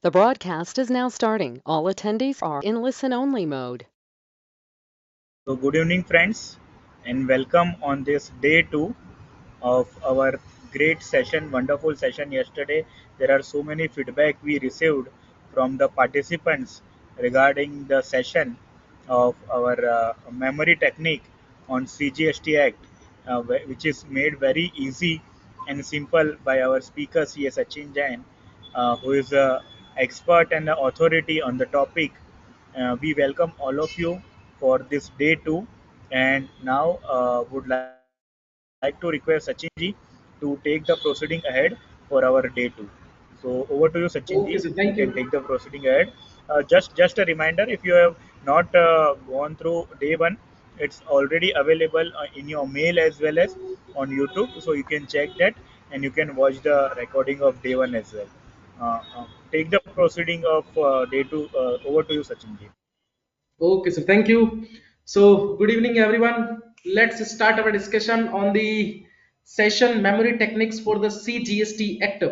The broadcast is now starting. All attendees are in listen-only mode. So, good evening, friends, and welcome on this day two of our great session, wonderful session yesterday. There are so many feedback we received from the participants regarding the session of our memory technique on CGST Act, which is made very easy and simple by our speaker, C.S. Sachin Jain, who is a expert and a authority on the topic. We welcome all of you for this day two, and now would like to request Sachin ji to take the proceeding ahead for our day two. So over to you, Sachin ji. You Okay, can so take thank the you. proceeding ahead. Just a reminder, if you have not gone through day one, it's already available in your mail as well as on YouTube, so you can check that and you can watch the recording of day one as well. Take the proceeding of day two. Over to you, Sachin ji. Okay, so thank you. So good evening, everyone. Let's start our discussion on the session memory techniques for the CGST Act.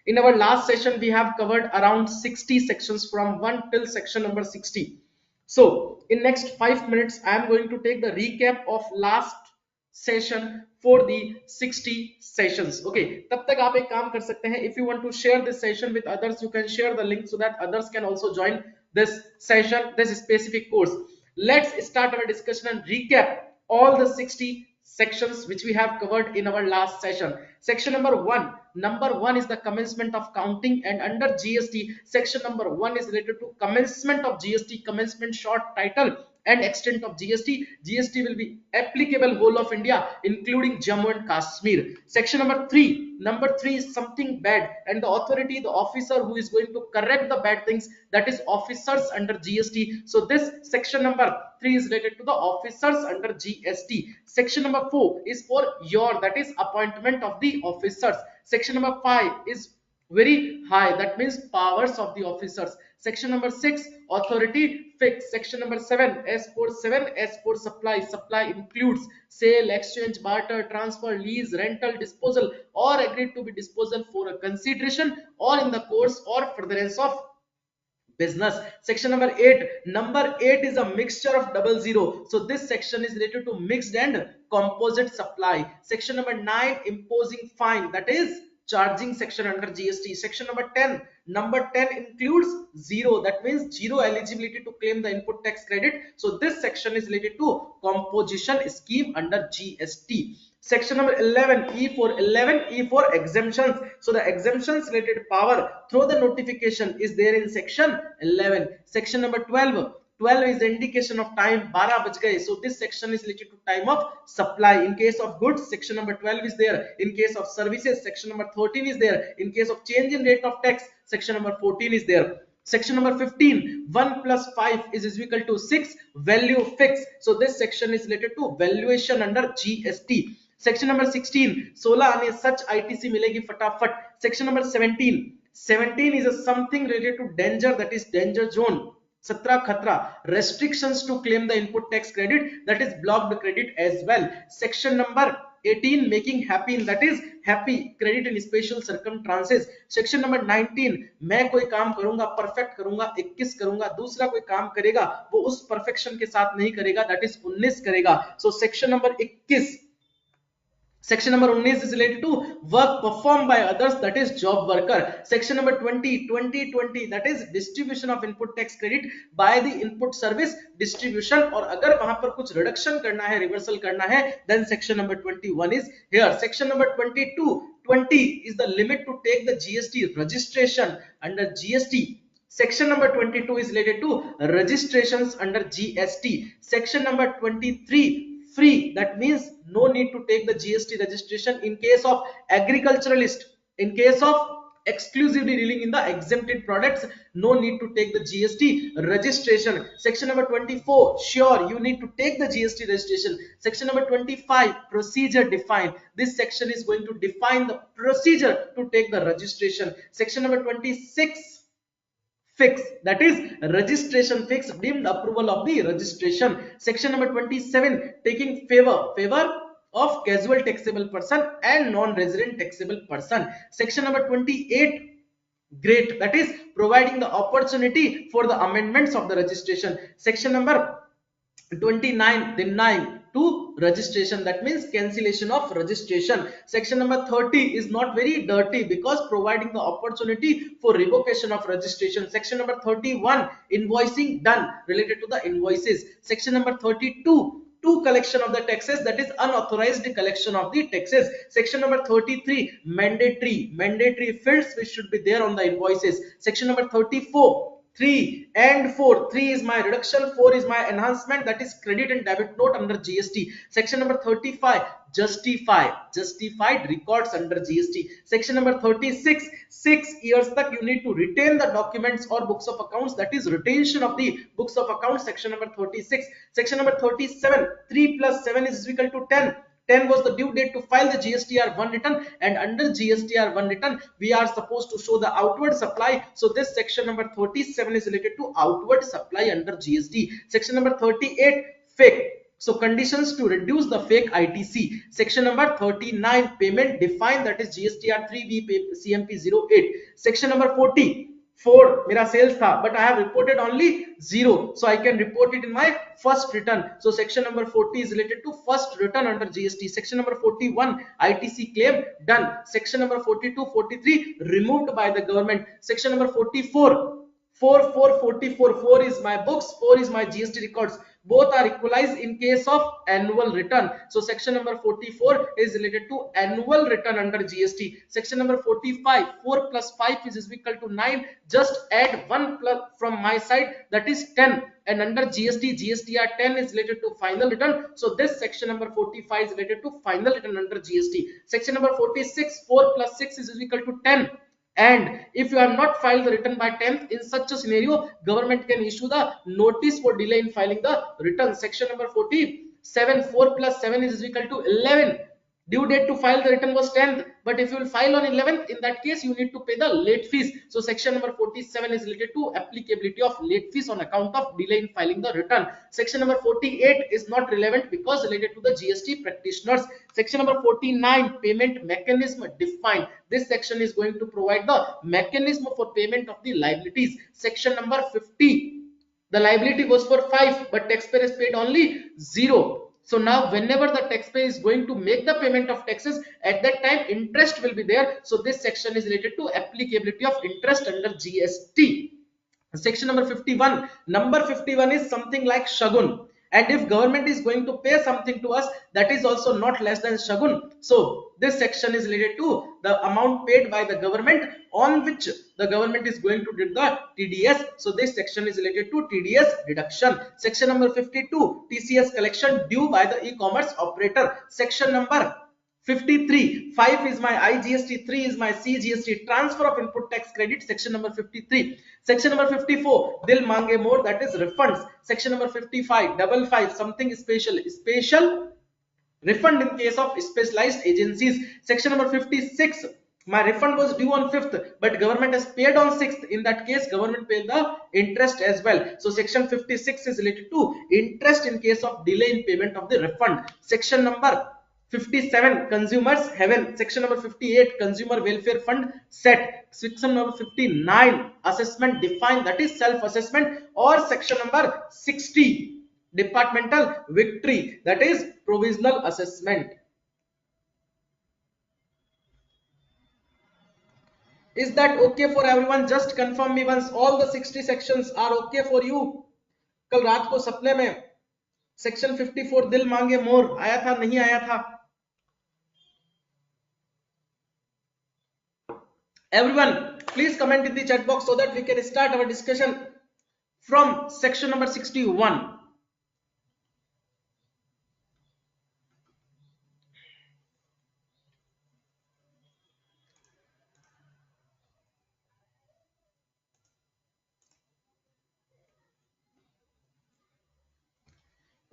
In our last session, we have covered around 60 sections from 1 till section number 60. So in next 5 minutes, I am going to take the recap of last session for the 60 sessions. Okay, तब तक आप एक काम कर सकते हैं. If you want to share this session with others, you can share the link so that others can also join this session, this specific course. Let's start our discussion and recap all the 60 sections which we have covered in our last session. Section number one is the commencement of counting, and under GST section number 1 is related to commencement of GST, commencement short title and extent of GST. GST will be applicable whole of India including Jammu and Kashmir. Section number 3 is something bad, and the authority, the officer who is going to correct the bad things, that is officers under GST. So this section number 3 is related to the officers under GST. Section number 4 is for your, that is appointment of the officers. Section number 5 is very high, that means powers of the officers. Section number 6, authority fixed. Section number 7, S for supply includes sale, exchange, barter, transfer, lease, rental, disposal, or agreed to be disposal for a consideration or in the course or furtherance of business. Section number 8 is a mixture of double zero, so this section is related to mixed and composite supply. Section number 9, imposing fine, that is charging section under GST. Section number 10 includes zero, that means zero eligibility to claim the input tax credit, so this section is related to composition scheme under GST. Section number 11 E for exemptions. So the exemptions related power through the notification is there in section 11. Section number 12 is the indication of time, 12 baj gaye. So this section is related to time of supply. In case of goods, section number 12 is there. In case of services, section number 13 is there. In case of change in rate of tax, section number 14 is there. Section number 15, 1 plus 5 is equal to 6, value fixed. So this section is related to valuation under GST. Section number 16, 16 आने सच ITC मिलेगी फटाफट. Section number 17 is a something related to danger, that is danger zone. 17 खतरा, restrictions to claim the input tax credit, that is blocked credit as well. Section number 18, making happy, that is happy credit in special circumstances. Section number 19, मैं कोई काम करूंगा perfect करूंगा 21 करूंगा, दूसरा कोई काम करेगा वो उस परफेक्शन के साथ नहीं करेगा, that is 19 करेगा. So section number 21, section number 19 is related to work performed by others, that is job worker. Section number 20, that is distribution of input tax credit by the input service distribution, और अगर वहां पर कुछ reduction करना है, reversal करना है, then section number 21 is here. Section number 20 is the limit to take the GST registration under GST. Section number 22 is related to registrations under GST. Section number 23, free, that means no need to take the GST registration in case of agriculturalist, in case of exclusively dealing in the exempted products, no need to take the GST registration. Section number 24, sure, you need to take the GST registration. Section number 25, procedure defined, this section is going to define the procedure to take the registration. Section number 26, fix, that is registration fix, deemed approval of the registration. Section number 27, taking favor of casual taxable person and non-resident taxable person. Section number 28, Great. That is providing the opportunity for the amendments of the registration. Section number 29, denying to registration, that means cancellation of registration. Section number 30 is not very dirty because providing the opportunity for revocation of registration. Section number 31, invoicing done, related to the invoices. Section number 32, to collection of the taxes, that is unauthorized collection of the taxes. Section number 33, mandatory fields which should be there on the invoices. Section number 34, 3 and 4. 3 is my reduction, 4 is my enhancement, that is credit and debit note under GST. Section number 35, justified records under GST. Section number 36, 6 years tak you need to retain the documents or books of accounts, that is retention of the books of accounts. Section number 36. Section number 37, 3 plus 7 is equal to 10. 10 was the due date to file the GSTR1 return, and under GSTR1 return we are supposed to show the outward supply. So this section number 37 is related to outward supply under GST. Section number 38, fake. So conditions to reduce the fake ITC. Section number 39, payment defined, that is GSTR3B CMP08. Section number 40, 4 मेरा sales था, but I have reported only 0, so I can report it in my first return. So section number 40 is related to first return under GST. Section number 41, ITC claim done. Section number 42, 43 removed by the government. Section number 44, 4 is my books, 4 is my GST records. Both are equalized in case of annual return. So section number 44 is related to annual return under GST. Section number 45, 4 plus 5 is equal to 9. Just add 1 plus from my side, that is 10. And under GST, GSTR 10 is related to final return. So this section number 45 is related to final return under GST. Section number 46, 4 plus 6 is equal to 10. And if you have not filed the return by 10th, in such a scenario, government can issue the notice for delay in filing the return. Section number 47, 4 plus 7 is equal to 11. Due date to file the return was 10th, but if you will file on 11th, in that case you need to pay the late fees. So section number 47 is related to applicability of late fees on account of delay in filing the return. Section number 48 is not relevant because related to the GST practitioners. Section number 49, payment mechanism defined. This section is going to provide the mechanism for payment of the liabilities. Section number 50, the liability was for 5, but taxpayer has paid only 0. So now whenever the taxpayer is going to make the payment of taxes, at that time interest will be there. So this section is related to applicability of interest under GST. Section number 51, number 51 is something like shagun, and if government is going to pay something to us, that is also not less than shagun. So this section is related to the amount paid by the government on which the government is going to do the TDS. So this section is related to TDS deduction. Section number 52, TCS collection due by the e-commerce operator. Section number 53, 5 is my IGST, 3 is my CGST, transfer of input tax credit. Section number 53. Section number 54, dil mange more, that is refunds. Section number 55, 55, something special refund in case of specialized agencies. Section number 56, my refund was due on 5th, but government has paid on 6th. In that case, government paid the interest as well. So section 56 is related to interest in case of delay in payment of the refund. Section number 57, consumers heaven. Section number 58, consumer welfare fund set. Section number 59, assessment defined, that is self assessment. Or section number 60, departmental victory, that is provisional assessment. Is that okay for everyone? Just confirm me once all the 60 sections are okay for you. कल रात को सपने में section 54 दिल मांगे मोर आया था नहीं आया था? Everyone, please comment in the chat box so that we can start our discussion from section number 61.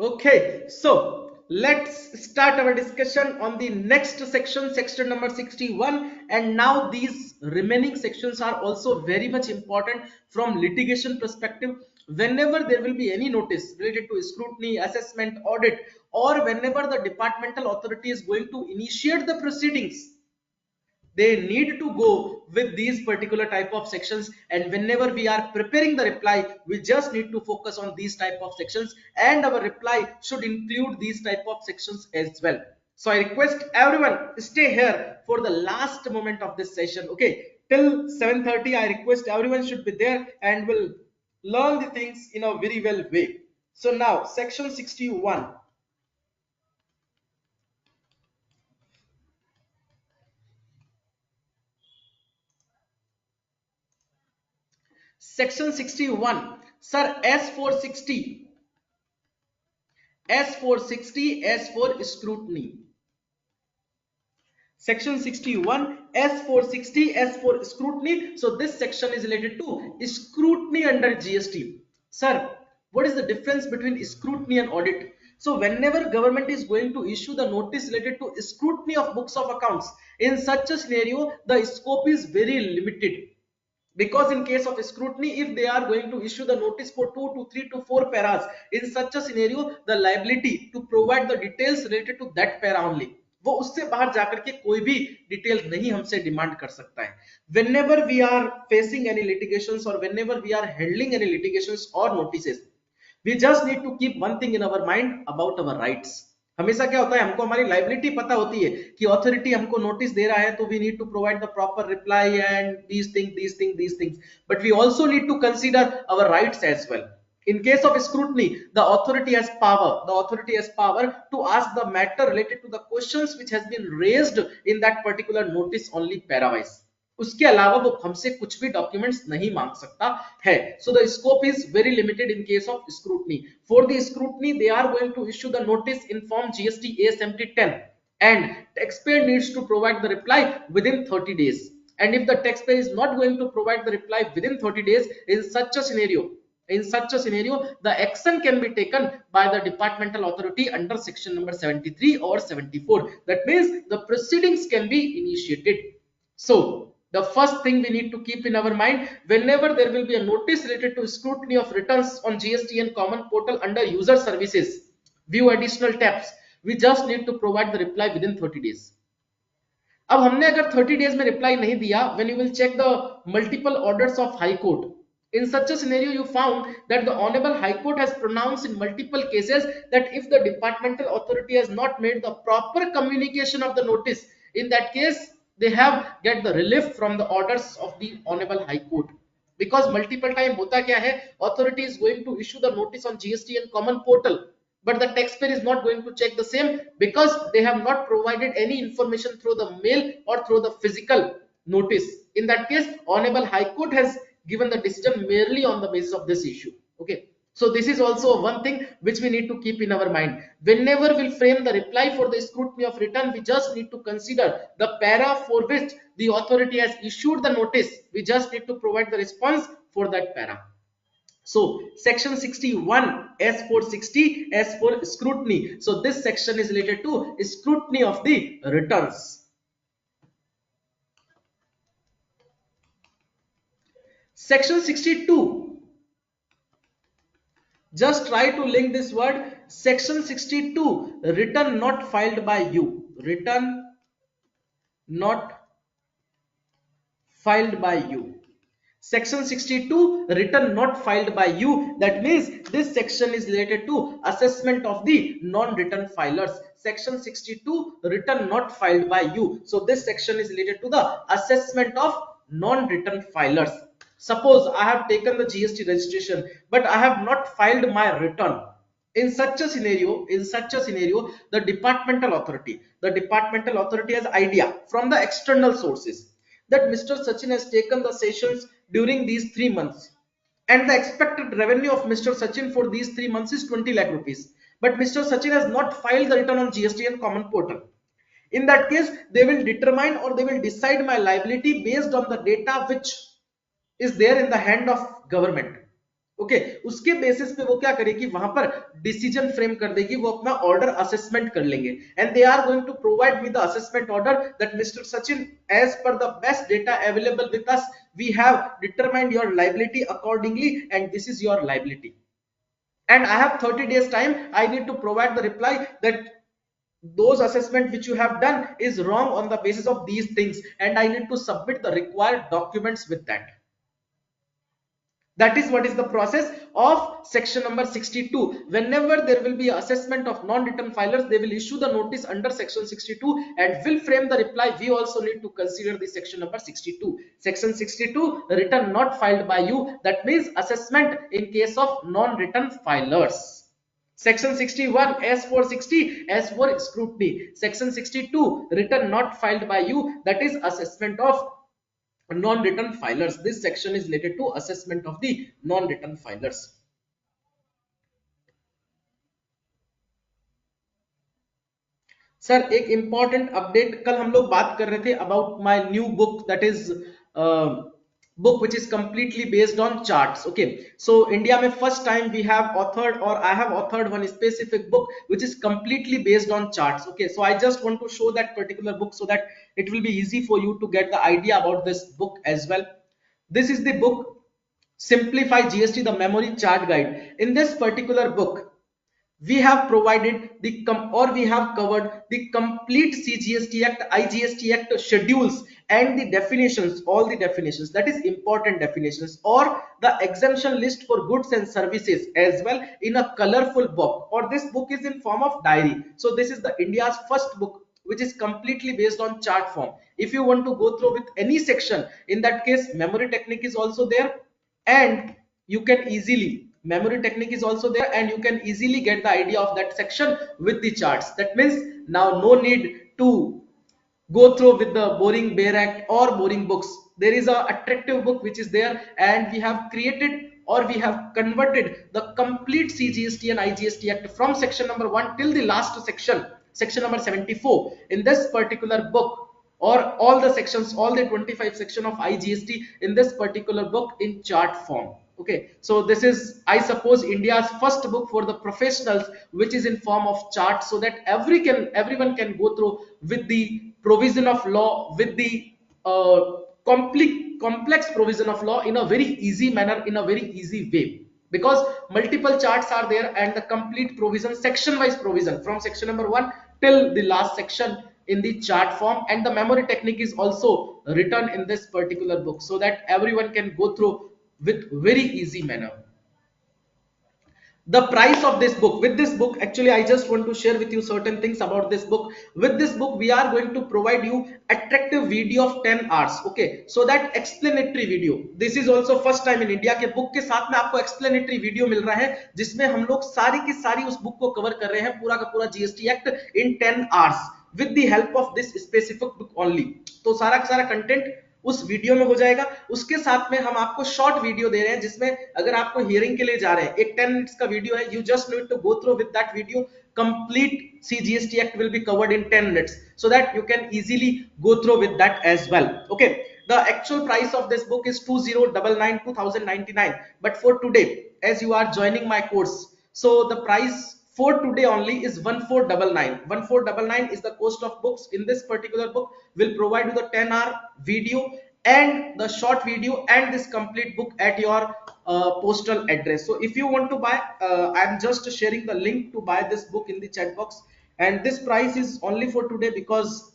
Okay, so let's start our discussion on the next section, section number 61. And now these remaining sections are also very much important from litigation perspective. Whenever there will be any notice related to scrutiny, assessment, audit, or whenever the departmental authority is going to initiate the proceedings, they need to go with these particular type of sections, and whenever we are preparing the reply, we just need to focus on these type of sections, and our reply should include these type of sections as well. So I request everyone stay here for the last moment of this session. Okay, till 7:30 I request everyone should be there and will learn the things in a very well way. So now section 61. Section 61, sir, S460, S460, S for scrutiny. Section 61, S460, S for scrutiny. So this section is related to scrutiny under GST. Sir, what is the difference between scrutiny and audit? So whenever government is going to issue the notice related to scrutiny of books of accounts, in such a scenario, the scope is very limited. Because in case of scrutiny, if they are going to issue the notice for 2 to 3 to 4 paras, in such a scenario the liability to provide the details related to that para only, वो उससे बाहर जाकर के कोई भी detail नहीं हमसे demand कर सकता है. Whenever we are facing any litigations or whenever we are handling any litigations or notices, we just need to keep one thing in our mind about our rights. हमेशा क्या होता है, हमको हमारी लाइबिलिटी पता होती है कि अथॉरिटी हमको नोटिस दे रहा है तो we need to provide the proper reply and these things, but we also need to consider our rights as well. In case of scrutiny, the authority has power to ask the matter related to the questions which has been raised in that particular notice only parawise. उसके अलावा वो हमसे कुछ भी documents नहीं मांग सकता है. So the scope is very limited in case of scrutiny. For the scrutiny they are going to issue the notice in form GST AS70 10 and taxpayer needs to provide the reply within 30 days. And if the taxpayer is not going to provide the reply within 30 days, in such a scenario the action can be taken by the departmental authority under section number 73 or 74. That means the proceedings can be initiated. So the first thing we need to keep in our mind, whenever there will be a notice related to scrutiny of returns on GST and common portal under user services, view additional tabs, we just need to provide the reply within 30 days. अब हमने अगर 30 days में reply नहीं दिया, when you will check the multiple orders of High Court, in such a scenario you found that the Honorable High Court has pronounced in multiple cases that if the departmental authority has not made the proper communication of the notice, in that case they have get the relief from the orders of the Honorable High Court. Because multiple time होता क्या है, authority is going to issue the notice on GST and common portal, but the taxpayer is not going to check the same because they have not provided any information through the mail or through the physical notice. In that case, Honorable High Court has given the decision merely on the basis of this issue. Okay, so this is also one thing which we need to keep in our mind. Whenever we frame the reply for the scrutiny of return, we just need to consider the para for which the authority has issued the notice. We just need to provide the response for that para. So section 61, S460, S for scrutiny. So this section is related to scrutiny of the returns. Section 62, just try to link this word. Section 62, return not filed by you. Return not filed by you. Section 62, return not filed by you. That means this section is related to assessment of the non-return filers. Section 62, return not filed by you. So this section is related to the assessment of non-return filers. Suppose I have taken the GST registration, but I have not filed my return. In such a scenario, the departmental authority has idea from the external sources that Mr. Sachin has taken the sessions during these 3 months, and the expected revenue of Mr. Sachin for these 3 months is 20 lakh rupees, but Mr. Sachin has not filed the return on GST and common portal. In that case, they will determine or they will decide my liability based on the data which is there in the hand of government. Okay उसके basis पे वो क्या करेगी, वहां पर decision frame कर देगी, वो अपना ऑर्डर असेसमेंट कर लेंगे, and they are going to provide me the assessment order that mister Sachin, as per the best data available with us, we have determined your liability accordingly and this is your liability, and I have 30 days time. I need to provide the reply that those assessment which you have done is wrong on the basis of these things, and I need to submit the required documents with that. That is what is the process of section number 62. Whenever there will be assessment of non-return filers, they will issue the notice under section 62 and will frame the reply. We also need to consider the section number 62. Section 62, return not filed by you. That means assessment in case of non-return filers. Section 61, S460, as for scrutiny. Section 62, return not filed by you. That is assessment of non-return filers. This section is related to assessment of the non-return filers. Sir एक important update, कल हम लोग बात कर रहे थे about my new book, that is book which is completely based on charts. Okay, so India mein first time we have authored, or I have authored one specific book which is completely based on charts. Okay, so I just want to show that particular book so that it will be easy for you to get the idea about this book as well. This is the book Simplify GST, the Memory Chart Guide. In this particular book, we have provided the we have covered the complete CGST Act, IGST Act schedules and the definitions, all the definitions, that is important definitions, or the exemption list for goods and services as well, in a colorful book, or this book is in form of diary. So this is the India's first book which is completely based on chart form. If you want to go through with any section, in that case memory technique is also there, and you can easily, memory technique is also there, and you can easily get the idea of that section with the charts. That means now no need to go through with the boring Bear Act or boring books. There is a attractive book which is there, and we have created, or we have converted the complete CGST and IGST Act from section number 1 till the last section, section number 74, in this particular book, or all the sections, all the 25 section of IGST in this particular book in chart form. Okay, so this is, I suppose, India's first book for the professionals which is in form of chart, so that everyone can go through with the provision of law, with the complex provision of law in a very easy manner, in a very easy way, because multiple charts are there, and the complete provision, section wise provision from section number 1 till the last section in the chart form, and the memory technique is also written in this particular book, so that everyone can go through with very easy manner. The price of this book, with this book, actually I just want to share with you certain things about this book. With this book we are going to provide you attractive video of 10 hours. Okay, so that explanatory video, this is also first time in India के book के साथ में आपको explanatory video मिल रहा है, जिसमें हम लोग सारी की सारी उस book को cover कर रहे हैं, पूरा का पूरा GST Act in 10 hours with the help of this specific book only. तो सारा का सारा content उस वीडियो में हो जाएगा. उसके साथ में हम आपको शॉर्ट वीडियो दे रहे हैं, जिसमें अगर आपको हियरिंग के लिए जा रहे हैं, एक 10 मिनट्स का वीडियो है, you just need to go through with that video. Complete CGST Act will be covered in 10 minutes, so that you can easily go through with that as well. Okay, the actual price of this book is 2099, but for today, as you are joining my course, so the price for today only is 1499. 1499 is the cost of books. In this particular book will provide you the 10-hour video and the short video and this complete book at your postal address. So if you want to buy, I'm just sharing the link to buy this book in the chat box, and this price is only for today, because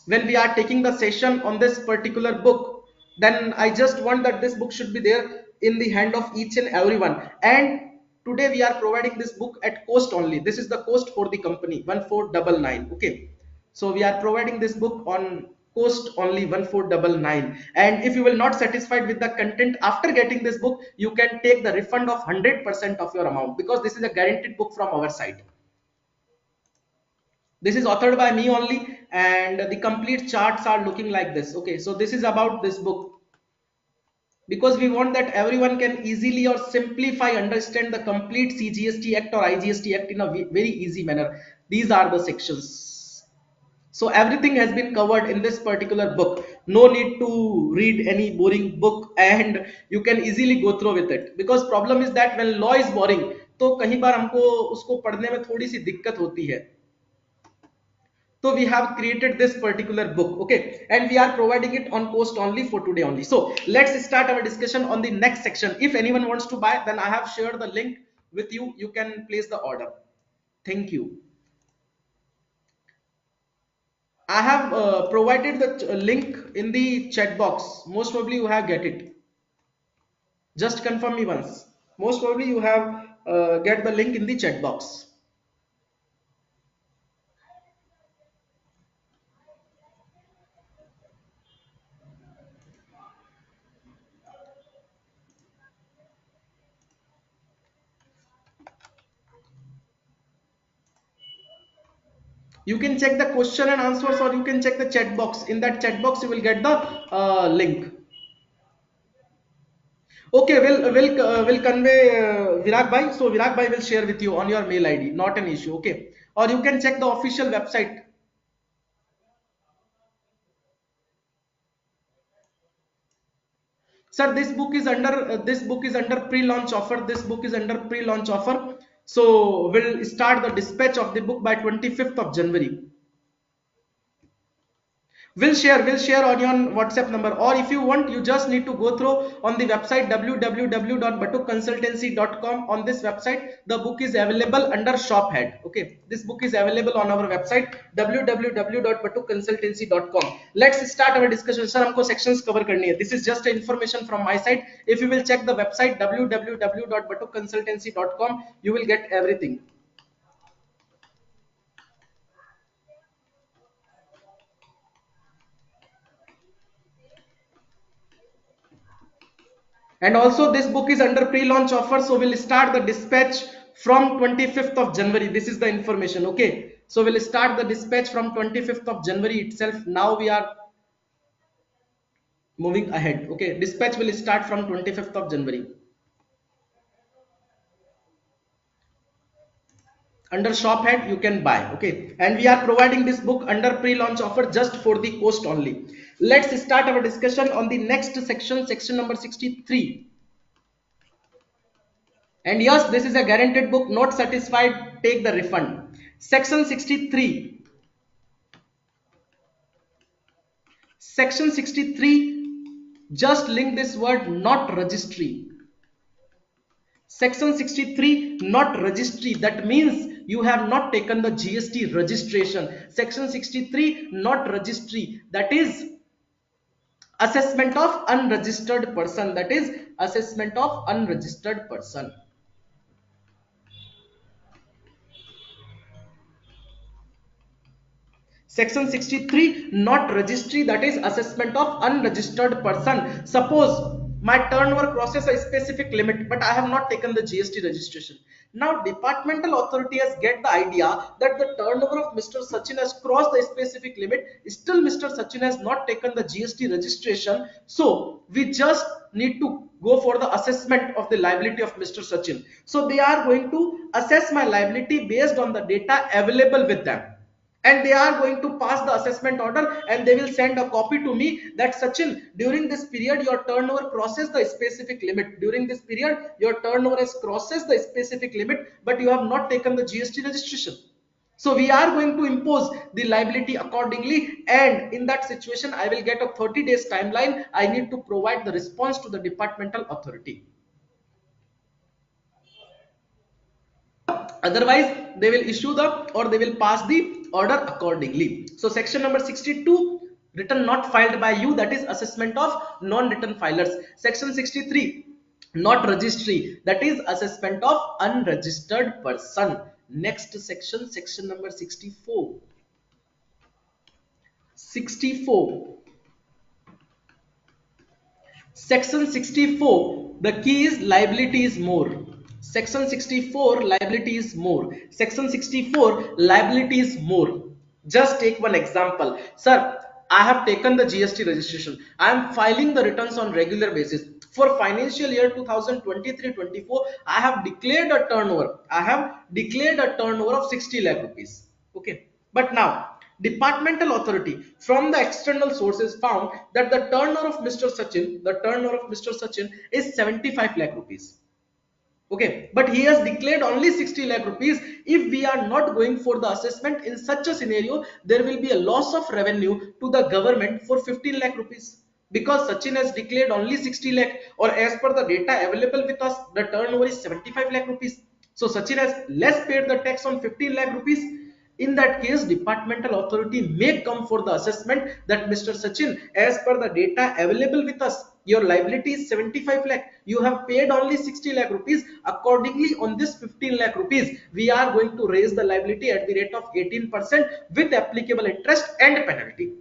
when we are taking the session on this particular book, then I just want that this book should be there in the hand of each and everyone. And today we are providing this book at cost only. This is the cost for the company, 1499. Okay, so we are providing this book on cost only 1499. And if you will not satisfied with the content after getting this book, you can take the refund of 100% of your amount, because this is a guaranteed book from our side. This is authored by me only, and the complete charts are looking like this. Okay, so this is about this book, because we want that everyone can easily or simplify understand the complete CGST Act or IGST Act in a very easy manner. These are the sections. So everything has been covered in this particular book. No need to read any boring book, and you can easily go through with it, because problem is that when law is boring, तो कहीं बार हमको उसको पढ़ने में थोड़ी सी दिक्कत होती है. So we have created this particular book, okay, and we are providing it on cost only for today only. So let's start our discussion on the next section. If anyone wants to buy, then I have shared the link with you. You can place the order. Thank you. I have provided the link in the chat box. Most probably you have get it. Just confirm me once. Most probably you have get the link in the chat box. You can check the question and answers, or you can check the chat box. In that chat box you will get the link. Okay, we'll convey Virag bhai. So Virag bhai will share with you on your mail ID, not an issue. Okay, or you can check the official website. Sir, this book is under pre-launch offer. This book is under pre-launch offer. So we'll start the dispatch of the book by 25th of January. We'll share on your WhatsApp number, or if you want, you just need to go through on the website www.batukconsultancy.com. On this website the book is available under shop head. Okay, this book is available on our website www.batukconsultancy.com. Let's start our discussion. Sir, हमको sections cover करनी है. This is just information from my side. If you will check the website www.batukconsultancy.com, you will get everything. And also this book is under pre-launch offer, so we'll start the dispatch from 25th of January. This is the information. Okay, so we'll start the dispatch from 25th of January itself. Now we are moving ahead. Okay, dispatch will start from 25th of January under shop head. You can buy. Okay, and we are providing this book under pre-launch offer just for the cost only. Let's start our discussion on the next section, section number 63. And yes, this is a guaranteed book. Not satisfied, take the refund. Section 63. Section 63. Just link this word not registry. Section 63, not registry. That means you have not taken the GST registration. Section 63, not registry. That is assessment of unregistered person. That is assessment of unregistered person. Section 63, not registry, that is assessment of unregistered person. Suppose my turnover crosses a specific limit, but I have not taken the GST registration. Now departmental authority has get the idea that the turnover of Mr. Sachin has crossed the specific limit. Still Mr. Sachin has not taken the GST registration. So we just need to go for the assessment of the liability of Mr. Sachin. So they are going to assess my liability based on the data available with them, and they are going to pass the assessment order, and they will send a copy to me that Sachin, during this period your turnover crosses the specific limit. During this period your turnover has crosses the specific limit, but you have not taken the GST registration. So we are going to impose the liability accordingly, and in that situation I will get a 30 days timeline. I need to provide the response to the departmental authority. Otherwise they will issue the, or they will pass the order accordingly. So section number 62, return not filed by you, that is assessment of non-return filers. Section 63, not registry, that is assessment of unregistered person. Next section, section number 64. 64. Section 64, the key is liability is more. Section 64, liability is more. Section 64, liability is more. Just take one example. Sir, I have taken the GST registration. I am filing the returns on regular basis. For financial year 2023-24, I have declared a turnover. I have declared a turnover of 60 lakh rupees. Okay. But now, departmental authority from the external sources found that the turnover of Mr. Sachin is 75 lakh rupees. Okay, but he has declared only 60 lakh rupees. If we are not going for the assessment, in such a scenario there will be a loss of revenue to the government for 15 lakh rupees, because Sachin has declared only 60 lakh, or as per the data available with us the turnover is 75 lakh rupees. So Sachin has less paid the tax on 15 lakh rupees, In that case, departmental authority may come for the assessment that Mr. Sachin, as per the data available with us, your liability is 75 lakh. You have paid only 60 lakh rupees. Accordingly, on this 15 lakh rupees, we are going to raise the liability at the rate of 18% with applicable interest and penalty.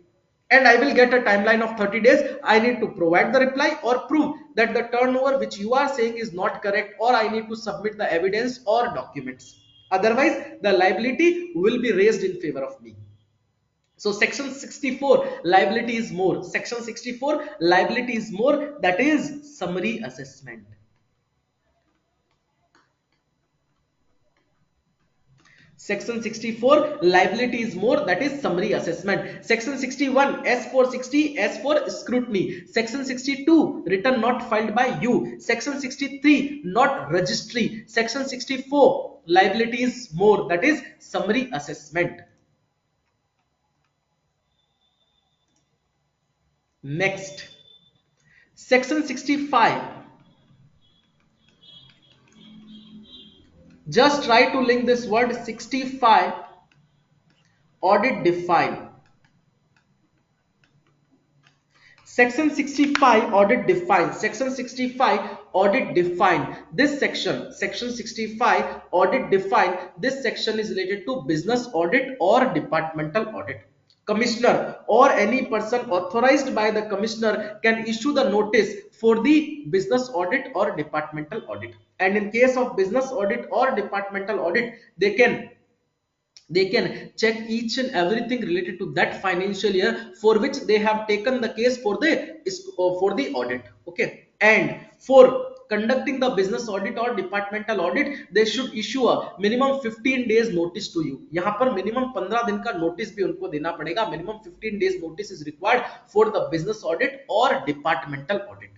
And I will get a timeline of 30 days. I need to provide the reply or prove that the turnover which you are saying is not correct, or I need to submit the evidence or documents. Otherwise, the liability will be raised in favor of me. So section 64, liability is more. Section 64, liability is more, that is summary assessment. Section 64, liability is more, that is summary assessment. Section 61, S460, S for scrutiny. Section 62, return not filed by you. Section 63, not registry. Section 64, liability is more, that is summary assessment. Next, section 65. Just try to link this word 65, audit define. Section 65, audit define. Section 65, audit define. This section, section 65, audit define. This section is related to business audit or departmental audit. Commissioner or any person authorized by the commissioner can issue the notice for the business audit or departmental audit. And in case of business audit or departmental audit, they can check each and everything related to that financial year for which they have taken the case for the audit. Okay, and for conducting the business audit or departmental audit, they should issue a minimum 15 days notice to you. यहाँ पर minimum 15 दिन का notice भी उनको देना पड़ेगा. Minimum 15 days notice is required for the business audit or departmental audit.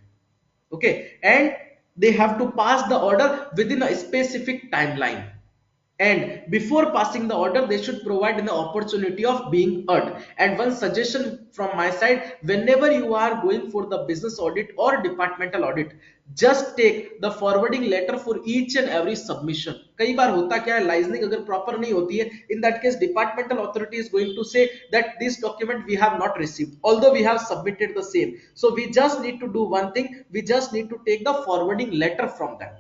Okay, and they have to pass the order within a specific timeline. And before passing the order, they should provide an opportunity of being heard. And one suggestion from my side, whenever you are going for the business audit or departmental audit, just take the forwarding letter for each and every submission. कई बार होता क्या है, licensing अगर proper नहीं होती है, in that case departmental authority is going to say that this document we have not received, although we have submitted the same. So we just need to do one thing, we just need to take the forwarding letter from them,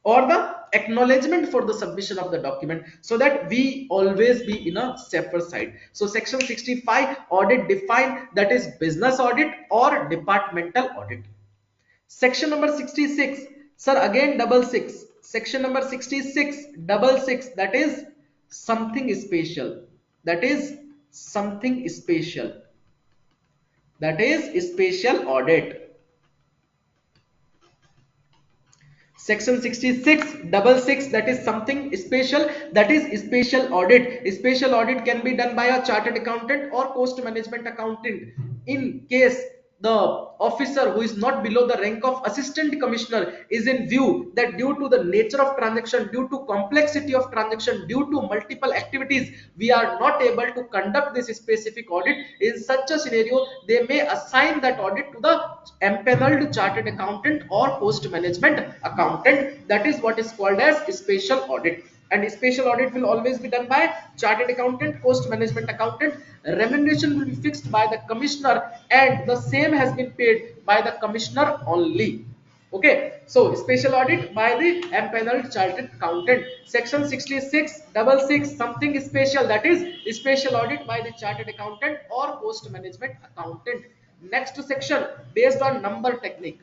or the acknowledgement for the submission of the document, so that we always be in a safer side. So section 65, audit define, that is business audit or departmental audit. Section number 66, sir, again double six. Section number 66, double six, that is something special. That is something special. That is special audit. Section 66, that is something special, that is special audit. Special audit can be done by a chartered accountant or cost management accountant. In case the officer who is not below the rank of assistant commissioner is in view that due to the nature of transaction, due to complexity of transaction, due to multiple activities, we are not able to conduct this specific audit, in such a scenario they may assign that audit to the empaneled chartered accountant or post management accountant. That is what is called as special audit. And special audit will always be done by chartered accountant, post management accountant. Remuneration will be fixed by the commissioner, and the same has been paid by the commissioner only. Okay, so special audit by the empaneled chartered accountant. Section 66, double six, something special, that is special audit by the chartered accountant or post management accountant. Next section, based on number technique.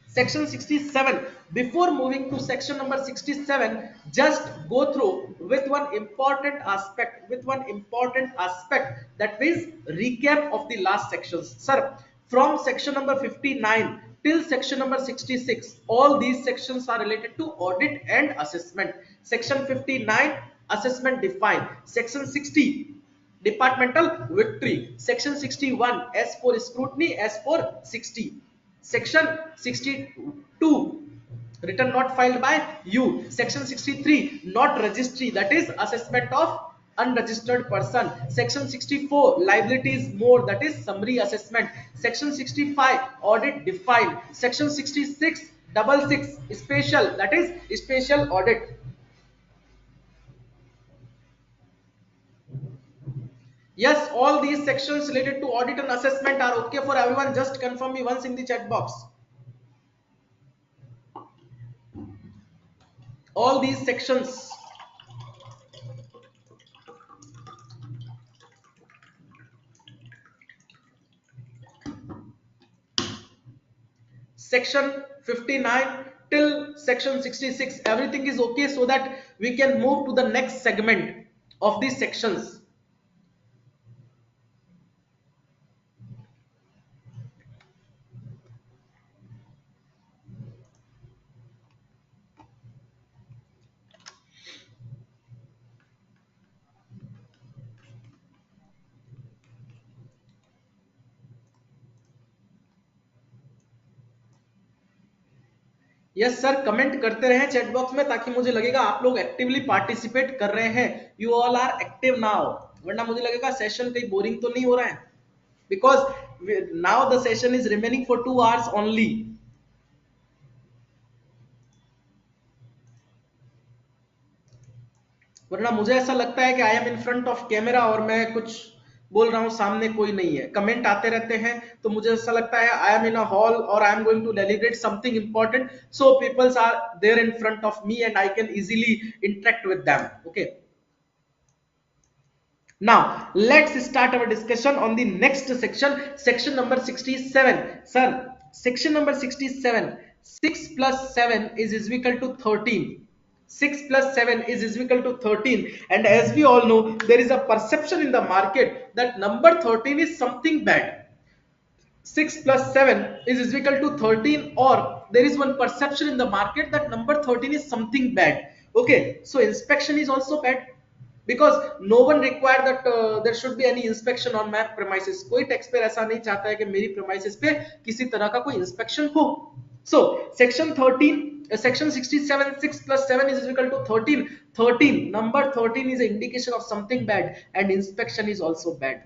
Section 67. Before moving to section number 67, just go through with one important aspect, that is recap of the last sections. Sir, from section number 59 till section number 66, all these sections are related to audit and assessment. Section 59, assessment define. Section 60, departmental victory. Section 61, S for scrutiny, S for 60. Section 62, return not filed by you. Section 63, not registry, that is assessment of unregistered person. Section 64, liability is more, that is summary assessment. Section 65, audit defined. Section 66, Double six special, that is special audit. Yes, all these sections related to audit and assessment are okay for everyone. Just confirm me once in the chat box. All these sections. Section 59 till section 66, everything is okay, so that we can move to the next segment of these sections. Yes sir, comment करते रहें chat box में, ताकि मुझे लगेगा आप लोग actively participate कर रहे हैं. You all are active now, वरना मुझे लगेगा सेशन कहीं बोरिंग तो नहीं हो रहा है, because now the session is remaining for 2 hours only. वरना मुझे ऐसा लगता है कि I am in front of camera और मैं कुछ बोल रहा हूं, सामने कोई नहीं है. कमेंट आते रहते हैं तो मुझे ऐसा लगता है I am in a hall और I am going to deliberate something important, so peoples are there in front of me and I can easily interact with them. Okay, now let's start our discussion on the next section, section number 67. Sir, section number 67, 6 plus 7 is equal to 13. 6 plus 7 is equal to 13, and as we all know, there is a perception in the market that number 13 is something bad. 6 plus 7 is equal to 13, or there is one perception in the market that number 13 is something bad. Okay, so inspection is also bad, because no one require that there should be any inspection on my premises. कोई tax payer ऐसा नहीं चाहता है कि मेरी premises पे किसी तरह का कोई inspection हो. So section 13, section 67, 6 plus 7 is equal to 13. 13, number 13 is an indication of something bad, and inspection is also bad.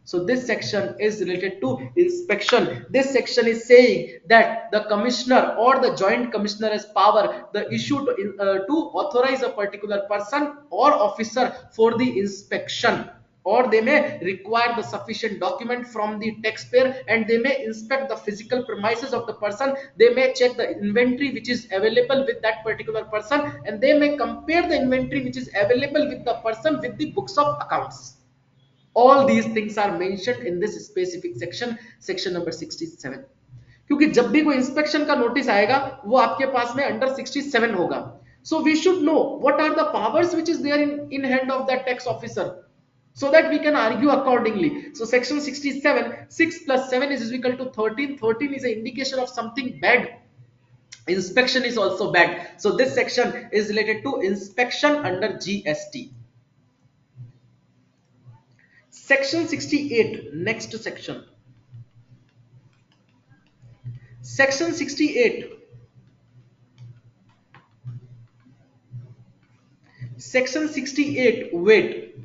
So this section is related to inspection. This section is saying that the commissioner or the joint commissioner has power, the issue to authorize a particular person or officer for the inspection, or they may require the sufficient document from the taxpayer, and they may inspect the physical premises of the person. They may check the inventory which is available with that particular person, and they may compare the inventory which is available with the person with the books of accounts. All these things are mentioned in this specific section, section number 67. क्योंकि जब भी कोई inspection का notice आएगा वो आपके पास में under 67 होगा. So we should know what are the powers which is there in hand of that tax officer, so that we can argue accordingly. So section 67, 6 plus 7 is equal to 13. 13 is an indication of something bad. Inspection is also bad. So this section is related to inspection under GST. Section 68, next section. Section 68. Section 68, wait.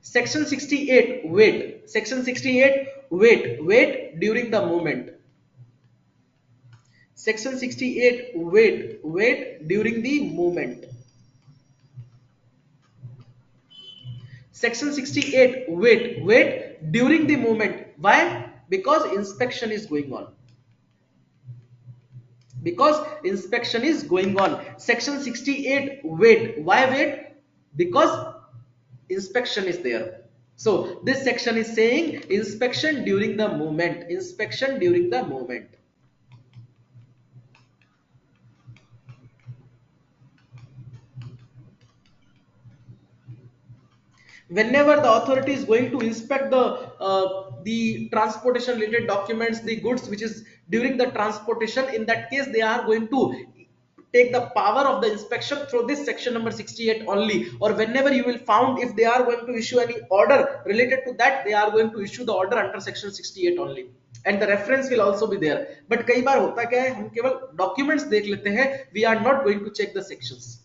Section 68, wait. Section 68, wait during the movement. Section 68, wait during the movement. Section 68, wait during the movement. Why? Because inspection is going on. Because inspection is going on. Section 68, wait. Why wait? Because inspection is there. So this section is saying inspection during the movement. Inspection during the movement. Whenever the authority is going to inspect the transportation related documents, the goods which is during the transportation, in that case they are going to take the power of the inspection through this section number 68 only. Or whenever you will found, if they are going to issue any order related to that, they are going to issue the order under section 68 only, and the reference will also be there. But कई बार होता क्या है, हम केवल documents देख लेते हैं, we are not going to check the sections.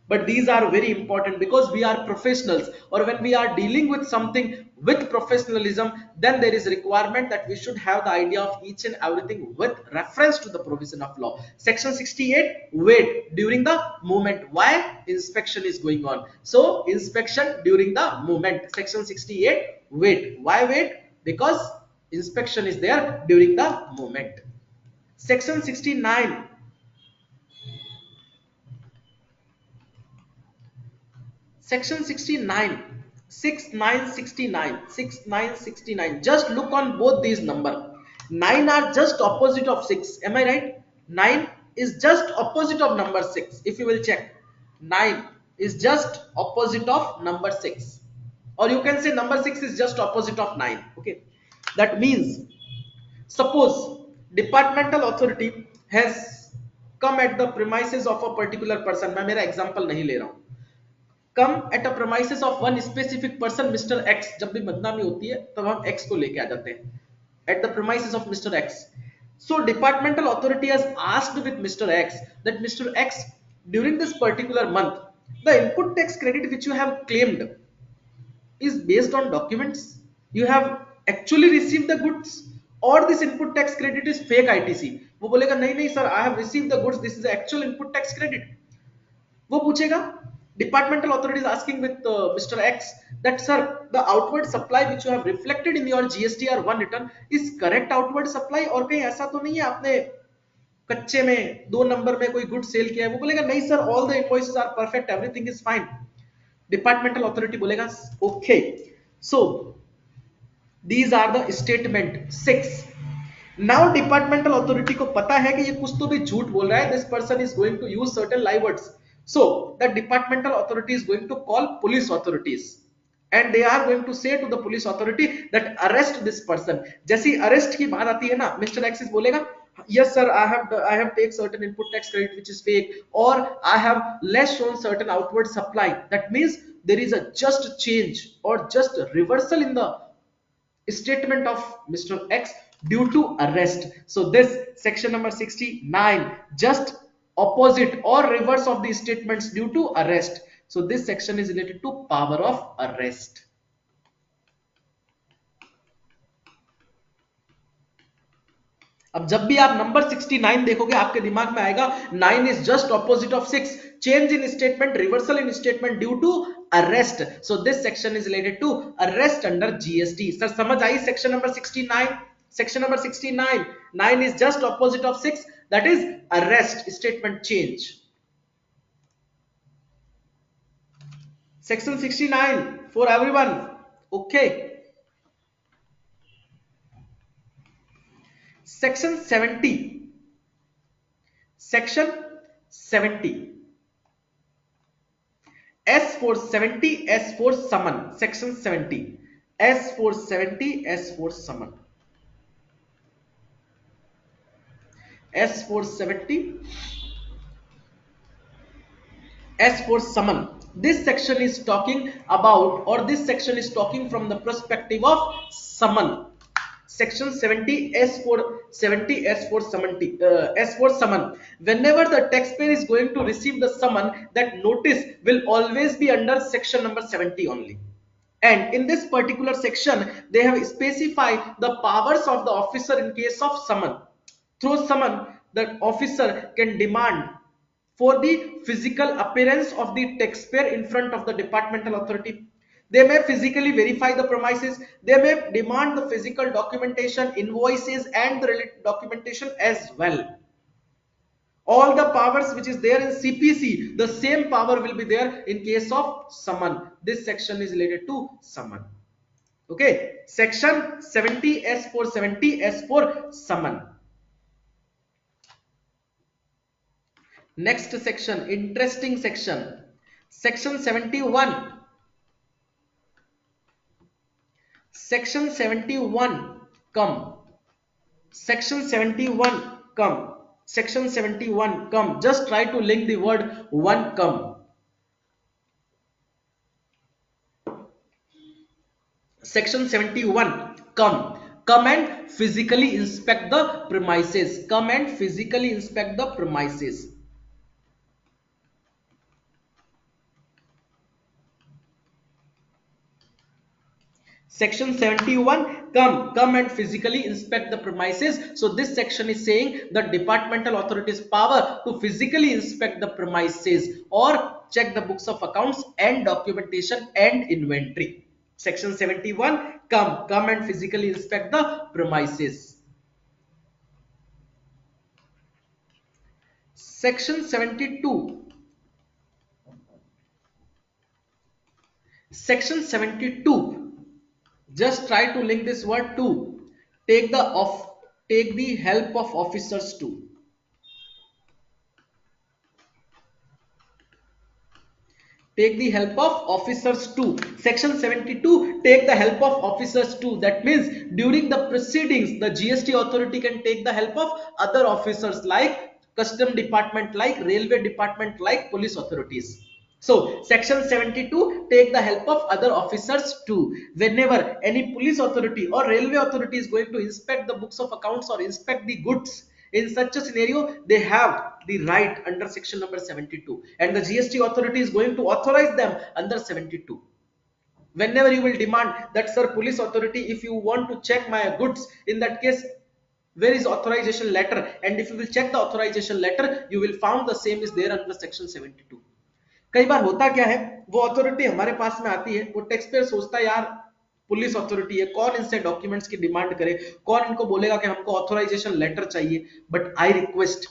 But these are very important because we are professionals, or when we are dealing with something, with professionalism, then there is a requirement that we should have the idea of each and everything with reference to the provision of law. Section 68, wait during the movement. Why? Inspection is going on. So inspection during the movement. Section 68, wait. Why wait? Because inspection is there during the movement. Section 69, Section 69, 6969. Just look on both these number. 9 are just opposite of 6. Am I right? 9 is just opposite of number 6. If you will check, 9 is just opposite of number 6. Or you can say number 6 is just opposite of 9. Okay. That means, suppose departmental authority has come at the premises of a particular person. मैं मेरा example नहीं ले रहा हूँ. Come at a premises of one specific person mister X. जब भी बदनामी होती है तब हम एक्स को लेके आ जाते हैं. At the premises of mister x. So departmental authority has asked with Mr. X that Mr. X, during this particular month, the input tax credit which you have claimed is based on documents. You have actually received the goods, or this input tax credit is fake ITC. वो बोलेगा नहीं नहीं sir, I have received the goods, this is the actual input tax credit. वो पूछेगा, departmental authority is asking with Mr. X that sir, the outward supply which you have reflected in your GSTR1 return is correct outward supply, और कहीं ऐसा तो नहीं है आपने कच्चे में 2 नंबर में कोई गुड सेल किया है. वो बोलेगा नहीं sir, all the invoices are perfect, everything is fine. Departmental authority बोलेगा okay. So these are the statement 6. Now departmental authority को पता है कि ये कुछ तो भी झूठ बोल रहा है. This person is going to use certain lie words. So the departmental authority is going to call police authorities and they are going to say to the police authority that arrest this person. जैसी arrest की बात आती है ना, Mr. X बोलेगा yes sir, I have take certain input tax credit which is fake, or I have less shown certain outward supply. That means there is a just change or just reversal in the statement of Mr. X due to arrest. So this section number 69, just opposite or reverse of the statements due to arrest. So this section is related to power of arrest. अब जब भी आप number 69 देखोगे आपके दिमाग में आएगा 9 is just opposite of 6. Change in statement, reversal in statement due to arrest. So this section is related to arrest under GST. Sir समझ आई section number 69? Section number 69, 9 is just opposite of 6, that is arrest, statement change. Section 69 for everyone. Okay. Section 70. Section 70. S for 70, S for summon. Section 70. S for 70, S for summon. S for 70, S for summon. This section is talking about, or this section is talking from the perspective of summon. Section 70, S for 70, S for 70, S for summon. Whenever the taxpayer is going to receive the summon, that notice will always be under section number 70 only. And in this particular section, they have specified the powers of the officer in case of summon. Through summon, the officer can demand for the physical appearance of the taxpayer in front of the departmental authority. They may physically verify the premises. They may demand the physical documentation, invoices, and the related documentation as well. All the powers which is there in CPC, the same power will be there in case of summon. This section is related to summon. Okay, section 70, S for 70, S for summon. Next section, interesting section. Section 71. Section 71 come. Section 71 come. Section 71 come. Just try to link the word one come. Section 71 come. Come and physically inspect the premises. Come and physically inspect the premises. Section 71, come and physically inspect the premises. So this section is saying the departmental authority's power to physically inspect the premises or check the books of accounts and documentation and inventory. Section 71, come and physically inspect the premises. Section 72, Section 72, just try to link this word to. Take the off, take the help of officers to. Take the help of officers too. Section 72, take the help of officers too. That means during the proceedings, the GST authority can take the help of other officers like custom department, like railway department, like police authorities. So section 72, take the help of other officers too. Whenever any police authority or railway authority is going to inspect the books of accounts or inspect the goods, in such a scenario, they have the right under section number 72, and the GST authority is going to authorize them under 72. Whenever you will demand that, sir, police authority, if you want to check my goods, in that case, where is authorization letter? And if you will check the authorization letter, you will find the same is there under section 72. कई बार होता क्या है, वो authority हमारे पास में आती है, वो टैक्स पेयर सोचता है यार पुलिस अथॉरिटी है, कौन इनसे डॉक्यूमेंट्स की डिमांड करे, कौन इनको बोलेगा कि हमको ऑथराइजेशन लेटर चाहिए. But I request,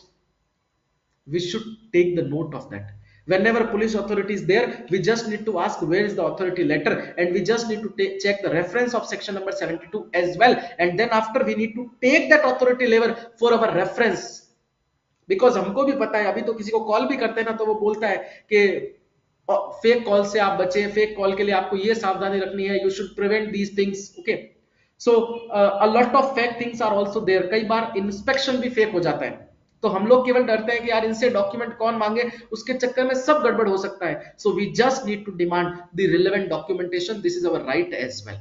we should take the note of that. Whenever police authority is there, we just need to ask where is the authority letter, and we just need to check the reference of section number 72 as well, and then after we need to take that authority letter for our reference. Because हमको भी पता है, अभी तो किसी को call भी करते हैं ना, तो वो बोलता है कि फेक कॉल से आप बचे, फेक कॉल के लिए आपको ये सावधानी रखनी है, you should prevent these things. Okay, so a lot of fake things are also there. कई बार इंस्पेक्शन भी फेक हो जाता है, तो हम लोग केवल डरते हैं कि यार इनसे डॉक्यूमेंट कौन मांगे, उसके चक्कर में सब गड़बड़ हो सकता है. So we just need to demand the relevant documentation. This is our right as well.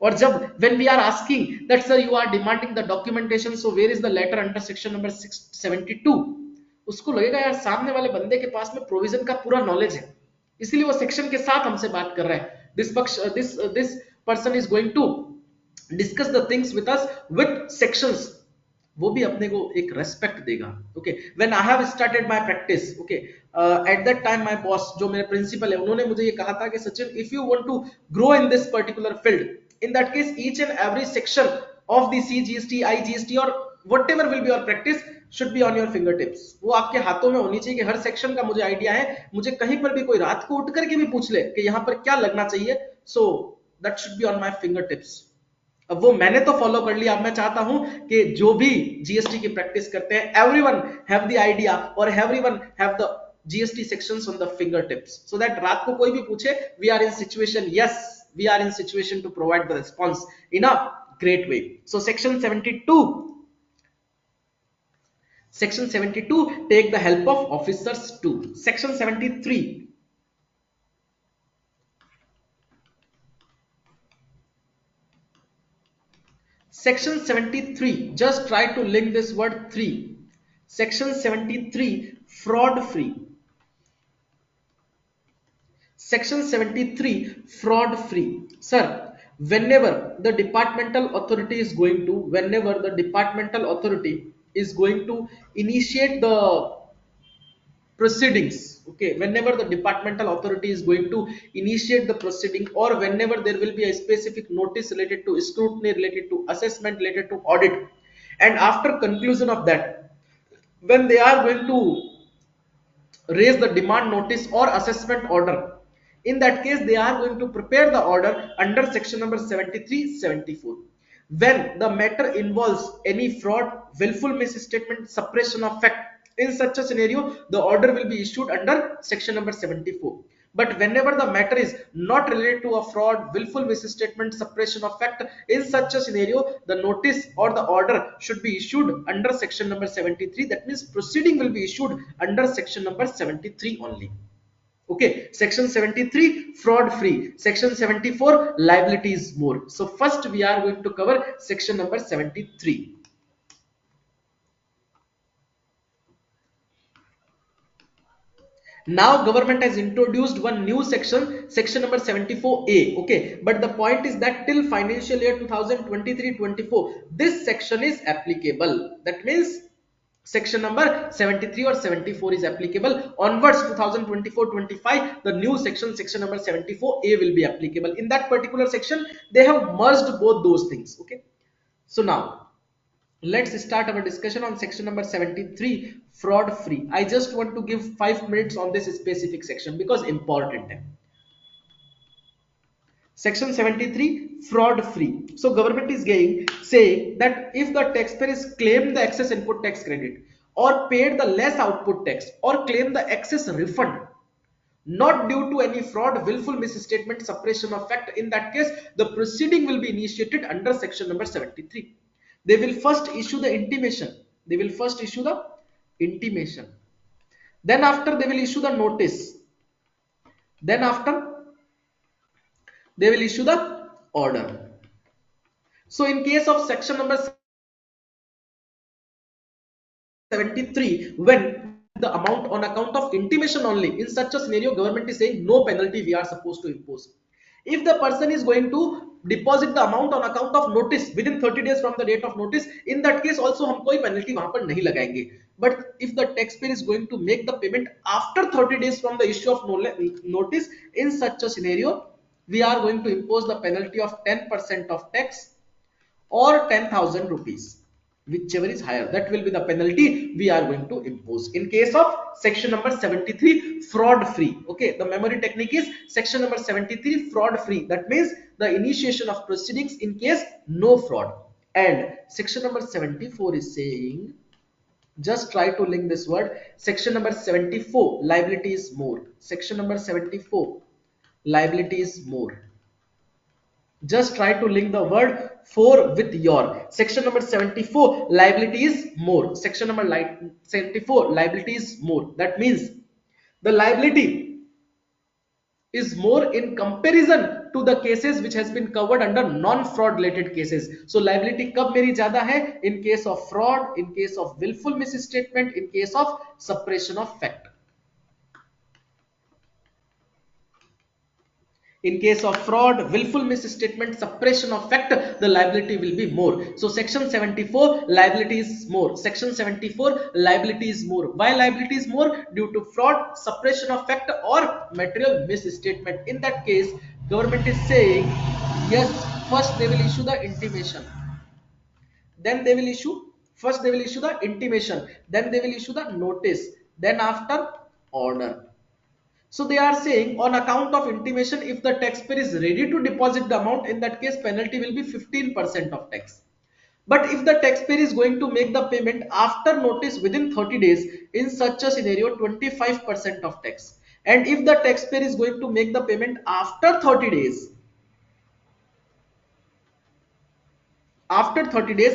और जब when we are asking that sir you are demanding the documentation, so where is the letter under section number 672, उसको लगेगा यार सामने वाले बंदे के पास में प्रोविजन का पूरा नॉलेज है, इसलिए वो सेक्शन के साथ हमसे बात कर रहा है. This person is going to discuss the things with us with sections. वो भी अपने को एक रेस्पेक्ट देगा. Okay, when I have started my practice, okay, at that time my boss, जो मेरे प्रिंसिपल है, उन्होंने मुझे ये कहा था कि Sachin, if you want to grow in this particular field, in that case each and every section of the CGST, IGST or whatever will be your practice should be on your fingertips. वो आपके हाथों में होनी चाहिए कि हर section का मुझे आइडिया है. मुझे कहीं पर भी कोई रात को उठ करके भी पूछ ले कि यहाँ पर क्या लगना चाहिए, so that should be on my fingertips. अब वो मैंने तो फॉलो कर लिया. अब मैं चाहता हूं कि जो भी जीएसटी की प्रैक्टिस करते हैं, एवरीवन हैव द आइडिया और everyone have the GST sections on the fingertips, so that रात को कोई भी पूछे, we are in situation, yes, we are in situation to provide the response in a great way. So section 72, take the help of officers too. Section 73, just try to link this word 3. Section 73, fraud free. Section 73, fraud free. Sir, whenever the departmental authority is going to initiate the proceedings, okay, whenever the departmental authority is going to initiate the proceeding, or whenever there will be a specific notice related to scrutiny, related to assessment, related to audit, and after conclusion of that, when they are going to raise the demand notice or assessment order, in that case they are going to prepare the order under section number 73, 74. When the matter involves any fraud, willful misstatement, suppression of fact, in such a scenario the order will be issued under section number 74. But whenever the matter is not related to a fraud, willful misstatement, suppression of fact, in such a scenario, the notice or the order should be issued under section number 73. That means proceeding will be issued under section number 73 only. Okay, section 73, fraud free. Section 74, liability is more. So first we are going to cover section number 73. Now government has introduced one new section, section number 74A. Okay, but the point is that till financial year 2023-24, this section is applicable. That means section number 73 or 74 is applicable. Onwards 2024-25, the new section, section number 74A will be applicable. In that particular section, they have merged both those things. Okay, so now let's start our discussion on section number 73, fraud free. I just want to give 5 minutes on this specific section because important. Section 73, fraud free. So government is saying that if the taxpayer is claimed the excess input tax credit or paid the less output tax or claim the excess refund not due to any fraud, willful misstatement, suppression of fact, in that case the proceeding will be initiated under section number 73. They will first issue the intimation. Then after they will issue the notice. Then after they will issue the order. So in case of section number 73, when the amount on account of intimation only, in such a scenario government is saying no penalty we are supposed to impose. If the person is going to deposit the amount on account of notice within 30 days from the date of notice, in that case also हम कोई penalty वहां पर नहीं लगाएंगे. But if the taxpayer is going to make the payment after 30 days from the issue of notice, in such a scenario we are going to impose the penalty of 10% of tax or 10,000 rupees, whichever is higher. That will be the penalty we are going to impose in case of section number 73, fraud free. Okay, the memory technique is section number 73, fraud free. That means the initiation of proceedings in case no fraud. And section number 74 is saying, just try to link this word, section number 74, liability is more. Section number 74, liability is more. Just try to link the word for with your. Section number 74, liability is more. Section number 74, liability is more. That means the liability is more in comparison to the cases which has been covered under non-fraud related cases. So liability कब मेरी ज़्यादा है? In case of fraud, in case of willful misstatement, in case of suppression of fact. In case of fraud, willful misstatement, suppression of fact, the liability will be more. So section 74, liability is more. Section 74, liability is more. Why liability is more? Due to fraud, suppression of fact or material misstatement. In that case, government is saying, yes, first they will issue the intimation. Then they will issue, first they will issue the intimation. Then they will issue the notice. Then after, order. So they are saying on account of intimation, if the taxpayer is ready to deposit the amount, in that case penalty will be 15% of tax. But if the taxpayer is going to make the payment after notice within 30 days, in such a scenario 25% of tax. And if the taxpayer is going to make the payment after 30 days,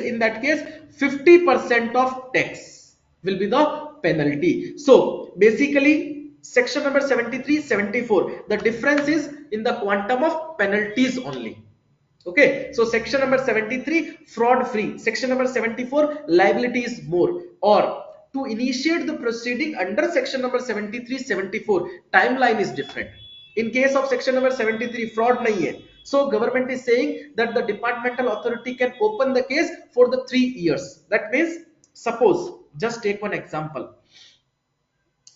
in that case 50% of tax will be the penalty. So basically section number 73, 74, the difference is in the quantum of penalties only. Okay, so section number 73, fraud free. Section number 74, liability is more. Or to initiate the proceeding under section number 73, 74, timeline is different. In case of section number 73, fraud nahi hai. So government is saying that the departmental authority can open the case for the 3 years. That means, suppose, just take one example.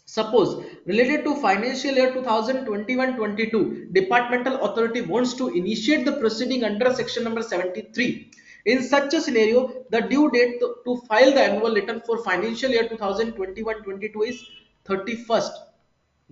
Suppose related to financial year 2021-22, departmental authority wants to initiate the proceeding under section number 73. In such a scenario, the due date to file the annual return for financial year 2021-22 is 31st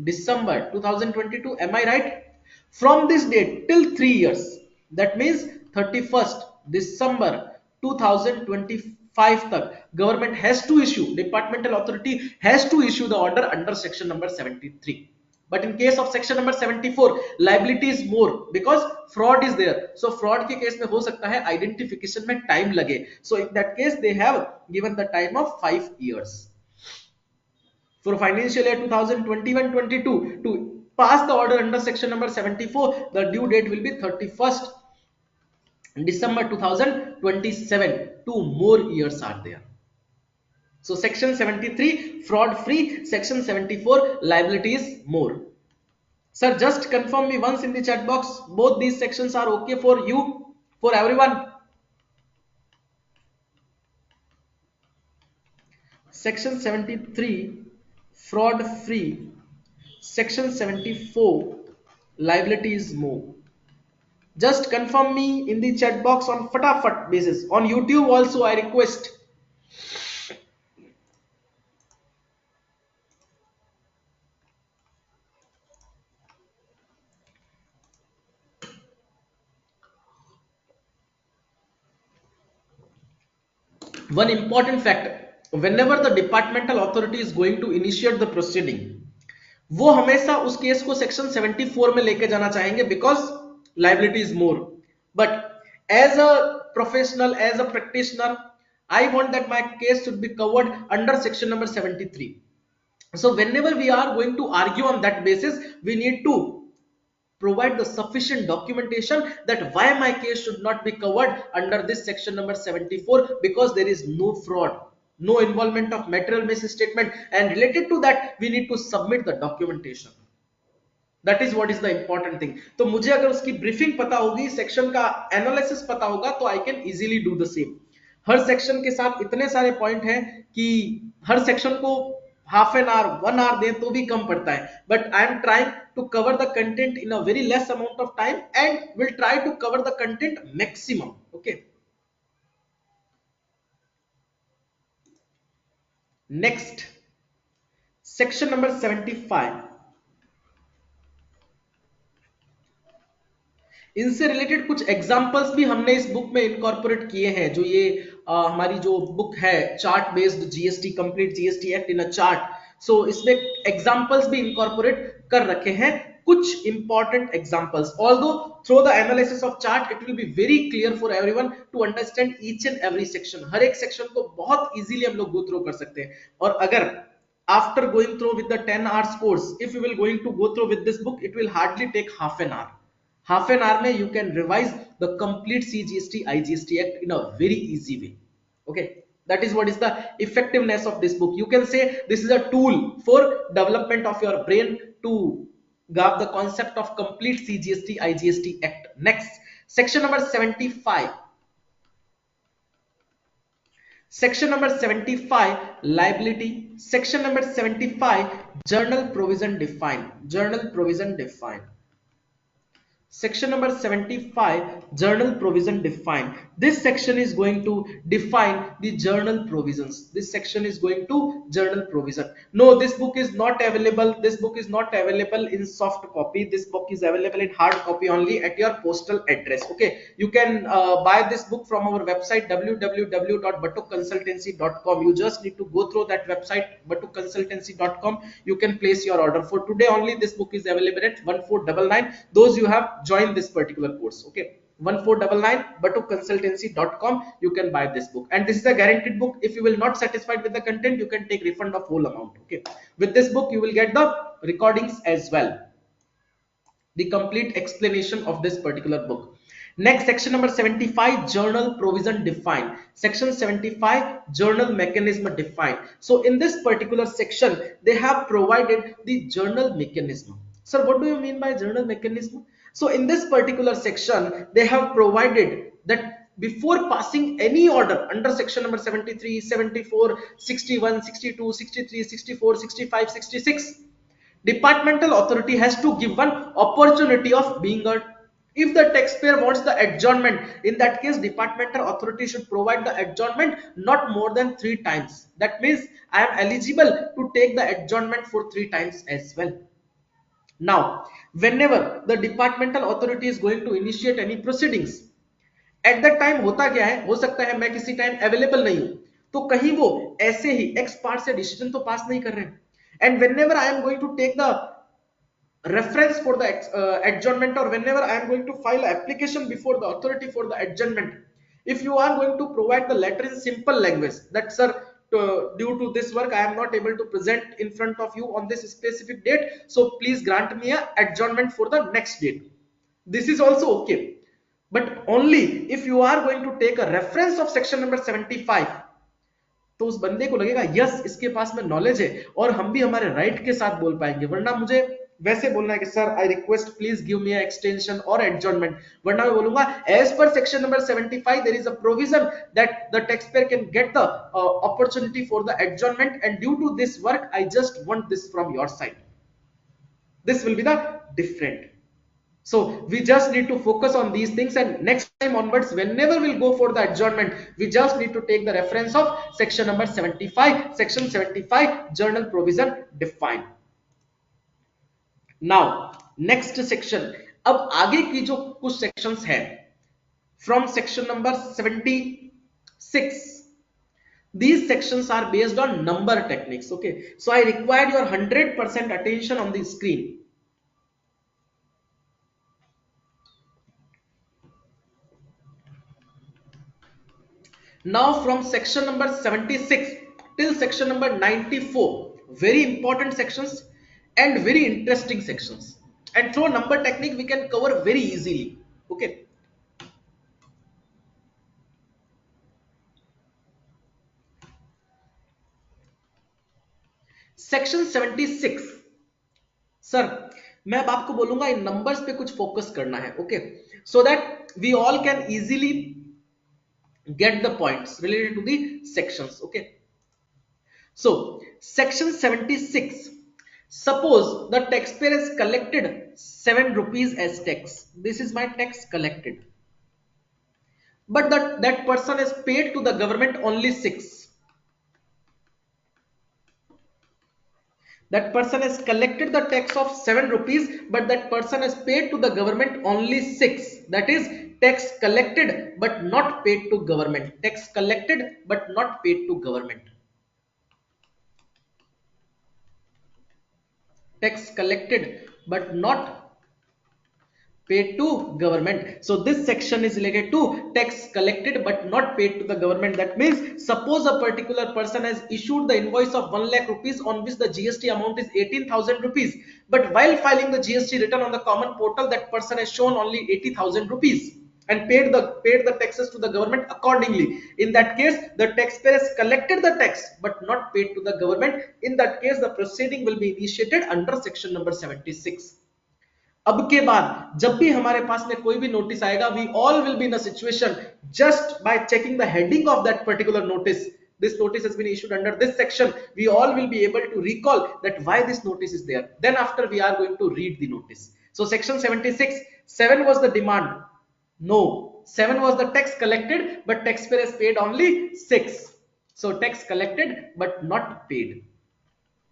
December 2022. Am I right? From this date till 3 years, that means 31st December 2025 tak, government has to issue, departmental authority has to issue the order under section number 73. But in case of section number 74, liability is more because fraud is there. So fraud के case में हो सकता है identification में time लगे. So in that case they have given the time of 5 years. For financial year 2021-22, to pass the order under section number 74, the due date will be 31st December 2027. 2 more years are there. So section 73 fraud free, section 74 liability is more. Sir, just confirm me once in the chat box. Both these sections are okay for you, for everyone. Section 73 fraud free, section 74 liability is more. Just confirm me in the chat box on fatafat basis. On YouTube also I request. One important fact, whenever the departmental authority is going to initiate the proceeding, वो हमेशा उस case को section 74 में लेके जाना चाहेंगे because liability is more. But as a professional, as a practitioner, I want that my case should be covered under section number 73. So whenever we are going to argue on that basis, we need to provide the sufficient documentation that why my case should not be covered under this section number 74, because there is no fraud, no involvement of material misstatement, and related to that we need to submit the documentation. That is what is the important thing. तो मुझे अगर उसकी briefing पता होगी, section का analysis पता होगा, तो I can easily do the same. हर सेक्शन के साथ इतने सारे पॉइंट हैं कि हर सेक्शन को हाफ एन आवर 1 आवर दें तो भी कम पड़ता है. But I am trying to cover the content in a very less amount of time and will try to cover the content maximum. Okay, next section number 75. इनसे related कुछ examples भी हमने इस बुक में इनकॉर्पोरेट किए हैं. जो ये हमारी जो बुक है, chart based GST, complete GST act in a chart, so इसमें एग्जांपल्स भी इनकॉर्पोरेट कर रखे हैं, कुछ important examples. Although through the analysis of chart it will be very clear for everyone to understand each and every section. हर एक section को बहुत इजीली हम लोग गो थ्रू कर सकते हैं. और अगर after going through with the 10 hours course, if you will going to go through with this book, it will hardly take half an hour. Half an hour mein you can revise the complete CGST IGST Act in a very easy way. Okay, that is what is the effectiveness of this book. You can say this is a tool for development of your brain to grab the concept of complete CGST IGST Act. Next, section number 75. Section number 75 liability. Section number 75 journal provision defined. Journal provision defined. Section number 75 journal provision defined. This section is going to define the journal provisions. This section is going to journal provision. No, this book is not available. This book is not available in soft copy. This book is available in hard copy only at your postal address. Okay, you can buy this book from our website www.batukconsultancy.com. You just need to go through that website batukconsultancy.com. You can place your order. For today only this book is available at 1499. Those you have join this particular course. Okay, 1499 batukconsultancy.com. You can buy this book, and this is a guaranteed book. If you will not satisfied with the content, you can take refund of whole amount. Okay, with this book you will get the recordings as well, the complete explanation of this particular book. Next, section number 75 journal provision defined. Section 75 journal mechanism defined. So in this particular section they have provided the journal mechanism. Sir, what do you mean by journal mechanism? So in this particular section they have provided that before passing any order under section number 73, 74, 61, 62, 63, 64, 65, 66, departmental authority has to give one opportunity of being heard. If the taxpayer wants the adjournment, in that case departmental authority should provide the adjournment not more than 3 times. That means I am eligible to take the adjournment for 3 times as well. Now, whenever the departmental authority is going to initiate any proceedings, at that time होता क्या है, हो सकता है मैं किसी time available नहीं हूं, तो कहीं वो ऐसे ही एक्स पार्ट से डिसीजन तो पास नहीं कर रहे हैं. And whenever I am going to take the reference for the adjournment, or whenever I am going to file an application before the authority for the adjournment, if you are going to provide the letter in simple language that sir, due to this work I am not able to present in front of you on this specific date, so please grant me a adjournment for the next date, this is also okay. But only if you are going to take a reference of section number 75, तो उस बंदे को लगेगा yes इसके पास में knowledge है और हम भी हमारे राइट के साथ बोल पाएंगे। वरना मुझे वैसे बोलना है कि sir I request please give me extension और एडजॉर्नमेंट, वरना मैं बोलूंगा as per section number 75 there is a provision that the tax payer can get the opportunity for the adjournment and due to this work I just want this from your side. This will be the different. So we just need to focus on these things, and next time onwards whenever we'll go for the adjournment we just need to take the reference of section number 75, section 75 journal provision define. Now next section, अब आगे की जो कुछ sections है from section number 76, these sections are based on number techniques. Okay, so I required your 100% attention on the screen. Now from section number 76 till section number 94, very important sections and very interesting sections, and through number technique we can cover very easily. Okay, section 76 sir मैं अब आपको बोलूंगा इन numbers पे कुछ focus करना है। Okay, so that we all can easily get the points related to the sections. Okay, so section 76, suppose the taxpayer has collected 7 rupees as tax. This is my tax collected, but that person has paid to the government only 6. That person has collected the tax of 7 rupees, but that person has paid to the government only 6. That is tax collected but not paid to government. Tax collected but not paid to government. Tax collected but not paid to government. So this section is related to tax collected but not paid to the government. That means suppose a particular person has issued the invoice of 1 lakh rupees on which the GST amount is 18,000 rupees, but while filing the GST return on the common portal that person has shown only 80,000 rupees and paid the taxes to the government accordingly. In that case the taxpayer has collected the tax but not paid to the government. In that case the proceeding will be initiated under section number 76. अब के बाद जब भी हमारे पास में कोई भी notice आएगा we all will be in a situation just by checking the heading of that particular notice, this notice has been issued under this section, we all will be able to recall that why this notice is there. Then after we are going to read the notice. So section 76, 7 was the demand, no, 7 was the tax collected but taxpayer has paid only 6. So tax collected but not paid.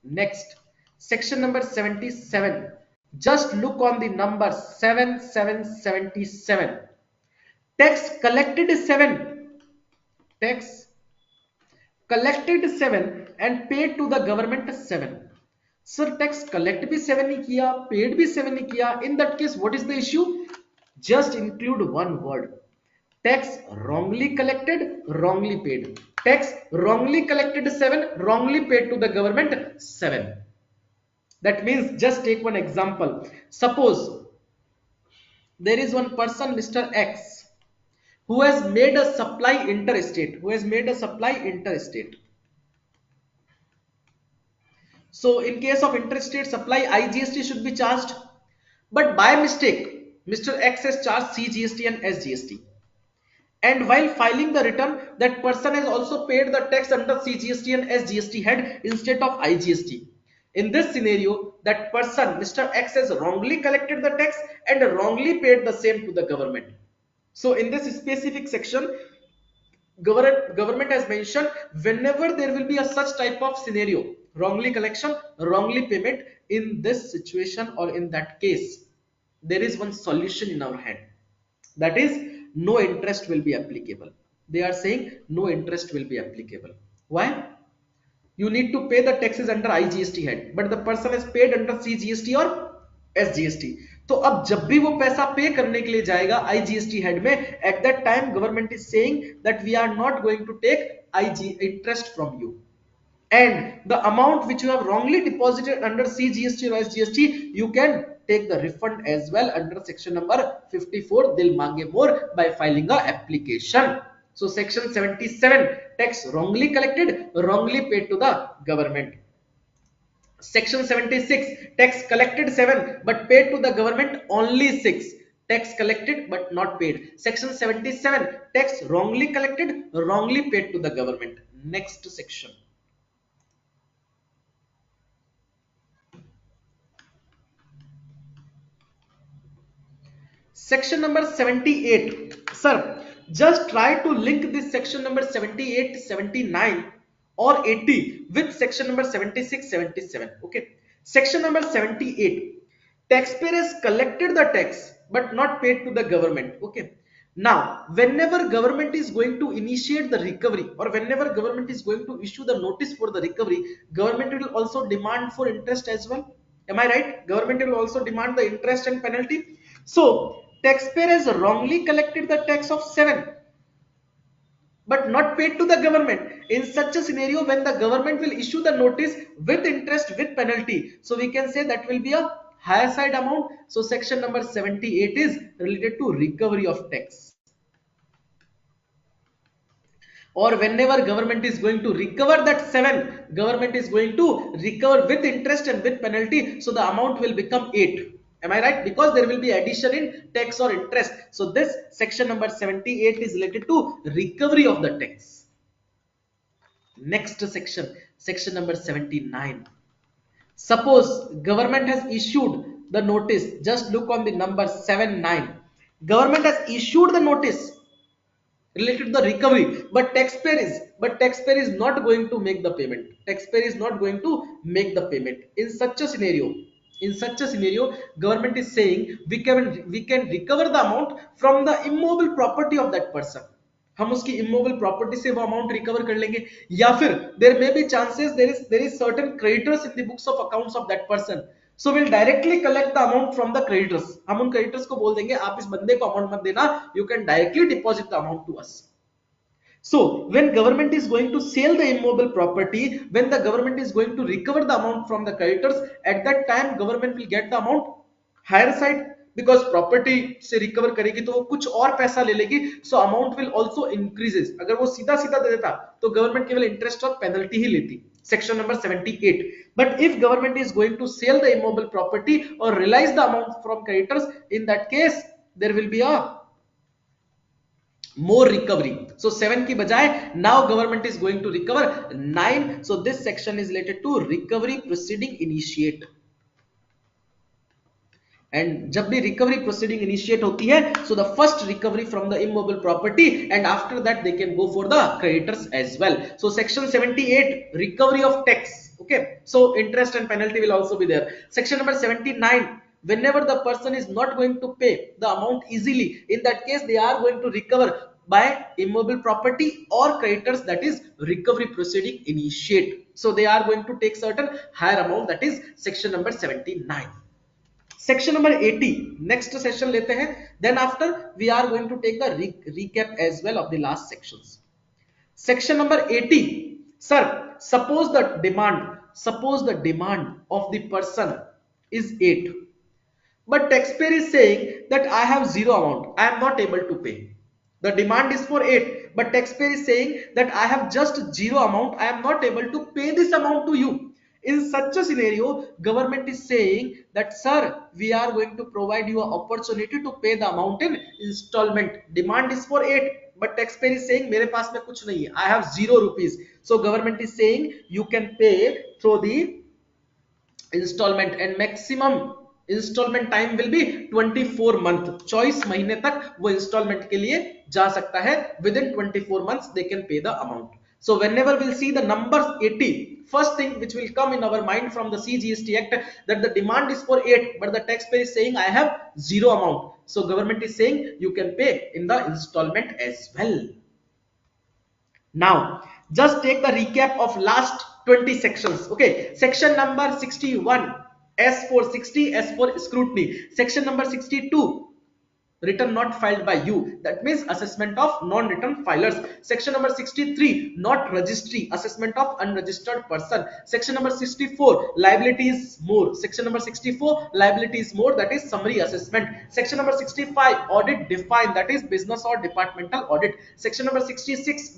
Next, section number 77, just look on the number 7777. Tax collected is 7, tax collected is 7 and paid to the government is 7. Sir tax collect भी 7 नहीं किया, paid भी 7 नहीं किया. In that case what is the issue? Just include one word, tax wrongly collected, wrongly paid. Tax wrongly collected 7, wrongly paid to the government 7. That means just take one example. Suppose there is one person Mr. X who has made a supply interstate, So in case of interstate supply IGST should be charged, but by mistake Mr. X has charged CGST and SGST. And while filing the return that person has also paid the tax under CGST and SGST head instead of IGST. In this scenario that person Mr. X has wrongly collected the tax and wrongly paid the same to the government. So in this specific section government has mentioned whenever there will be a such type of scenario, wrongly collection, wrongly payment, in this situation or in that case there is one solution in our hand, that is no interest will be applicable. They are saying no interest will be applicable. Why? You need to pay the taxes under IGST head, but the person has paid under CGST or SGST. तो अब जब भी वो पैसा पे करने के लिए जाएगा IGST हेड में, at that time government is saying that we are not going to take IG interest from you, and the amount which you have wrongly deposited under CGST or SGST you can take the refund as well under section number 54 dil mange more by filing a application. So section 77, tax wrongly collected, wrongly paid to the government. Section 76, tax collected 7 but paid to the government only 6. Tax collected but not paid. Section 77, tax wrongly collected, wrongly paid to the government. Next section. Section number 78. Sir, just try to link this section number 78, 79 or 80 with section number 76, 77. Okay. Section number 78. Taxpayer has collected the tax but not paid to the government. Okay. Now, whenever government is going to initiate the recovery or whenever government is going to issue the notice for the recovery, government will also demand for interest as well. Am I right? Government will also demand the interest and penalty. So, taxpayer has wrongly collected the tax of 7 but not paid to the government. In such a scenario, when the government will issue the notice with interest with penalty, so we can say that will be a higher side amount. So, section number 78 is related to recovery of tax. Or whenever government is going to recover that 7, government is going to recover with interest and with penalty, so the amount will become 8. Am I right? Because there will be addition in tax or interest. So this section number 78 is related to recovery of the tax. Next section, section number 79. Suppose government has issued the notice, just look on the number 79. Government has issued the notice related to the recovery, but taxpayer is not going to make the payment. Taxpayer is not going to make the payment. In such a scenario, government is saying we can recover the amount from the immobile property of that person. हम उसकी immobile property से वो amount recover कर लेंगे, या फिर there may be chances there is certain creditors in the books of accounts of that person. So we'll directly collect the amount from the creditors. हम उन creditors को बोल देंगे आप इस बंदे को amount मत देना, you can directly deposit the amount to us. So when government is going to sell the immobile property, when the government is going to recover the amount from the creditors, at that time government will get the amount higher side, because property से recover करेगी तो वो कुछ और पैसा ले लेगी, so amount will also increases. अगर वो सीधा सीधा दे देता तो government केवल interest और penalty ही लेती. Section number 78. But if government is going to sell the immobile property or realize the amount from creditors, in that case there will be a more recovery. So 7 की बजाय now government is going to recover 9. So this section is related to recovery proceeding initiate. And जब भी recovery proceeding initiate होती है, so the first recovery from the immobile property, and after that they can go for the creditors as well. So section 78, recovery of tax. Okay, so interest and penalty will also be there. Section number 79, whenever the person is not going to pay the amount easily, in that case they are going to recover by immobile property or creditors, that is recovery proceeding initiate. So they are going to take certain higher amount, that is section number 79. Section number 80, next session लेते हैं. Then after we are going to take the recap as well of the last sections. Section number 80. Sir, suppose the demand of the person is 8, but taxpayer is saying that I have zero amount, I am not able to pay. The demand is for 8, but taxpayer is saying that I have just zero amount, I am not able to pay this amount to you. In such a scenario, government is saying that sir, we are going to provide you an opportunity to pay the amount in installment. Demand is for 8, but taxpayer is saying मेरे पास में कुछ नहीं है, I have 0 rupees. So government is saying you can pay through the installment, and maximum installment time will be 24 month. 24 महीने तक वो installment के लिए जा सकता है. Within 24 months they can pay the amount. So whenever we'll see the numbers 80, first thing which will come in our mind from the CGST Act, that the demand is for 8, but the taxpayer is saying I have 0 amount. So government is saying you can pay in the installment as well. Now just take the recap of last 20 sections. Okay, section number 61, S for 60, S for scrutiny. Section number 62, return not filed by you, that means assessment of non-return filers. Section number 63, not registry, assessment of unregistered person. Section number 64, liability is more. Section number 64, liability is more, that is summary assessment. Section number 65, audit defined, that is business or departmental audit. Section number 66,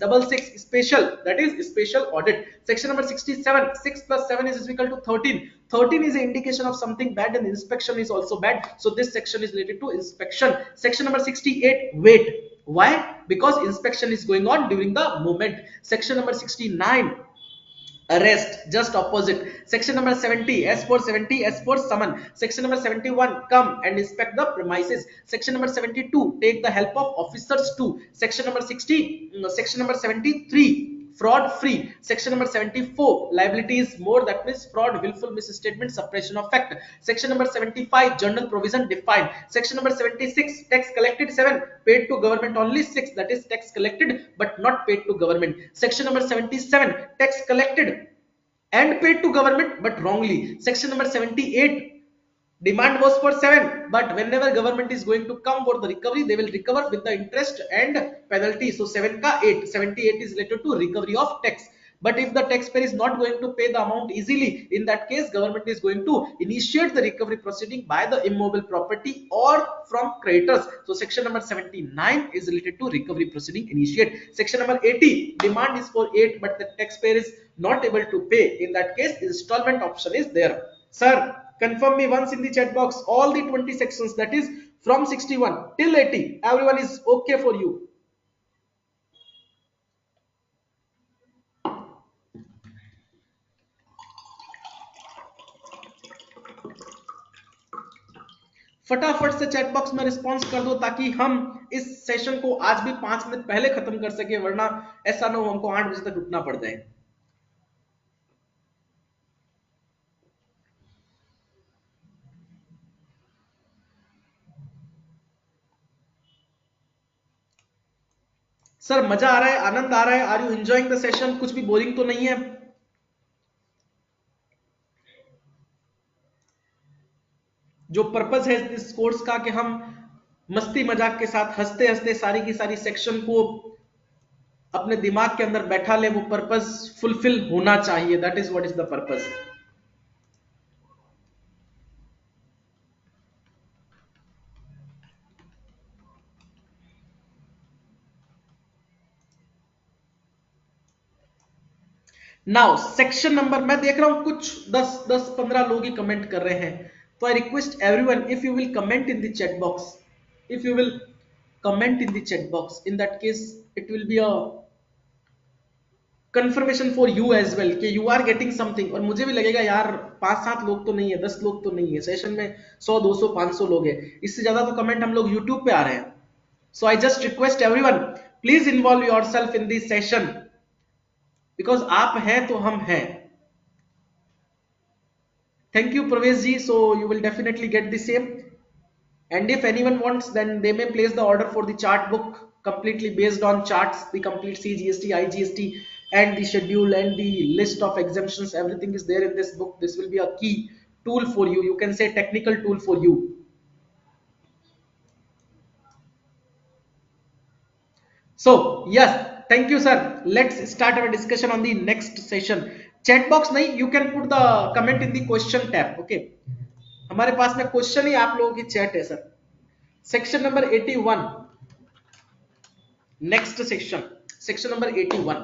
special, that is special audit. Section number 67, 6 plus 7 is equal to 13. 13 is an indication of something bad, and inspection is also bad, so this section is related to inspection. Section number 68, wait. Why? Because inspection is going on during the moment. Section number 69, arrest, just opposite. Section number 70, s for 70, s for summon. Section number 71, come and inspect the premises. Section number 72, take the help of officers too. Section number 60, section number 73, fraud free. Section number 74, liability is more, that means fraud, willful misstatement, suppression of fact. Section number 75, general provision defined. Section number 76, tax collected 7, paid to government only 6, that is tax collected but not paid to government. Section number 77, tax collected and paid to government but wrongly. Section number 78, demand was for 7, but whenever government is going to come for the recovery, they will recover with the interest and penalty. So 7 ka 8, 78 is related to recovery of tax. But if the taxpayer is not going to pay the amount easily, in that case government is going to initiate the recovery proceeding by the immobile property or from creditors. So section number 79 is related to recovery proceeding initiate. Section number 80, demand is for 8 but the taxpayer is not able to pay. In that case installment option is there. Sir, confirm me once in the chat box all the 20 sections, that is from 61 till 80, everyone is okay for you? फटाफट से chat box में response कर दो ताकि हम इस session को आज भी 5 मिनट पहले खत्म कर सके, वरना ऐसा ना हो हमको 8 बजे तक रुकना पड़ जाए। सर मजा आ रहा है, आनंद आ रहा है, are you enjoying the session? कुछ भी बोरिंग तो नहीं है? जो पर्पस है इस कोर्स का कि हम मस्ती मजाक के साथ हंसते हंसते सारी की सारी सेक्शन को अपने दिमाग के अंदर बैठा ले, वो पर्पस फुलफिल होना चाहिए, that is what is the purpose. Now section number मैं देख रहा हूं कुछ 10-15 लोग ही कमेंट कर रहे हैं, तो I request everyone if you will comment in the chat box, if you will comment in the chat box, in that case it will be a confirmation for you as well कि you are getting something, और मुझे भी लगेगा यार 5-7 लोग तो नहीं है, 10 लोग तो नहीं है, सेशन में 100-200-500 लोग है, इससे ज्यादा तो कमेंट हम लोग यूट्यूब पे आ रहे हैं। So I just request everyone please involve yourself in this session, because आप हैं तो हम हैं। Thank you Pravesh ji, so you will definitely get the same, and if anyone wants then they may place the order for the chart book completely based on charts, the complete CGST, IGST and the schedule and the list of exemptions, everything is there in this book. This will be a key tool for you, you can say technical tool for you. So yes, thank you sir, let's start our discussion on the next session. Chat box नहीं, you can put the comment in the question tab, okay? हमारे पास में question ही आप लोगों की chat है sir. Section number 81, next section number 81.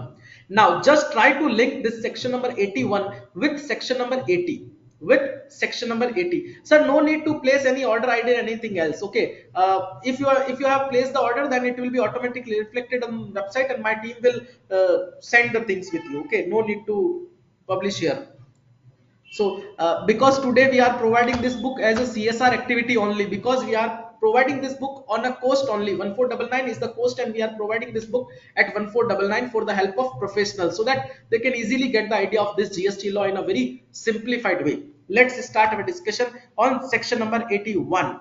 Now just try to link this section number 81 with section number 80, with section number 80. Sir, no need to place any order ID or anything else, okay? If you have placed the order, then it will be automatically reflected on the website and my team will send the things with you, okay? No need to publish here. So because today we are providing this book as a CSR activity only, because we are providing this book on a cost only, 1499 is the cost, and we are providing this book at 1499 for the help of professionals, so that they can easily get the idea of this GST law in a very simplified way. Let's start our discussion on section number 81.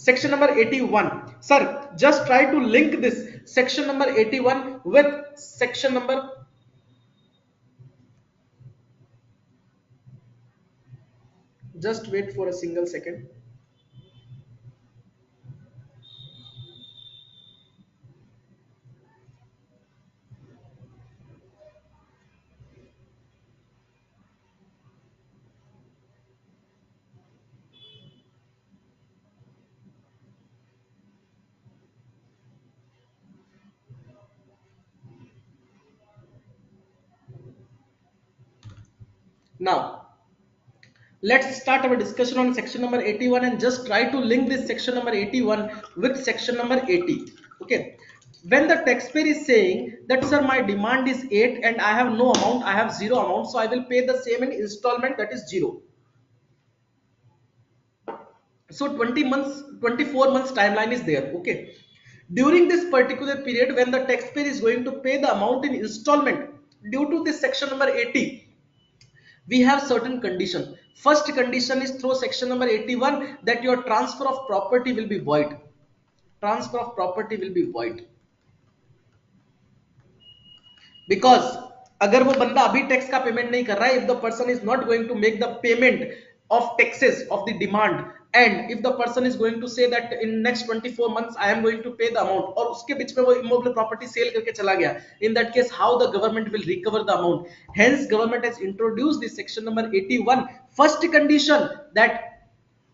Section number 81, sir, just try to link this section number 81 with section number, Just wait for a single second. Now, let's start our discussion on section number 81 and just try to link this section number 81 with section number 80. Okay. When the taxpayer is saying that, sir, my demand is 8 and I have no amount, I have zero amount, so I will pay the same in installment, that is 0. So 20 months, 24 months timeline is there. Okay. During this particular period, when the taxpayer is going to pay the amount in installment, due to this section number 80, we have certain condition. First condition is through section number 81 that your transfer of property will be void. Transfer of property will be void. Because अगर वो बंदा अभी tax का payment नहीं कर रहा है, if the person is not going to make the payment of taxes of the demand, and if the person is going to say that in next 24 months I am going to pay the amount, और उसके बीच में वो immovable property sale करके चला गया, in that case how the government will recover the amount? Hence government has introduced this section number 81, first condition that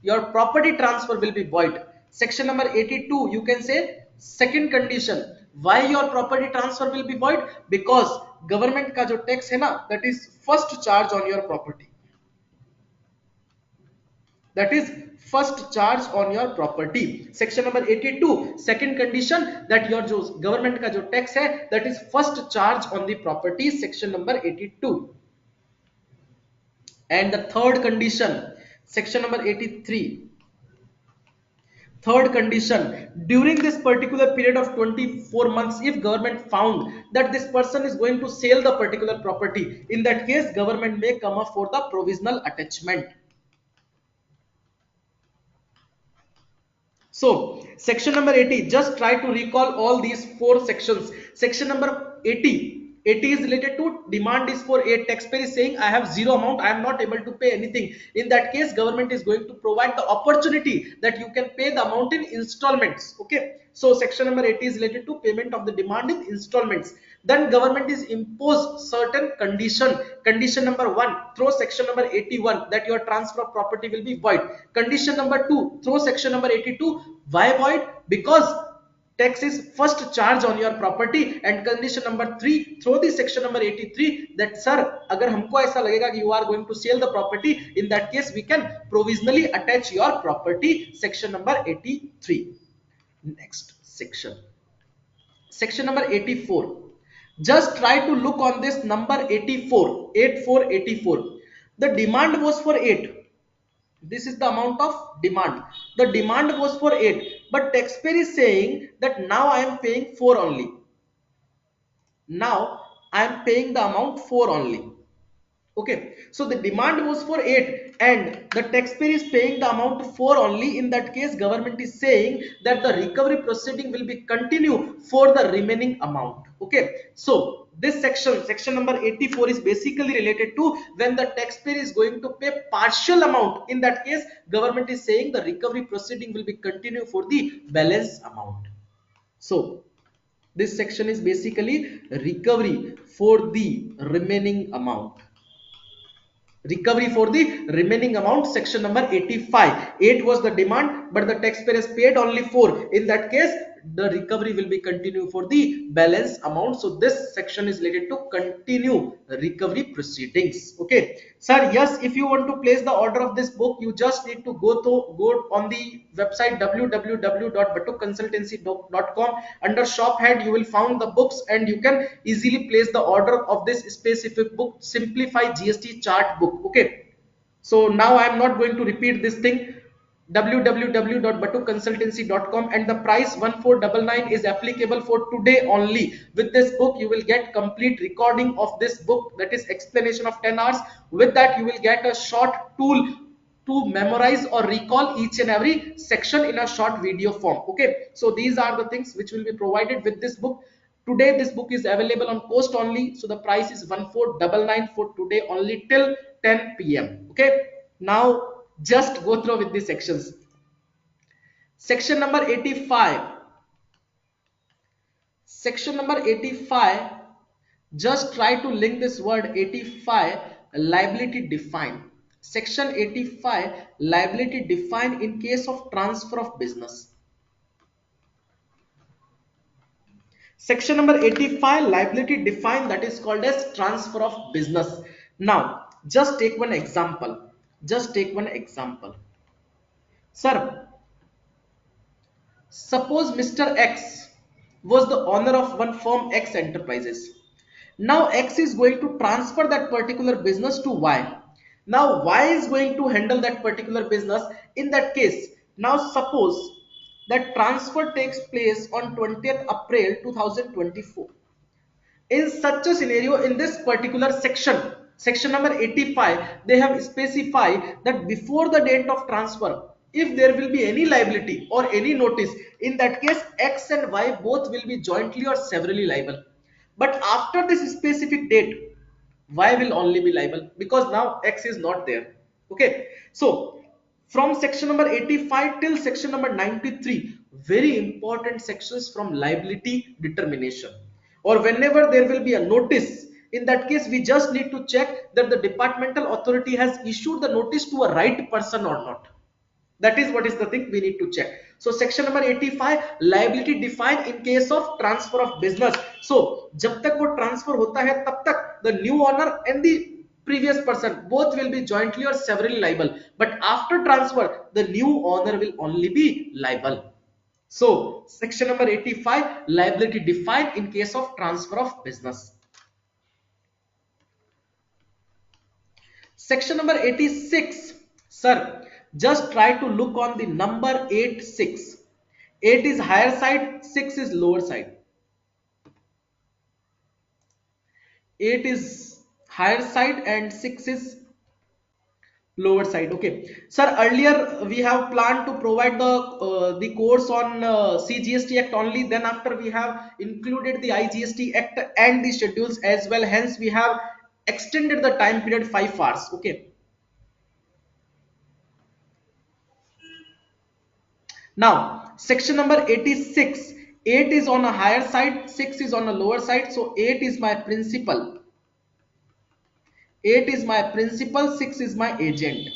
your property transfer will be void. Section number 82, you can say second condition, why your property transfer will be void? Because government का जो tax है ना, that is first charge on your property, that is first charge on your property. Section number 82, second condition, that your जो government का जो tax है, that is first charge on the property. Section number 82. And the third condition, section number 83. Third condition, during this particular period of 24 months, if government found that this person is going to sell the particular property, in that case government may come up for the provisional attachment. So section number 80, just try to recall all these four sections. Section number 80 is related to demand is for a taxpayer is saying I have zero amount, I am not able to pay anything. In that case government is going to provide the opportunity that you can pay the amount in installments. Okay, so section number 80 is related to payment of the demand in installments. Then government is impose certain condition number 1 through section number 81, that your transfer of property will be void. Condition number 2 through section number 82, why void? Because tax is first charge on your property. And condition number 3 through the section number 83, that sir अगर हमको ऐसा लगेगा कि you are going to sell the property, in that case we can provisionally attach your property. Section number 83. Next section, section number 84. Just try to look on this number 84, 84. The demand was for 8. This is the amount of demand. The demand was for 8, but taxpayer is saying that now I am paying 4 only. Now I am paying the amount 4 only. Okay, so the demand was for 8 and the taxpayer is paying the amount 4 only. In that case government is saying that the recovery proceeding will be continue for the remaining amount. Okay, so this section number 84 is basically related to when the taxpayer is going to pay partial amount. In that case government is saying the recovery proceeding will be continue for the balance amount. So this section is basically recovery for the remaining amount. Recovery for the remaining amount, section number 85. 8 was the demand, but the taxpayer has paid only 4. In that case the recovery will be continue for the balance amount. So this section is related to continue recovery proceedings. Okay sir, yes, if you want to place the order of this book, you just need to go on the website www.batukconsultancy.com. under shop head you will find the books and you can easily place the order of this specific book, Simplify GST Chart book. Okay, so now I am not going to repeat this thing, www.batukconsultancy.com, and the price 1499 is applicable for today only. With this book you will get complete recording of this book, that is explanation of 10 hours. With that you will get a short tool to memorize or recall each and every section in a short video form. Okay, so these are the things which will be provided with this book. Today this book is available on cost only, so the price is 1499 for today only till 10 p.m. Okay, now Just go through with the sections. Section number 85. Section number 85. Just try to link this word 85, liability defined. Section 85, liability defined in case of transfer of business. Section number 85, liability defined, that is called as transfer of business. Now, just take one example. Just take one example. Sir, suppose Mr. X was the owner of one firm X Enterprises. Now X is going to transfer that particular business to Y. Now Y is going to handle that particular business. In that case, now suppose that transfer takes place on 20th April 2024. In such a scenario, in this particular section, section number 85, they have specified that before the date of transfer, if there will be any liability or any notice, in that case X and Y both will be jointly or severally liable. But after this specific date, Y will only be liable because now X is not there. Okay, so from section number 85 till section number 93, very important sections from liability determination. Or whenever there will be a notice, in that case we just need to check that the departmental authority has issued the notice to a right person or not. That is what is the thing we need to check. So section number 85, liability defined in case of transfer of business. So जब तक वो transfer होता है तब तक the new owner and the previous person both will be jointly or severally liable, but after transfer the new owner will only be liable. So section number 85, liability defined in case of transfer of business. Section number 86, sir, just try to look on the number 86. 8 is higher side, 6 is lower side. 8 is higher side and 6 is lower side. Okay, sir, earlier we have planned to provide the course on CGST Act only. Then after we have included the IGST Act and the schedules as well. Hence we have extended the time period 5 hours. Okay. Now, section number 86, 8 is on a higher side, 6 is on a lower side. So 8 is my principal, 8 is my principal, 6 is my agent.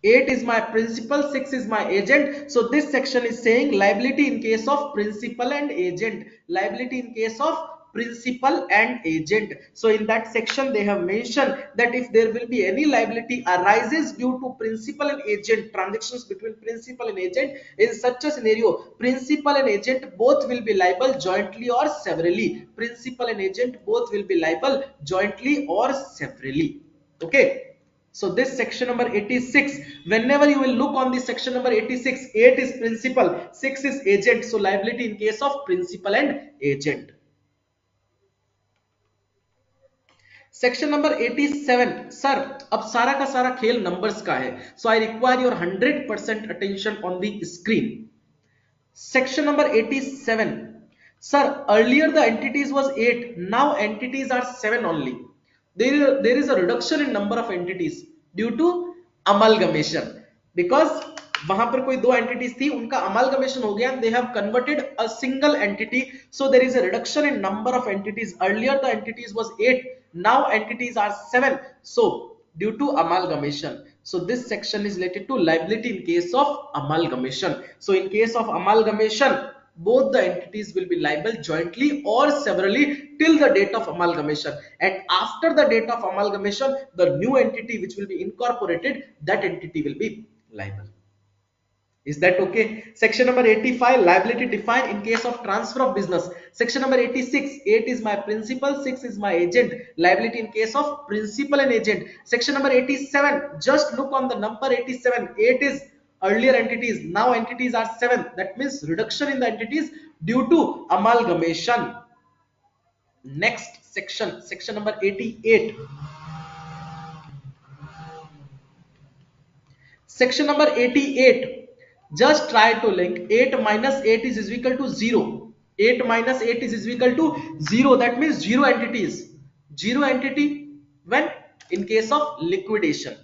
8 is my principal, 6 is my agent. So this section is saying liability in case of principal and agent. Liability in case of principal and agent. So in that section they have mentioned that if there will be any liability arises due to principal and agent, transactions between principal and agent, in such a scenario principal and agent both will be liable jointly or severally. Principal and agent both will be liable jointly or severally. Okay. So this section number 86, whenever you will look on the section number 86, 8 is principal, 6 is agent. So liability in case of principal and agent. Section number 87, sir, अब सारा का सारा खेल numbers का है. So I require your 100% attention on the screen. Section number 87. Sir, earlier the entities was 8, now entities are 7 only. There is a reduction in number of entities due to amalgamation. Because वहां पर कोई दो entities थी, उनका amalgamation हो गया, they have converted a single entity. So there is a reduction in number of entities. Earlier the entities was 8, now entities are 7. So due to amalgamation. So this section is related to liability in case of amalgamation. So in case of amalgamation, both the entities will be liable jointly or severally till the date of amalgamation. And after the date of amalgamation, the new entity which will be incorporated, that entity will be liable. Is that okay? Section number 85, liability defined in case of transfer of business. Section number 86, 8 is my principal, 6 is my agent. Liability in case of principal and agent. Section number 87, just look on the number 87. 8 is earlier entities, now entities are 7. That means reduction in the entities due to amalgamation. Next section, section number 88. Section number 88, just try to link 8 minus 8 is equal to 0. 8 minus 8 is equal to 0. That means 0 entities. 0 entity when? In case of liquidation.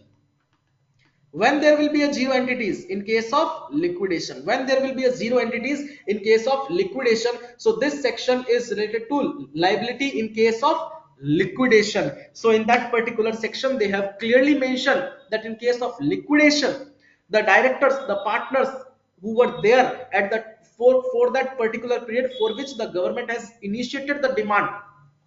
When there will be a zero entities in case of liquidation, when there will be a zero entities in case of liquidation. So this section is related to liability in case of liquidation. So in that particular section they have clearly mentioned that in case of liquidation, the directors, the partners who were there at that for that particular period for which the government has initiated the demand,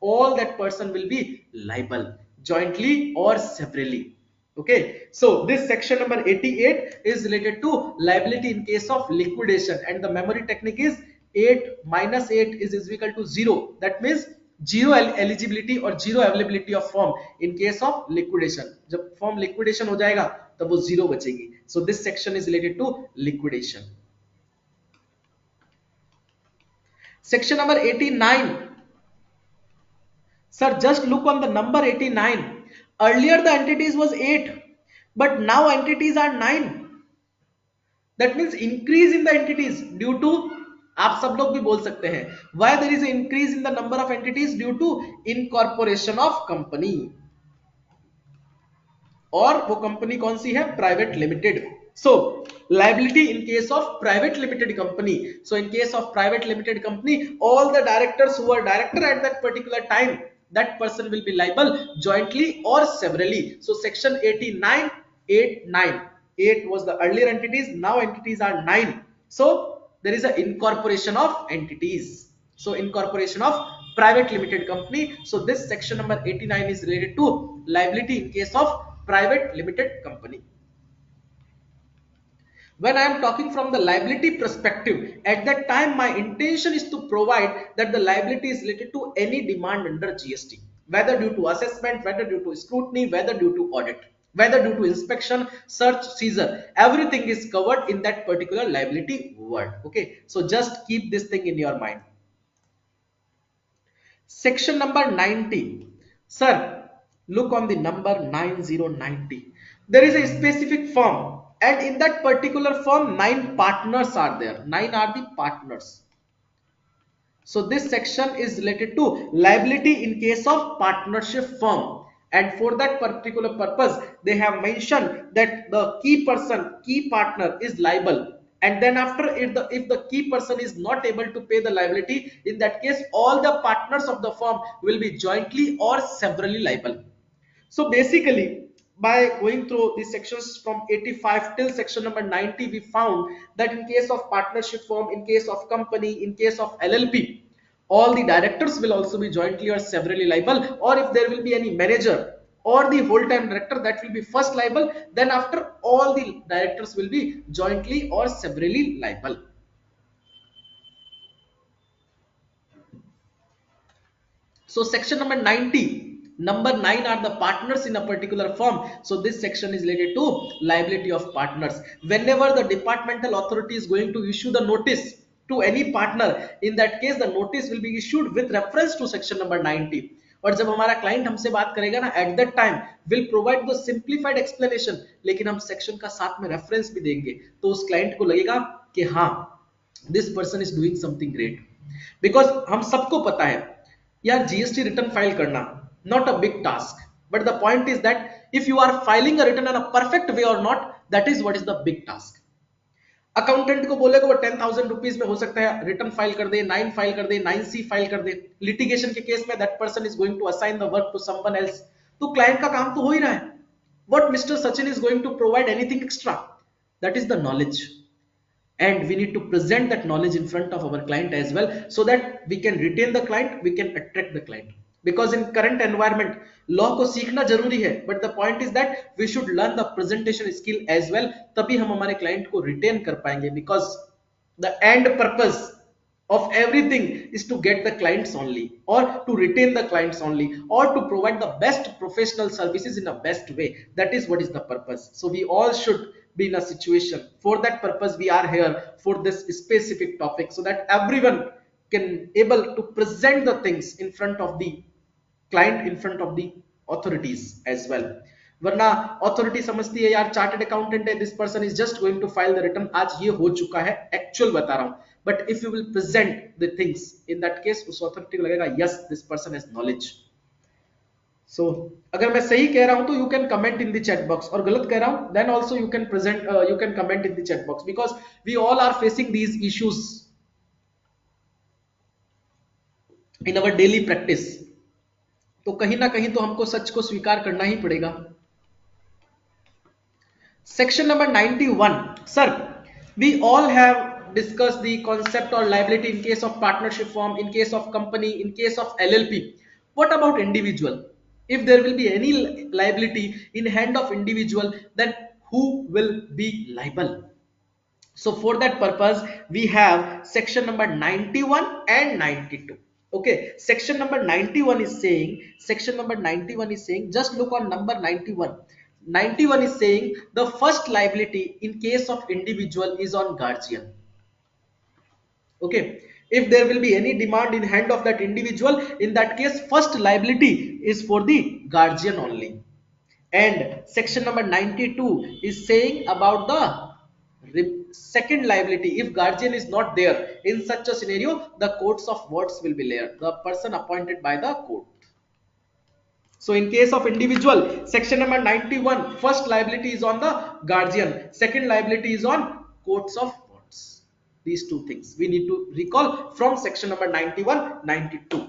all that person will be liable jointly or severally. Okay, so this section number 88 is related to liability in case of liquidation, and the memory technique is 8 minus 8 is equal to 0. That means zero eligibility or zero availability of firm in case of liquidation. जब firm liquidation हो जाएगा तब वो zero बचेगी. So this section is related to liquidation. Section number 89. Sir, just look on the number 89. Earlier the entities was 8, but now entities are 9. That means increase in the entities due to, आप सब लोग भी बोल सकते हैं, why there is an increase in the number of entities due to incorporation of company. और वो company कौन सी है? Private limited. So liability in case of private limited company. So in case of private limited company, all the directors who are director at that particular time, that person will be liable jointly or severally. So section 89, 8, 9. 8 was the earlier entities, now entities are 9. So there is an incorporation of entities. So incorporation of private limited company. So this section number 89 is related to liability in case of private limited company. When I am talking from the liability perspective, at that time my intention is to provide that the liability is related to any demand under GST, whether due to assessment, whether due to scrutiny, whether due to audit, whether due to inspection, search, seizure, everything is covered in that particular liability word. Okay, so just keep this thing in your mind. Section number 90. Sir, look on the number 9090. There is a specific firm, and in that particular firm 9 partners are there. 9 are the partners. So this section is related to liability in case of partnership firm, and for that particular purpose they have mentioned that the key person, key partner is liable, and then after if the key person is not able to pay the liability, in that case all the partners of the firm will be jointly or severally liable. So basically, by going through these sections from 85 till section number 90, we found that in case of partnership firm, in case of company, in case of LLP, all the directors will also be jointly or severally liable, or if there will be any manager or the whole-time director, that will be first liable, then after all the directors will be jointly or severally liable. So section number 90, number 9 are the partners in a particular firm. So this section is related to liability of partners. Whenever the departmental authority is going to issue the notice to any partner, in that case the notice will be issued with reference to section number 90. और जब हमारा client हमसे बात करेगा ना, eight that time will provide the simplified explanation, लेकिन हम section का साथ में रेफरेंस भी देंगे, तो उस क्लाइंट को लगेगा कि हाँ this person is doing something great. Because हम सबको पता है यार जीएसटी रिटर्न फाइल करना not a big task, but the point is that if you are filing a return in a perfect way or not, that is what is the big task. Accountant को बोलेगा वो 10,000 rupees में हो सकता है return file कर दे, 9 file कर दे, 9C file कर दे. लिटिगेशन के केस में that person is going to assign the work to someone else, तो क्लाइंट का काम तो हो ही रहा है. What mister Sachin is going to provide anything extra, that is the knowledge, and we need to present that knowledge in front of our client as well, so that we can retain the client, we can attract the client. Because in current environment law को सीखना जरूरी है, but the point is that we should learn the presentation skill as well, तभी हम हमारे client को retain कर पाएंगे. Because the end purpose of everything is to get the clients only, or to retain the clients only, or to provide the best professional services in a best way. That is what is the purpose. So we all should be in a situation, for that purpose we are here for this specific topic, so that everyone can able to present the things in front of the client, in front of the authorities as well. वरना authority समझती है यार chartered accountant है, this person is just going to file the return, आज ये हो चुका है, एक्चुअल बता रहा हूं. But if you will present the things, in that case उस अथॉरिटी को लगेगा yes this person has knowledge. So अगर मैं सही कह रहा हूं तो you can comment in the chat box, और गलत कह रहा हूं then also you can present, you can comment in the chat box, because we all are facing these issues in our daily practice. तो कहीं ना कहीं तो हमको सच को स्वीकार करना ही पड़ेगा। Section number 91. Sir, we all have discussed the concept or liability in case of partnership firm, in case of company, in case of LLP. What about individual? If there will be any liability in hand of individual, then who will be liable? So for that purpose, we have section number 91 and 92. Okay, section number 91 is saying, just look on number 91. 91 is saying the first liability in case of individual is on guardian. Okay, if there will be any demand in hand of that individual, in that case first liability is for the guardian only. And section number 92 is saying about the second liability. If guardian is not there, in such a scenario the courts of wards will be there, the person appointed by the court. So in case of individual, section number 91, first liability is on the guardian, second liability is on courts of wards. These two things we need to recall from section number 91, 92.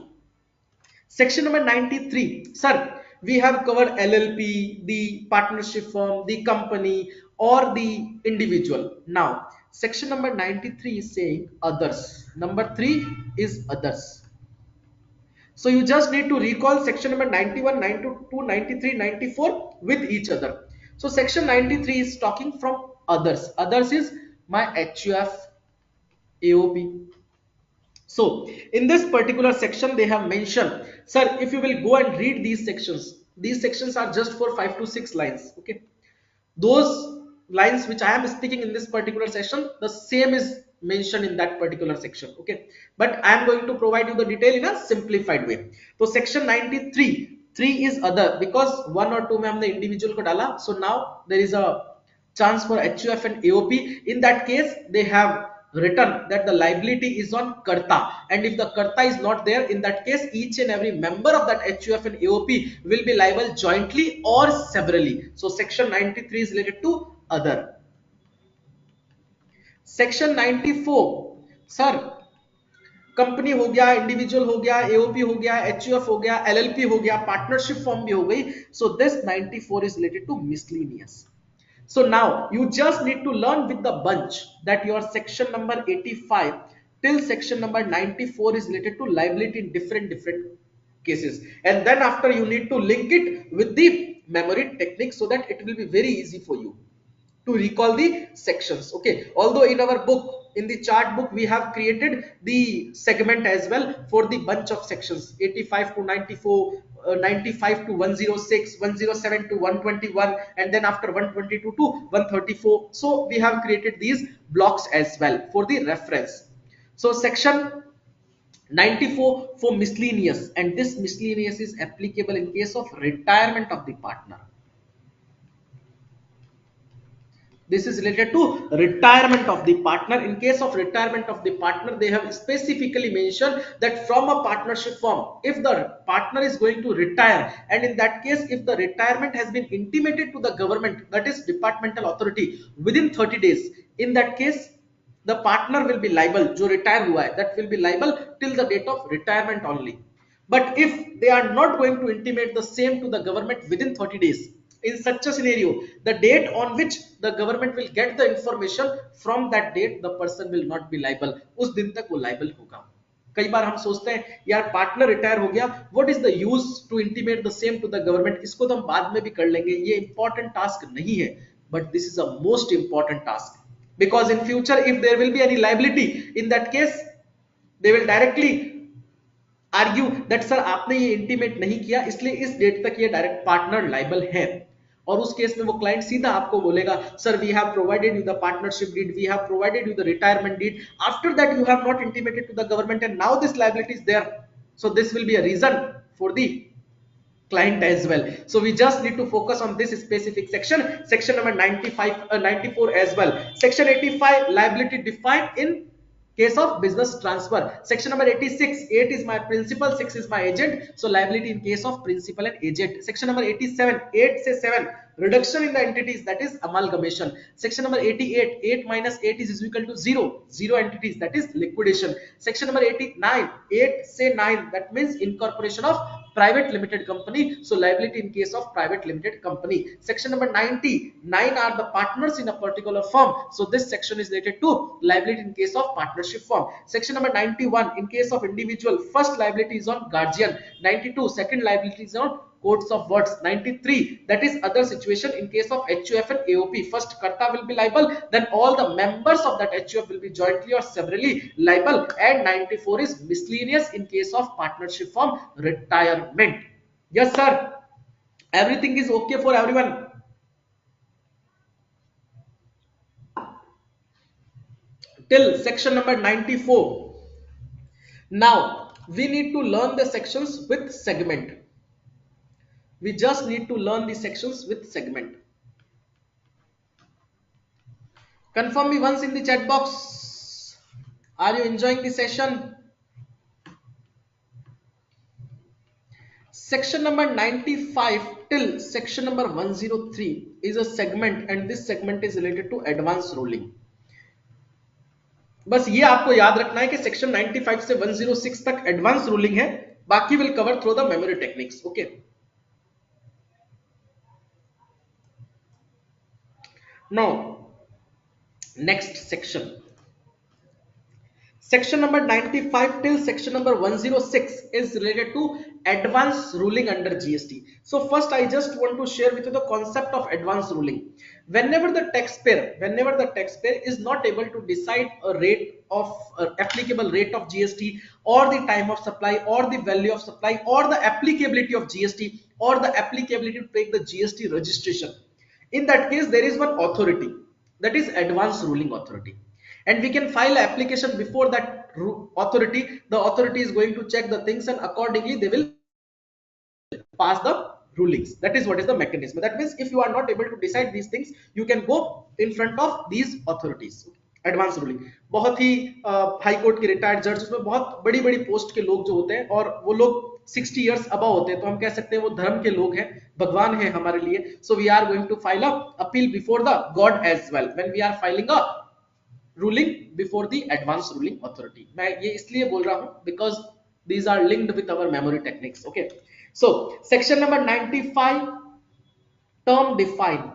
Section number 93. Sir, we have covered LLP, the partnership firm, the company, or the individual. Now, section number 93 is saying others. Number 3 is others. So you just need to recall section number 91, 92, 93, 94 with each other. So section 93 is talking from others. Others is my HUF, AOP. So in this particular section they have mentioned, sir, if you will go and read these sections are just for 5 to 6 lines. Okay, those lines which I am speaking in this particular session, the same is mentioned in that particular section. Okay, but I am going to provide you the detail in a simplified way. So section 93, 3 is other, because 1 or 2 में हमने individual को डाला, so now there is a chance for HUF and AOP. In that case they have written that the liability is on Karta, and if the Karta is not there, in that case each and every member of that HUF and AOP will be liable jointly or severally. So section 93 is related to other. Section 94, sir, company हो गया, individual हो गया, AOP हो गया, HUF हो गया, LLP हो गया, पार्टनरशिप फॉर्म भी हो गई. So this 94 is related to miscellaneous. So now you just need to learn with the bunch that your section number 85 till section number 94 is related to liability in different cases, and then after you need to link it with the memory technique so that it will be very easy for you to recall the sections. Okay, although in our book, in the chart book, we have created the segment as well for the bunch of sections 85 to 94, 95 to 106, 107 to 121, and then after 122 to 134. So we have created these blocks as well for the reference. So section 94 for miscellaneous, and this miscellaneous is applicable in case of retirement of the partner. This is related to retirement of the partner. In case of retirement of the partner, they have specifically mentioned that from a partnership firm, if the partner is going to retire, and in that case, if the retirement has been intimated to the government, that is departmental authority, within 30 days, in that case, the partner will be liable, जो retire हुआ है, that will be liable till the date of retirement only. But if they are not going to intimate the same to the government within 30 days, in such a scenario, the date on which the government will get the information, from that date the person will not be liable. उस दिन तक वो liable होगा. कई बार हम सोचते हैं यार पार्टनर रिटायर हो गया, what is the use to intimate the same to the government, इसको तो हम बाद में भी कर लेंगे, ये इंपॉर्टेंट टास्क नहीं है, but this is a most important task, because in future if there will be any liability, in that case they will directly argue that sir आपने ये इंटीमेट नहीं किया, इसलिए इस डेट तक ये डायरेक्ट पार्टनर लाइबल है. और उस केस में वो क्लाइंट सीधा आपको बोलेगा sir we have provided you the partnership deed, we have provided you the retirement deed, after that you have not intimated to the government and now this liability is there. So this will be a reason for the client as well. So we just need to focus on this specific section, section number 95, 94 as well. Section 85, liability defined in Case of business transfer. Section number 86, 8 is my principal, 6 is my agent. So liability in case of principal and agent. Section number 87, 8 say 7, reduction in the entities, that is amalgamation. Section number 88, 8 minus 8 is equal to 0, 0 entities, that is liquidation. Section number 89, 8 say 9, that means incorporation of private limited company. So liability in case of private limited company. Section number 90, 9 are the partners in a particular firm. So this section is related to liability in case of partnership firm. Section number 91, in case of individual, first liability is on guardian. 92, second liability is on codes of words. 93, that is other situation in case of HUF and AOP. First Karta will be liable, then all the members of that HUF will be jointly or severally liable. And 94 is miscellaneous in case of partnership firm retirement. Yes sir, everything is okay for everyone. Till section number 94. Now we need to learn the sections with segment. We just need to learn the sections with segment. Confirm me once in the chat box. Are you enjoying the session? Section number 95 till section number 103 is a segment, and this segment is related to advance ruling. बस ये आपको याद रखना है कि section 95 से 106 तक advance ruling है, बाकी will cover through the memory techniques. Okay, now next section. Section number 95 till section number 106 is related to advance ruling under GST. So first I just want to share with you the concept of advance ruling. Whenever the taxpayer is not able to decide a rate of applicable rate of GST, or the time of supply, or the value of supply, or the applicability of GST, or the applicability to take the GST registration, in that case there is one authority, that is advance ruling authority, and we can file an application before that authority. The authority is going to check the things, and accordingly they will pass the rulings. That is what is the mechanism. That means if you are not able to decide these things, you can go in front of these authorities. Advance ruling, बहुत ही high court के retired जज, उसमें बहुत बड़ी बड़ी post के लोग जो होते हैं, और वो लोग 60 इयर्स अबव होते हैं, तो हम कह सकते हैं वो धर्म के लोग हैं, भगवान है हमारे लिए. So we are going to file a appeal before the god as well when we are filing a ruling before the advance ruling authority. मैं ये इसलिए बोल रहा हूं because these are linked with our memory techniques. Okay, so section number 95, term define.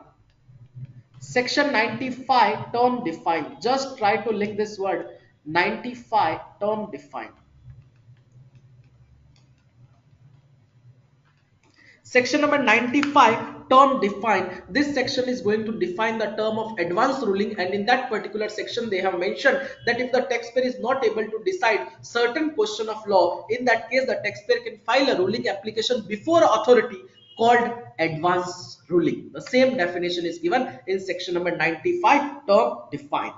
Section 95, term define. Just try to link this word 95, term define. Section number 95, term define. This section is going to define the term of advance ruling, and in that particular section they have mentioned that if the taxpayer is not able to decide certain question of law, in that case the taxpayer can file a ruling application before authority called advance ruling. The same definition is given in section number 95, term define.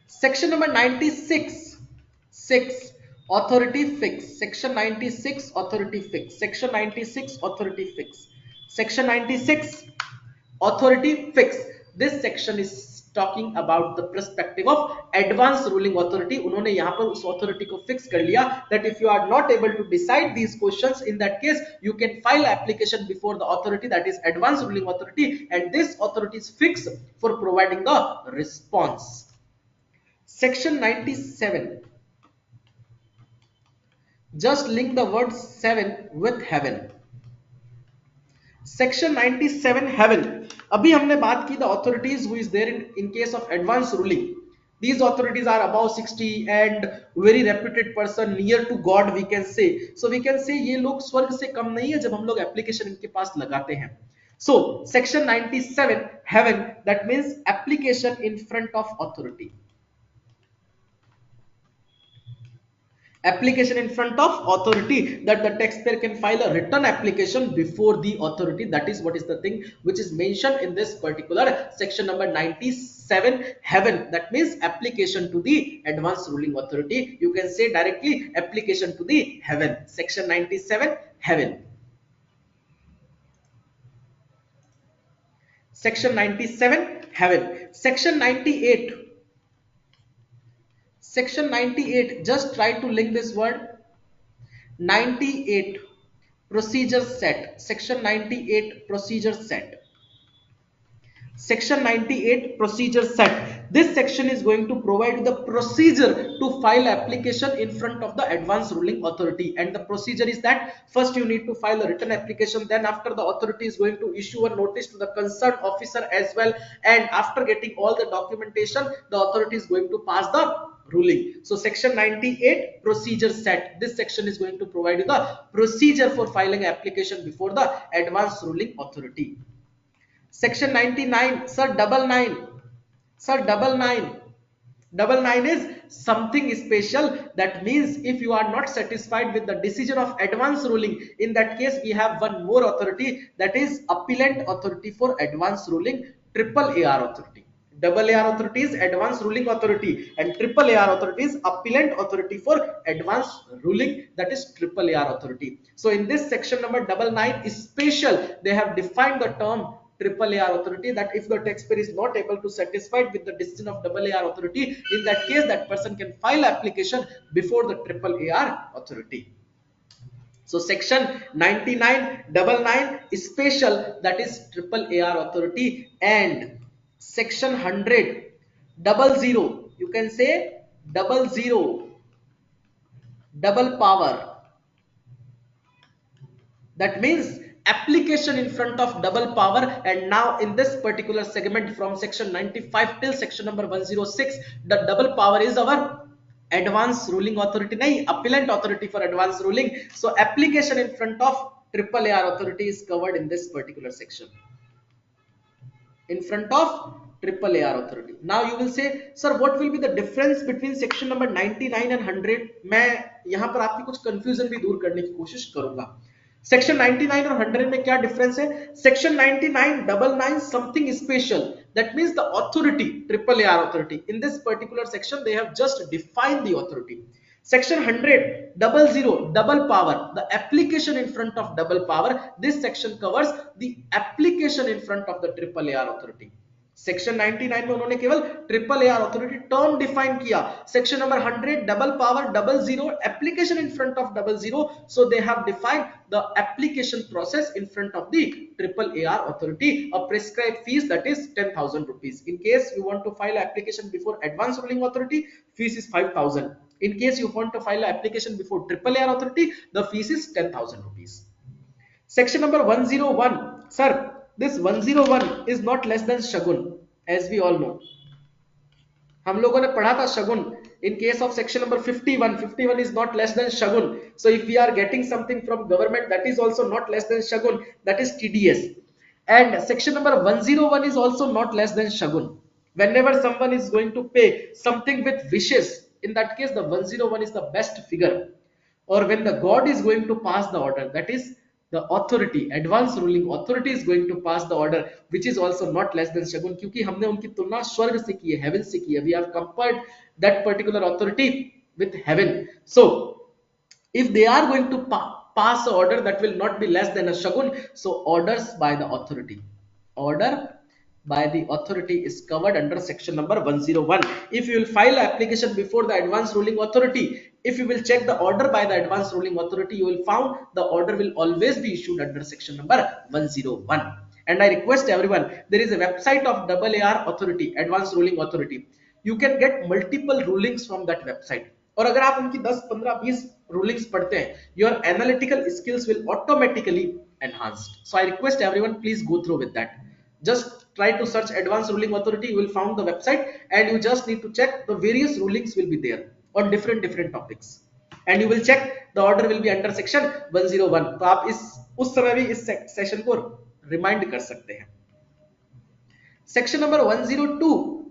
Section number 96, 6, authority fix. Section 96, authority fix. Section 96, authority fix. Section 96, authority fix. This section is talking about the perspective of advance ruling authority. उन्होंने यहाँ पर उस authority को fix कर लिया that if you are not able to decide these questions, in that case you can file application before the authority, that is advance ruling authority, and this authority is fixed for providing the response. Section 97. Just link the word 7 with heaven. Section 97, heaven. अभी हमने बात की the authorities who is there in case of advance ruling. These authorities are above 60 and very reputed person, near to God we can say. So we can say ये लोग स्वर्ग से कम नहीं है जब हम लोग application इनके पास लगाते हैं. So section 97, heaven, that means application in front of authority. Application in front of authority, that the taxpayer can file a written application before the authority. That is what is the thing which is mentioned in this particular section number 97, heaven. That means application to the advance ruling authority. You can say directly application to the heaven. Section 97, heaven. Section 97, heaven. Section 98. Section 98, just try to link this word. 98 procedure set. Section 98 procedure set. Section 98 procedure set. This section is going to provide the procedure to file application in front of the advance ruling authority, and the procedure is that first you need to file a written application, then after the authority is going to issue a notice to the concerned officer as well, and after getting all the documentation the authority is going to pass the ruling. So section 98 procedure set, this section is going to provide you the procedure for filing application before the advance ruling authority. Section 99, sir, double nine. Sir, double nine. Double nine is something special. That means if you are not satisfied with the decision of advance ruling, in that case we have one more authority, that is appellant authority for advance ruling, triple AR authority. Double AR authority is advance ruling authority, and triple AR authority is appellant authority for advance ruling, that is triple AR authority. So in this section number double nine is special. They have defined the term triple AR authority, that if the taxpayer is not able to satisfied with the decision of double AR authority, in that case that person can file application before the triple AR authority. So section 99 is special, that is triple AR authority, and section 100 you can say double power. That means application in front of double power. And now in this particular segment from section 95 till section number 106, the double power is our advance ruling authority, nahi, appellant authority for advance ruling. So application in front of triple AR authority is covered in this particular section, in front of triple AR authority. Now you will say, sir, what will be the difference between section number 99 and 100? मैं यहाँ पर आपकी कुछ confusion भी दूर करने की कोशिश करूंगा. सेक्शन 99 और 100 में क्या डिफरेंस है? Section 99 double nine something special, that means the authority, triple AR authority, in this particular section they have just defined the authority. Section 100 double power, the application in front of double power, this section covers the application in front of the triple AR authority. Section 99 में उन्होंने केवल triple AR authority term define किया. Section number 100 double power double zero application in front of double zero. So they have defined the application process in front of the triple AR authority. A prescribed fees that is 10,000 rupees. In case you want to file application before advance ruling authority, fees is 5,000. In case you want to file application before triple AR authority, the fees is 10,000 rupees. Section number 101, sir, this 101 is not less than Shagun, as we all know. हम लोगों ने पढ़ा था शगुन. In case of section number 51 is not less than Shagun. So if we are getting something from government, that is also not less than Shagun, that is TDS. And section number 101 is also not less than Shagun. Whenever someone is going to pay something with wishes, in that case the 101 is the best figure. Or when the God is going to pass the order, that is the authority, advance ruling authority is going to pass the order, which is also not less than शगुन, क्योंकि हमने उनकी तुलना स्वर्ग से की है, heaven से की है. We have compared that particular authority with heaven. So if they are going to pass an order, that will not be less than a shagun. So orders by the authority, order by the authority is covered under section number 101. If you will file application before the advance ruling authority, if you will check the order by the advance ruling authority, you will found the order will always be issued under section number 101. And I request everyone, there is a website of double AR authority, advance ruling authority. You can get multiple rulings from that website. और अगर आप उनकी 10, 15, 20 rulings पढ़ते हैं, your analytical skills will automatically enhanced. So I request everyone, please go through with that. Just try to search advanced ruling authority, you will find the website, and you just need to check the various rulings will be there on different topics, and you will check the order will be under section 101. तो आप उस समय भी इस session को remind कर सकते हैं. Section number 102,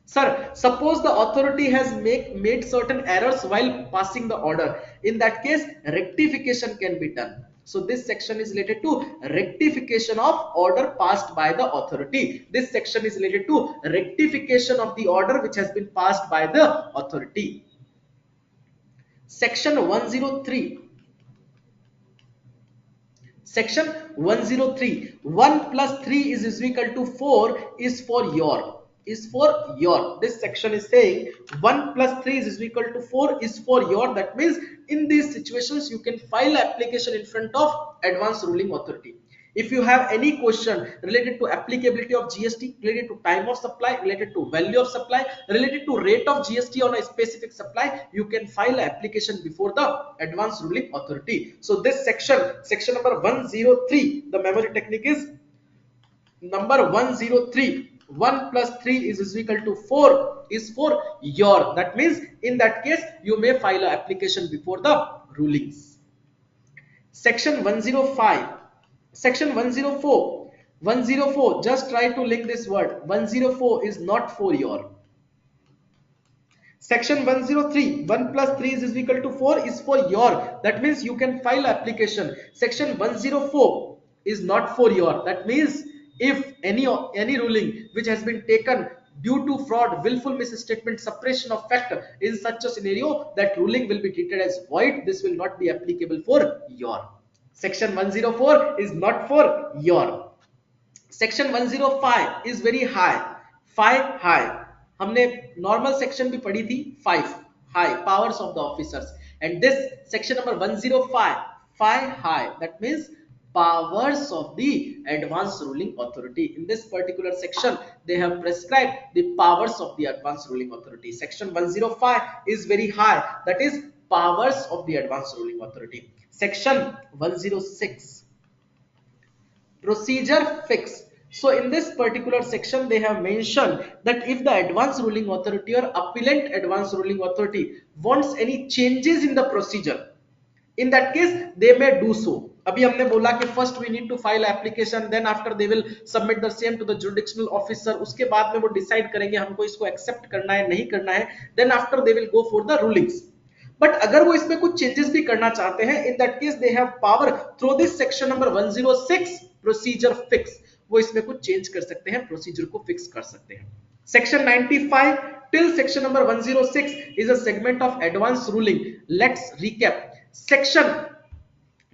sir, suppose the authority has made certain errors while passing the order. In that case, rectification can be done. So this section is related to rectification of order passed by the authority. This section is related to rectification of the order which has been passed by the authority. Section 103. Section 103, 1 plus 3 is equal to 4 is for your. This section is saying 1 plus 3 is equal to 4 is for your. That means in these situations you can file application in front of advanced ruling authority. If you have any question related to applicability of GST, related to time of supply, related to value of supply, related to rate of GST on a specific supply, you can file an application before the advanced ruling authority. So this section number 103, the memory technique is number 103. 1 plus 3 is equal to 4 is for your. That means in that case you may file an application before the rulings. Section 105, section 104, 104, just try to link this word. 104 is not for your. Section 103, 1 plus 3 is equal to 4 is for your. That means you can file application. Section 104 is not for your. That means if any ruling which has been taken due to fraud, willful misstatement, suppression of fact, in such a scenario, that ruling will be treated as void. This will not be applicable for your. Section 104 is not for your. Section 105 is very high. 5 high, हमने normal section भी पढ़ी थी. 5 high, powers of the officers. And this section number 105, 5 high, that means powers of the advanced ruling authority. In this particular section they have prescribed the powers of the advanced ruling authority. Section 105 is very high, that is powers of the advanced ruling authority. Section 106, procedure fix. So in this particular section they have mentioned that if the advanced ruling authority or appellant advanced ruling authority wants any changes in the procedure, in that case they may do so. अभी हमने बोला कि first we need to file application, then after they will submit the same to the jurisdictional officer. उसके बाद में वो decide करेंगे हमको इसको accept करना है नहीं करना है. Then after they will go for the rulings. But अगर वो इसमें कुछ चेंजेस भी करना चाहते हैं, इन that case they have power through this section number 106 procedure fix. वो इसमें कुछ चेंज कर सकते हैं, प्रोसीजर को फिक्स कर सकते हैं. Section 95 till section number 106 is a segment of advanced ruling. Let's recap. Section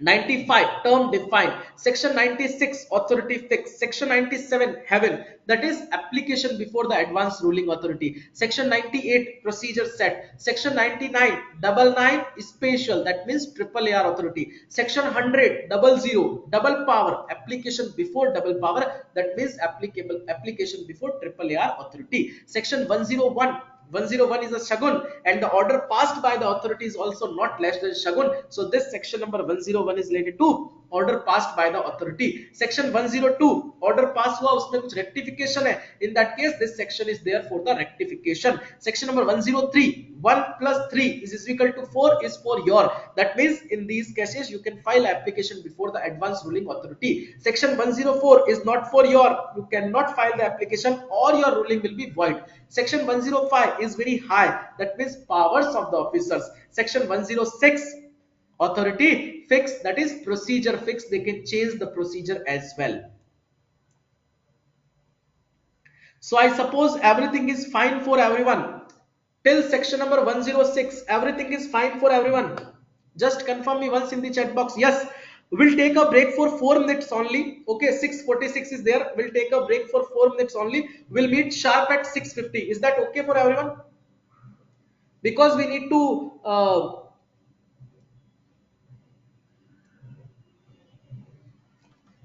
95 term defined, section 96 authority fixed, section 97 heaven, that is application before the advanced ruling authority, section 98 procedure set, section 99 double nine special, that means triple AR authority, section 100 double zero double power application before double power, that means applicable application before triple AR authority, section 101, 101 is a shagun and the order passed by the authority is also not less than shagun. So this section number 101 is related to order passed by the authority. Section 102 order pass हुआ उसमें कुछ rectification है, in that case this section is there for the rectification. Section number 103, 1 plus 3 is equal to 4 is for your. That means in these cases you can file application before the advanced ruling authority. Section 104 is not for your, you cannot file the application or your ruling will be void. Section 105 is very high, that means powers of the officers. Section 106 authority fix, that is procedure fix, they can change the procedure as well. So I suppose everything is fine for everyone till section number 106. Everything is fine for everyone. Just confirm me once in the chat box. Yes, we'll take a break for 4 minutes only. Okay, 6:46 is there, we'll take a break for 4 minutes only. We'll meet sharp at 6:50. Is that okay for everyone? Because we need to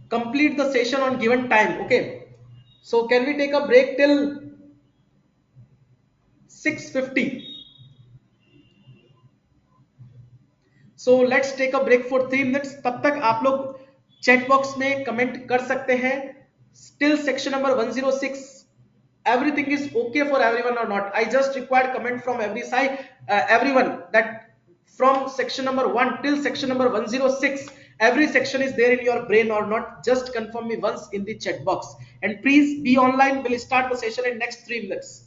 complete the session on given time. Okay, so can we take a break till 6:50? So let's take a break for 3 minutes. तब तक आप लोग chat box में comment कर सकते हैं. Still section number 106, everything is okay for everyone or not? I just required comment from every side, everyone, that from section number 1 till section number 106 every section is there in your brain or not? Just confirm me once in the chat box, and please be online. We'll start the session in next 3 minutes.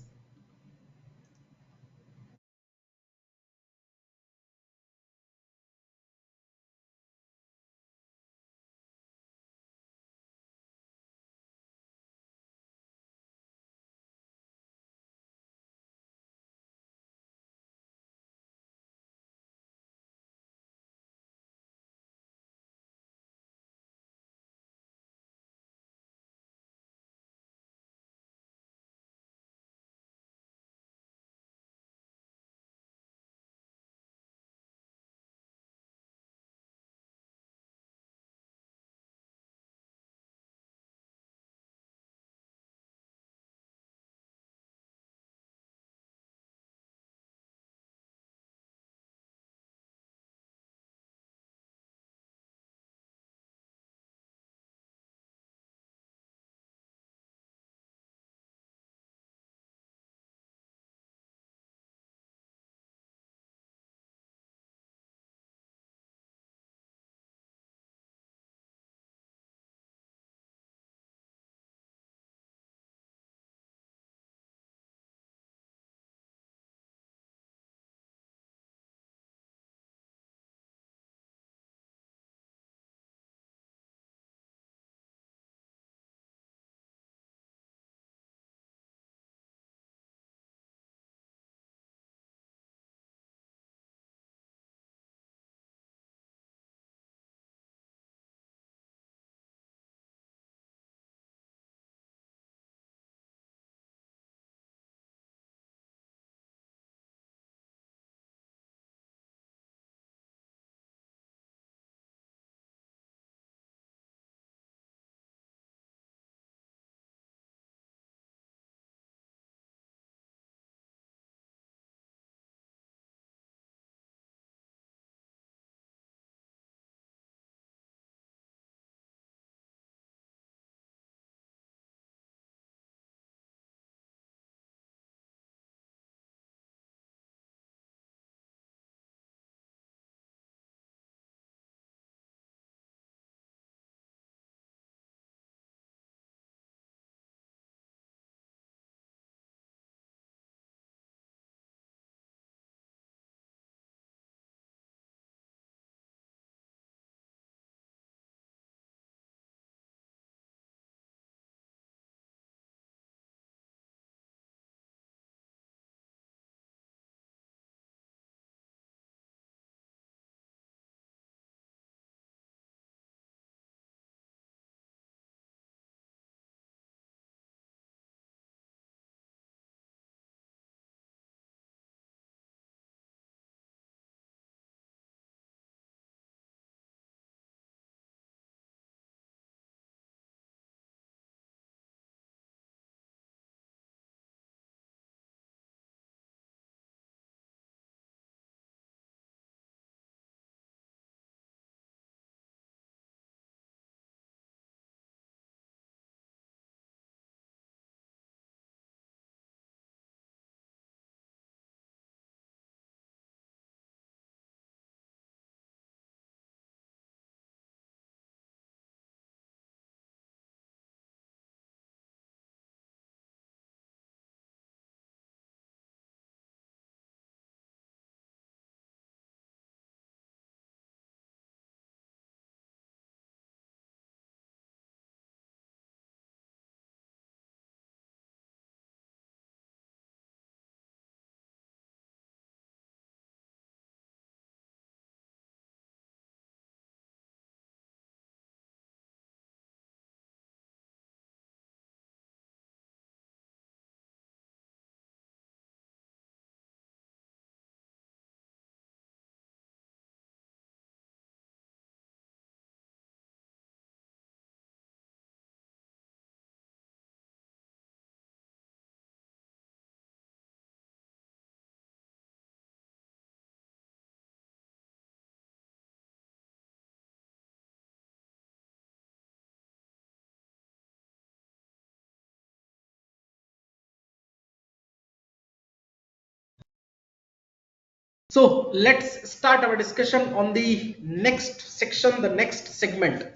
So let's start our discussion on the next section, the next segment.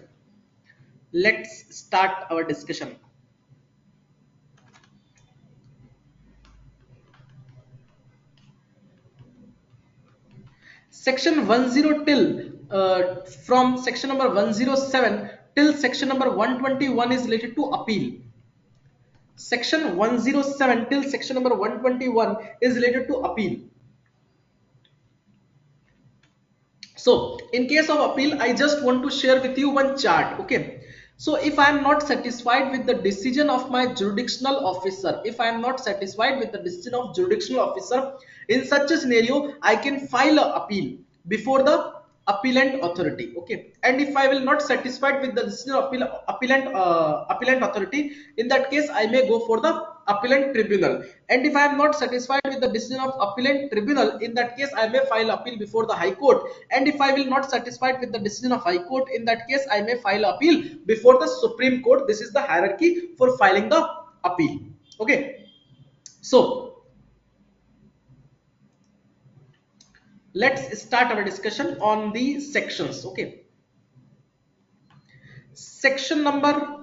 Let's start our discussion. Section 10 till from section number 107 till section number 121 is related to appeal. Section 107 till section number 121 is related to appeal. So in case of appeal, I just want to share with you one chart. Okay. So if I am not satisfied with the decision of my jurisdictional officer, if I am not satisfied with the decision of jurisdictional officer, in such a scenario, I can file an appeal before the appellant authority. Okay. And if I will not satisfied with the decision of appellant authority, in that case, I may go for the appellant tribunal. And if I am not satisfied with the decision of appellant tribunal, in that case I may file appeal before the high court. And if I will not satisfied with the decision of high court, in that case I may file appeal before the supreme court. This is the hierarchy for filing the appeal. Okay, so let's start our discussion on the sections. Okay, section number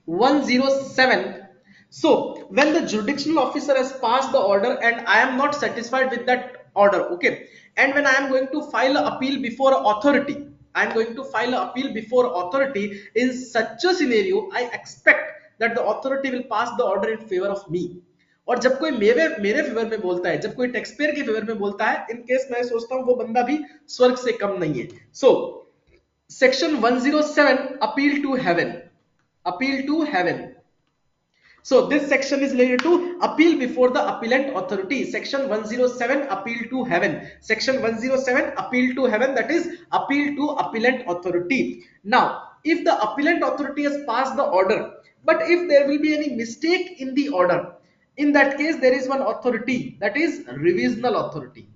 107. So when the jurisdictional officer has passed the order and I am not satisfied with that order, okay, and when I am going to file an appeal before authority, I am going to file an appeal before authority. In such a scenario, I expect that the authority will pass the order in favor of me. और जब कोई मेरे मेरे favour में बोलता है, जब कोई टैक्स पेयर के फेवर में बोलता है, इन केस मैं सोचता हूं वो बंदा भी स्वर्ग से कम नहीं है. So section 107 appeal to heaven. Appeal to heaven. So this section is related to appeal before the appellant authority. Section 107 appeal to heaven. Section 107 appeal to heaven, that is appeal to appellant authority. Now if the appellant authority has passed the order, but if there will be any mistake in the order, in that case there is one authority, that is revisional authority.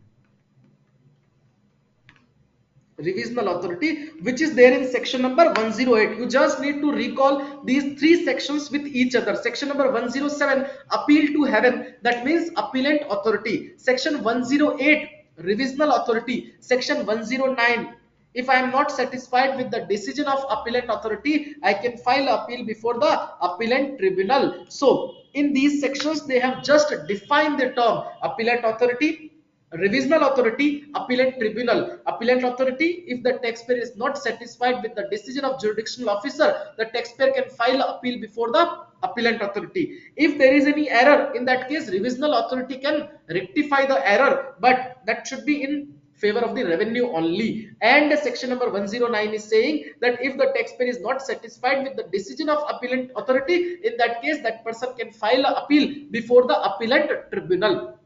Revisional authority, which is there in section number 108. You just need to recall these three sections with each other. Section number 107 appeal to heaven, that means appellant authority. Section 108 revisional authority. Section 109, if I am not satisfied with the decision of appellant authority, I can file appeal before the appellant tribunal. So in these sections they have just defined the term appellant authority, revisional authority, appellant tribunal. Appellant authority, if the taxpayer is not satisfied with the decision of jurisdictional officer, the taxpayer can file appeal before the appellant authority. If there is any error, in that case revisional authority can rectify the error, but that should be in favor of the revenue only. And section number 109 is saying that if the taxpayer is not satisfied with the decision of appellant authority, in that case that person can file an appeal before the appellant tribunal.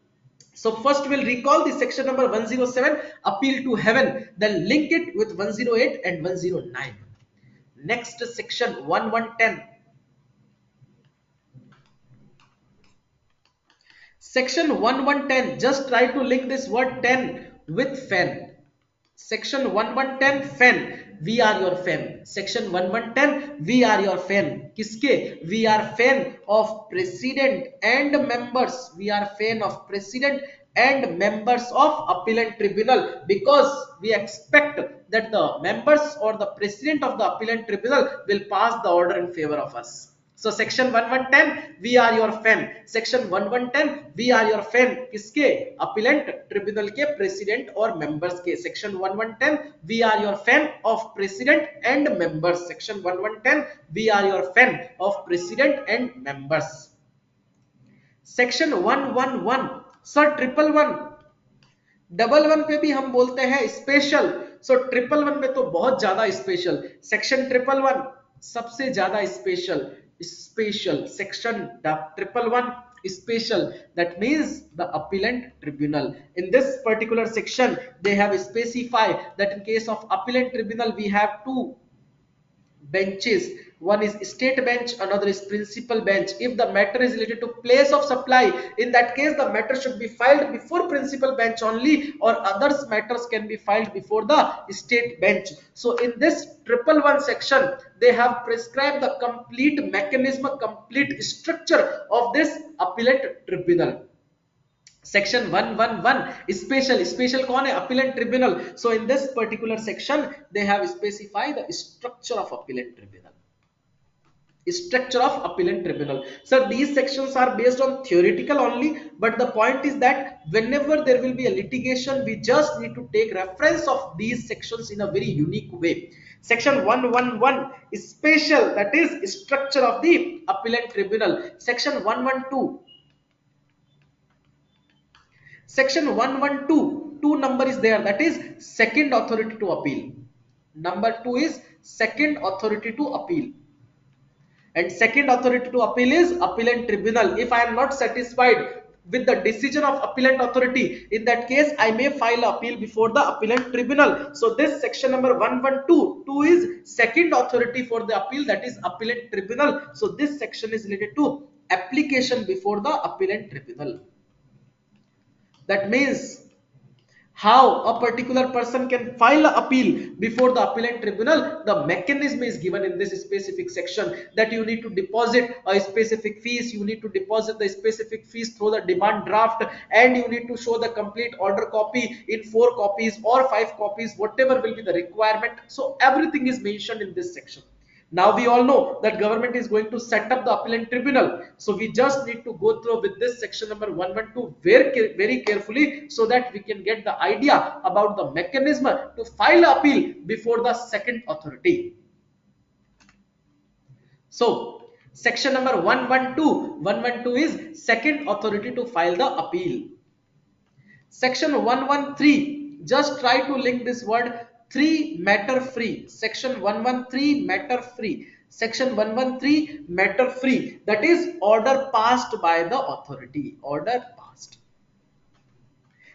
So first we'll recall the section number 107 appeal to heaven, then link it with 108 and 109. Next section 1110. Section 1110, just try to link this word 10 with fan. Section 1110 fan, we are your fan. Section 1110, we are your fan. किसके? We are fan of president and members. We are fan of president and members of appellant tribunal, because we expect that the members or the president of the appellant tribunal will pass the order in favor of us. So section 1110, we are your fan. Section 1110, we are your fan. किसके? Appellant tribunal के president और members के. Section 1110, we are your fan of president and members. Section 1110, we are your fan of president and members. Section 111, sir, 111 double one पे भी हम बोलते हैं special. सो triple one में तो बहुत ज्यादा स्पेशल. सेक्शन ट्रिपल वन सबसे ज्यादा special. Special section triple one special, that means the appellant tribunal. In this particular section they have specified that in case of appellant tribunal we have two benches. One is state bench, another is principal bench. If the matter is related to place of supply, in that case the matter should be filed before principal bench only, or others matters can be filed before the state bench. So in this triple one section they have prescribed the complete mechanism, complete structure of this appellate tribunal. Section 111 special कौन है, appellate tribunal. So in this particular section they have specified the structure of appellate tribunal. Structure of appellant tribunal. Sir, these sections are based on theoretical only, but the point is that whenever there will be a litigation, we just need to take reference of these sections in a very unique way. Section 111 is special, that is structure of the appellant tribunal. Section 112, section 112, two number is there, that is second authority to appeal. Number 2 is second authority to appeal. And second authority to appeal is appellant tribunal. If I am not satisfied with the decision of appellant authority, in that case I may file appeal before the appellant tribunal. So this section number 112, 2 is second authority for the appeal, that is appellant tribunal. So this section is related to application before the appellant tribunal. That means how a particular person can file an appeal before the appellant tribunal. The mechanism is given in this specific section, that you need to deposit a specific fees, you need to deposit the specific fees through the demand draft, and you need to show the complete order copy in 4 copies or 5 copies, whatever will be the requirement. So everything is mentioned in this section. Now we all know that government is going to set up the appellant tribunal. So we just need to go through with this section number 112 very carefully, so that we can get the idea about the mechanism to file appeal before the second authority. So section number 112 is second authority to file the appeal. Section 113, just try to link this word 3 matter free. Section 113 matter free. Section 113 matter free, that is order passed by the authority. Order passed.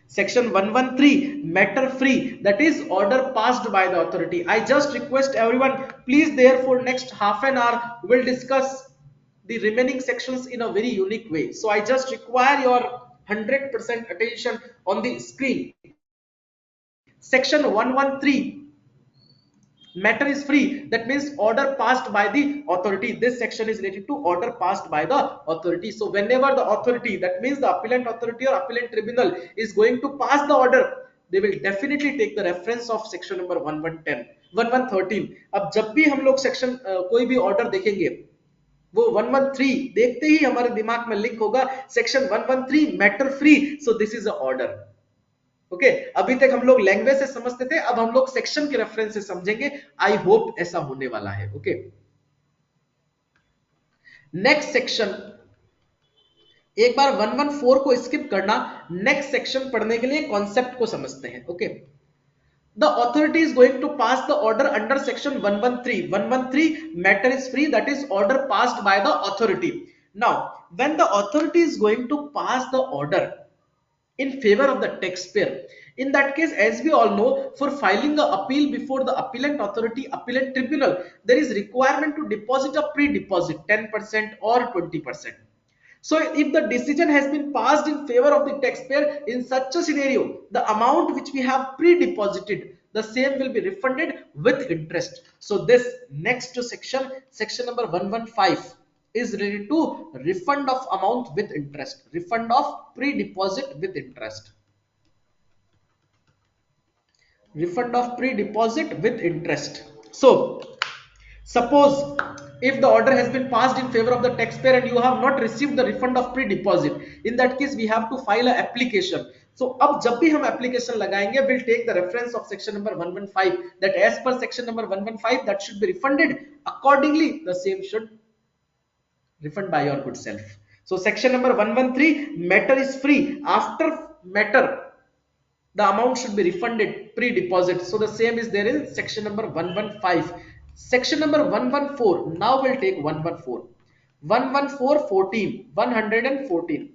Section 113 matter free, that is order passed by the authority. I just request everyone, please, therefore next half an hour we will discuss the remaining sections in a very unique way. So I just require your 100% attention on the screen. Section 113 matter is free, that means order passed by the authority. This section is related to order passed by the authority. So whenever the authority, that means the appellant authority or appellant tribunal, is going to pass the order, they will definitely take the reference of section number 1110 1113. अब जब भी हम लोग section कोई भी order देखेंगे, वो 113 देखते ही हमारे दिमाग में लिंक होगा section 113 matter free. So this is a order. Okay, अभी तक हम लोग लैंग्वेज से समझते थे, अब हम लोग सेक्शन के रेफरेंस से समझेंगे. आई होप ऐसा होने वाला है. ओके, नेक्स्ट सेक्शन, एक बार 114 को स्किप करना, नेक्स्ट सेक्शन पढ़ने के लिए कॉन्सेप्ट को समझते हैं. Okay, the authority is going to pass the order under section 113. 113 matter is free, that is order passed by the authority. Now when the authority is going to pass the order in favor of the taxpayer, in that case, as we all know, for filing the appeal before the appellant authority, appellant tribunal, there is requirement to deposit a pre-deposit 10% or 20%. So if the decision has been passed in favor of the taxpayer, in such a scenario, the amount which we have pre-deposited, the same will be refunded with interest. So this next section, section number 115, is related to refund of amount with interest, refund of pre-deposit with interest. Refund of pre-deposit with interest. So suppose if the order has been passed in favor of the taxpayer and you have not received the refund of pre-deposit, in that case we have to file an application. So अब जब भी हम application लगाएंगे, we'll take the reference of section number 115, that as per section number 115 that should be refunded, accordingly the same should refund by your good self. So section number 113, matter is free. After matter, the amount should be refunded pre-deposit. So the same is there in section number 115. Section number 114, now we'll take 114. 114, 14, 114.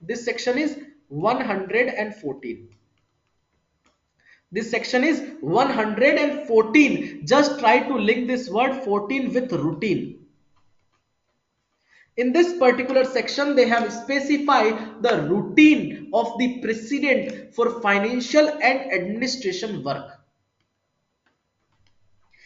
This section is 114. This section is 114. Just try to link this word 14 with routine. In this particular section, they have specified the routine of the precedent for financial and administration work.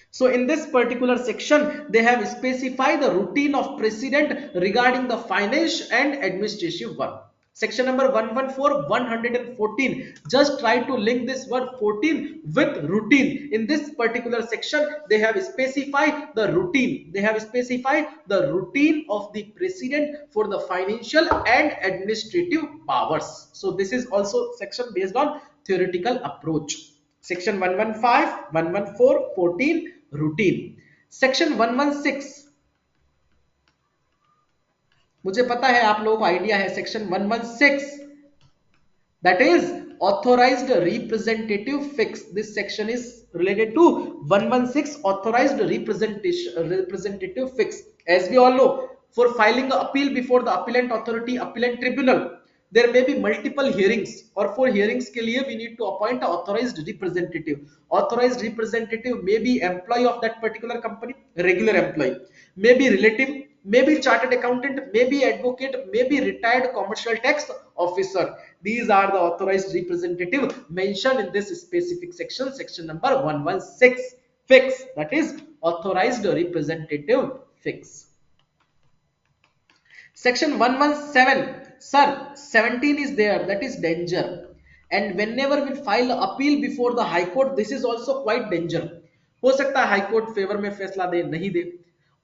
So in this particular section, they have specified the routine of precedent regarding the finance and administrative work. Section number 114, 114. Just try to link this word 14 with routine. In this particular section, they have specified the routine. They have specified the routine of the president for the financial and administrative powers. So this is also section based on theoretical approach. Section 115, 114, 14, routine. Section 116, मुझे पता है आप लोगों को idea है, section 116, that is authorized representative fix. This section is related to 116, authorized representative fix. As we all know, for filing an appeal before the appellant authority, appellant tribunal, there may be multiple hearings, or for hearings के लिए we need to appoint an authorized representative. Authorized representative may be employee of that particular company, regular employee, may be relative, may be chartered accountant, may be advocate, may be retired commercial tax officer. These are the authorized representative mentioned in this specific section, section number 116, fix, that is authorized representative fix. Section 117, sir, 17 is there, that is danger. And whenever we file an appeal before the high court, this is also quite danger. हो सकता है high court favour में फैसला दे, नहीं दे,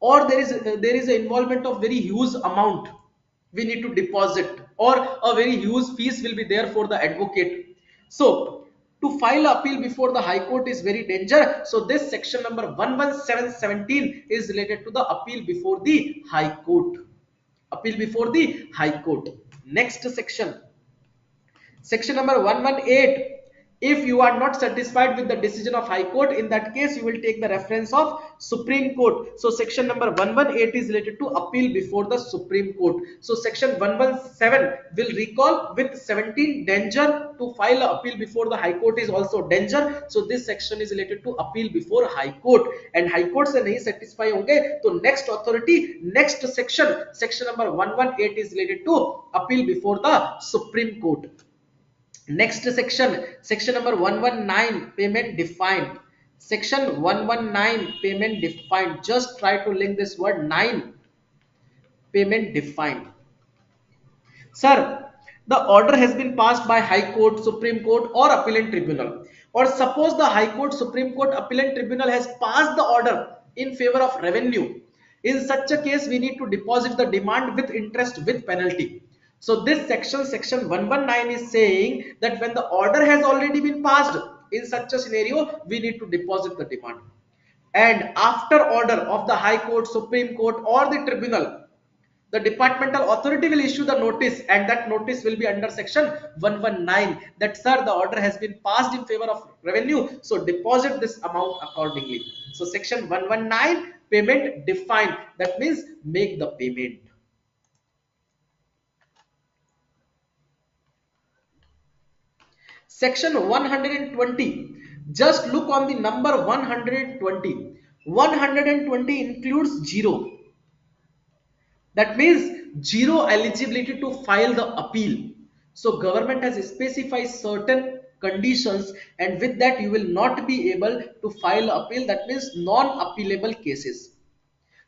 or there is a involvement of very huge amount we need to deposit, or a very huge fees will be there for the advocate. So to file appeal before the high court is very danger. So this section number 11717 is related to the appeal before the high court. Appeal before the high court. Next section, section number 118. If you are not satisfied with the decision of high court, in that case you will take the reference of supreme court. So section number 118 is related to appeal before the supreme court. So section 117 will recall with 17, danger to file an appeal before the high court is also danger. So this section is related to appeal before high court, and high court से नहीं satisfy होंगे तो next authority, next section, section number 118 is related to appeal before the supreme court. Next section, section number 119, payment defined. Section 119, payment defined. Just try to link this word 9, payment defined. Sir, the order has been passed by High Court, Supreme Court, or Appellate Tribunal. Or suppose the High Court, Supreme Court, Appellate Tribunal has passed the order in favor of revenue. In such a case, we need to deposit the demand with interest with penalty. So this section, section 119 is saying that when the order has already been passed, in such a scenario, we need to deposit the demand. And after order of the High Court, Supreme Court, or the tribunal, the departmental authority will issue the notice, and that notice will be under section 119, that sir, the order has been passed in favor of revenue, so deposit this amount accordingly. So section 119, payment defined, that means make the payment. Section 120, just look on the number 120. 120 includes zero. That means zero eligibility to file the appeal. So government has specified certain conditions, and with that you will not be able to file appeal. That means non-appealable cases.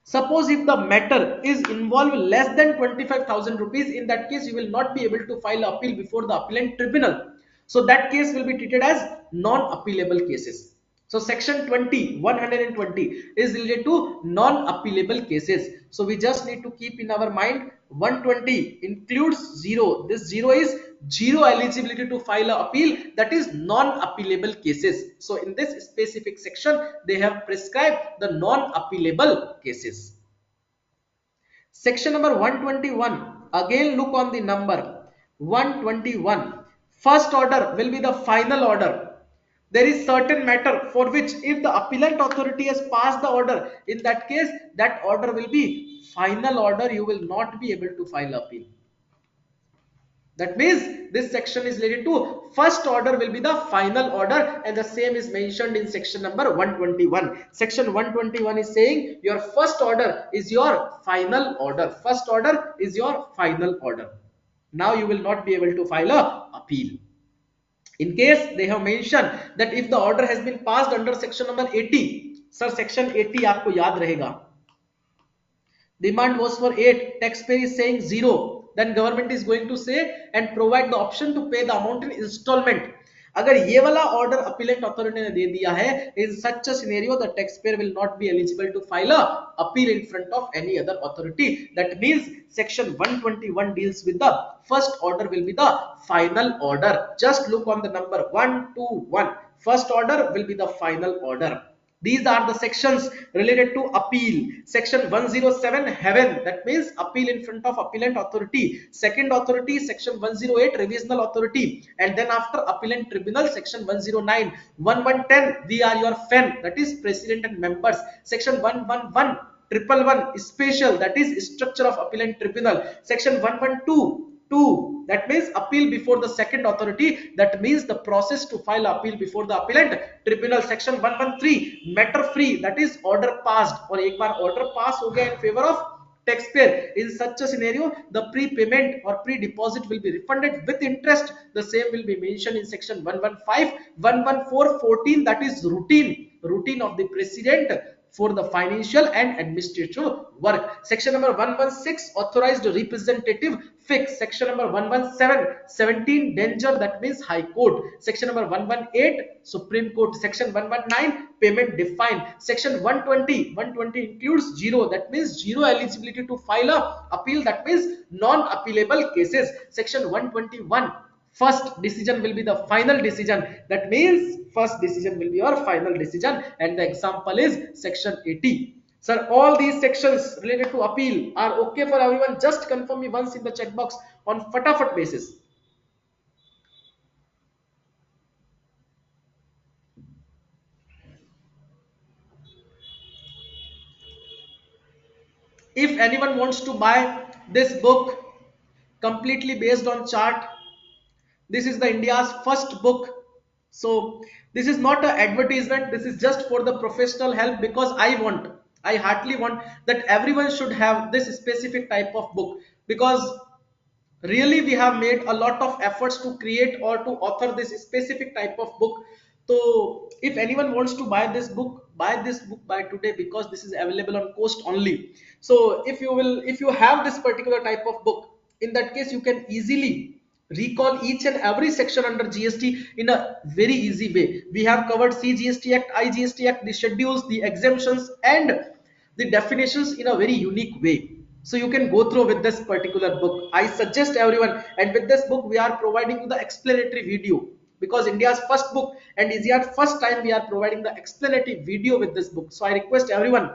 Suppose if the matter is involved less than 25,000 rupees, in that case you will not be able to file appeal before the appellant tribunal. So that case will be treated as non-appealable cases. So section 20, 120 is related to non-appealable cases. So we just need to keep in our mind 120 includes zero. This zero is zero eligibility to file an appeal, that is non-appealable cases. So in this specific section, they have prescribed the non-appealable cases. Section number 121, again look on the number 121. First order will be the final order. There is certain matter for which if the appellant authority has passed the order, in that case that order will be final order. You will not be able to file appeal. That means this section is related to first order will be the final order, and the same is mentioned in section number 121. Section 121 is saying your first order is your final order. First order is your final order. Now you will not be able to file a appeal. In case they have mentioned that if the order has been passed under section number 80, sir, section 80 आपको याद रहेगा. Demand was for 8, taxpayer is saying 0. then government is going to say and provide the option to pay the amount in installment. अगर ये वाला order appellate authority ने दे दिया है, in such a scenario the taxpayer will not be eligible to file a appeal in front of any other authority. That means section 121 deals with the first order will be the final order. Just look on the number 121. First order will be the final order. These are the sections related to appeal. Section 107 heaven, that means appeal in front of appellant authority. Second authority, section 108 revisional authority, and then after appellant tribunal, section 109. 1110 we are your fen, that is president and members. Section 111 triple one special, that is structure of appellant tribunal. Section 112 2, that means appeal before the second authority, that means the process to file appeal before the appellant tribunal. Section 113 matter free, that is order passed, और एक बार order pass हो गया in favor of taxpayer, in such a scenario the prepayment or pre-deposit will be refunded with interest. The same will be mentioned in section 115. 114 14, that is routine of the president for the financial and administrative work. Section number 116 authorized representative fix. Section number 117 17 danger, that means high court. Section number 118 supreme court. Section 119 payment defined. Section 120 includes zero, that means zero eligibility to file a appeal, that means non appealable cases. Section 121 first decision will be the final decision, that means first decision will be your final decision, and the example is section 80. Sir, all these sections related to appeal are okay for everyone? Just confirm me once in the chat box on fatafat basis. If anyone wants to buy this book completely based on chart, this is the India's first book. So this is not an advertisement, this is just for the professional help, because I heartily want that everyone should have this specific type of book, because really we have made a lot of efforts to create or to author this specific type of book. So if anyone wants to buy this book by today, because this is available on cost only. So if you have this particular type of book, in that case you can easily recall each and every section under GST in a very easy way. We have covered CGST Act, IGST Act, the schedules, the exemptions, and the definitions in a very unique way. So you can go through with this particular book. I suggest everyone, and with this book we are providing you the explanatory video, because India's first book and is yet first time we are providing the explanatory video with this book. So I request everyone,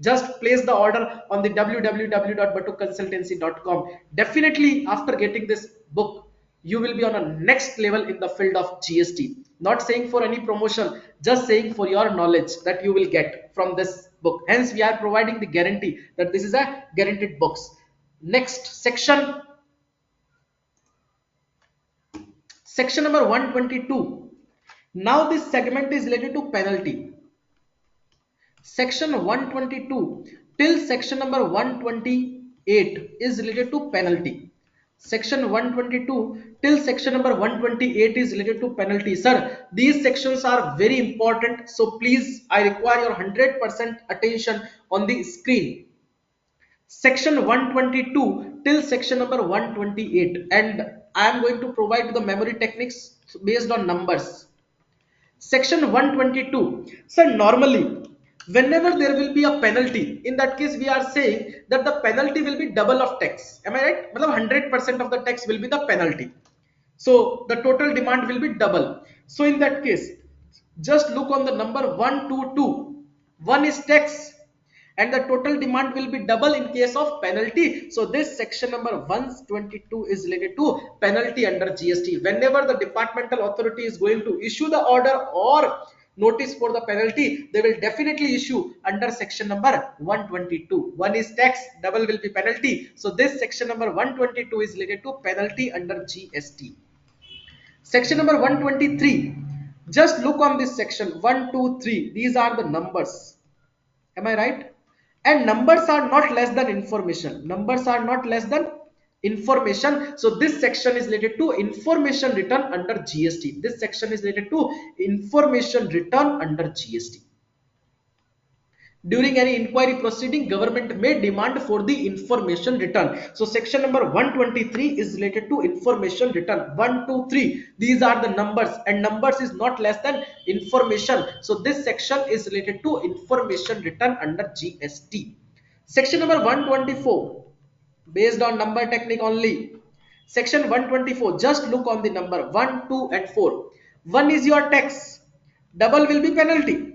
just place the order on the www.batuconsultancy.com. Definitely after getting this book you will be on a next level in the field of GST. Not saying for any promotion, just saying for your knowledge that you will get from this book. Hence we are providing the guarantee that this is a guaranteed box. Next section, section number 122. Now this segment is related to penalty. Section 122 till section number 128 is related to penalty. Section 122 till section number 128 is related to penalty. Sir, these sections are very important, so please I require your 100% attention on the screen. Section 122 till section number 128, and I am going to provide the memory techniques based on numbers. Section 122. Sir, normally whenever there will be a penalty, in that case we are saying that the penalty will be double of tax. Am I right? 100% of the tax will be the penalty. So the total demand will be double. So in that case, just look on the number 122. One is tax, and the total demand will be double in case of penalty. So this section number 122 is related to penalty under GST. Whenever the departmental authority is going to issue the order or notice for the penalty, they will definitely issue under section number 122. One is tax, double will be penalty. So this section number 122 is related to penalty under GST. Section number 123. Just look on this section 1, 2, 3. These are the numbers. Am I right? And numbers are not less than information. Numbers are not less than information. So this section is related to information return under GST. This section is related to information return under GST. During any inquiry proceeding, government may demand for the information return. So section number 123 is related to information return. 1 2 3, these are the numbers, and numbers is not less than information. So this section is related to information return under GST. Section number 124, based on number technique only. Section 124, just look on the number 1 2 and 4. 1 is your tax, double will be penalty.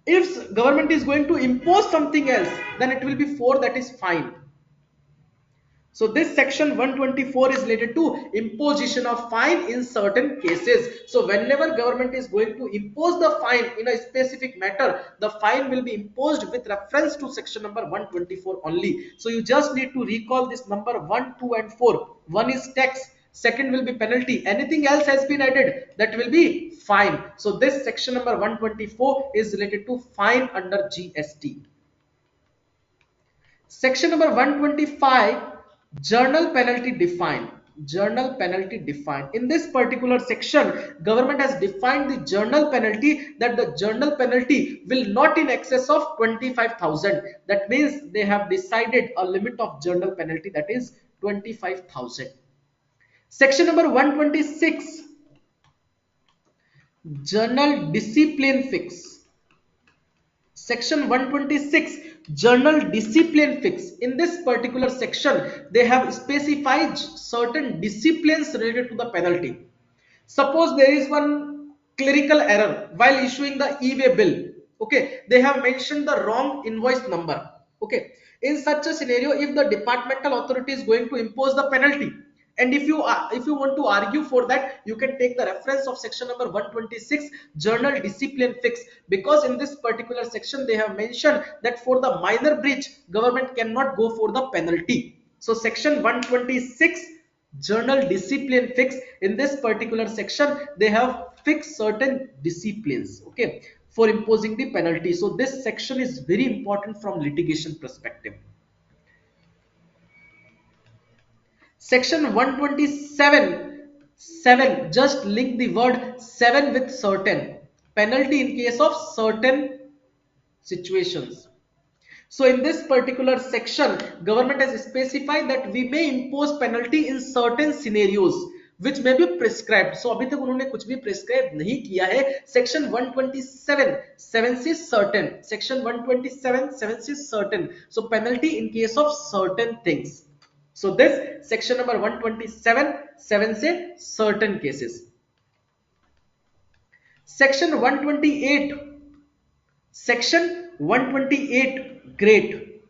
If government is going to impose something else, then it will be 4, that is fine. So this section 124 is related to imposition of fine in certain cases. So whenever government is going to impose the fine in a specific matter, the fine will be imposed with reference to section number 124 only. So you just need to recall this number 1 2 and 4. One is tax, second will be penalty, anything else has been added, that will be fine. So this section number 124 is related to fine under GST. Section number 125, journal penalty defined. Journal penalty defined. In this particular section, government has defined the journal penalty, that the journal penalty will not in excess of 25,000. That means they have decided a limit of journal penalty, that is 25,000. Section number 126, journal discipline fix. Section 126, journal discipline fix. In this particular section, they have specified certain disciplines related to the penalty. Suppose there is one clerical error while issuing the e-way bill. Okay, they have mentioned the wrong invoice number. Okay, in such a scenario, if the departmental authority is going to impose the penalty, and if you want to argue for that, you can take the reference of section number 126, journal discipline fix, because in this particular section they have mentioned that for the minor breach, government cannot go for the penalty. So section 126, journal discipline fix, in this particular section they have fixed certain disciplines, okay, for imposing the penalty. So this section is very important from litigation perspective. Section 127, 7, just link the word 7 with certain, penalty in case of certain situations. So in this particular section, government has specified that we may impose penalty in certain scenarios which may be prescribed. So अभी तक उन्होंने कुछ भी prescribe नहीं किया है. Section 127, 7 से certain. Section 127, 7 से certain. So penalty in case of certain things. So this section number 127, 7 से certain cases. Section 128, section 128, great,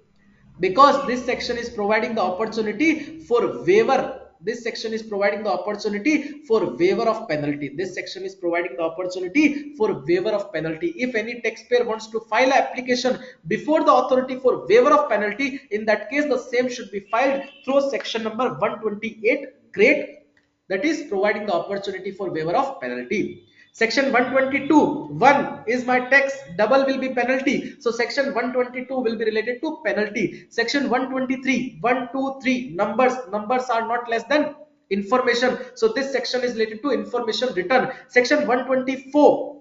because this section is providing the opportunity for waiver. This section is providing the opportunity for waiver of penalty. This section is providing the opportunity for waiver of penalty. If any taxpayer wants to file an application before the authority for waiver of penalty, in that case the same should be filed through section number 128, great, that is providing the opportunity for waiver of penalty. Section 122, 1 is my tax, double will be penalty. So section 122 will be related to penalty. Section 123, 1 2 3, numbers are not less than information. So this section is related to information return. Section 124,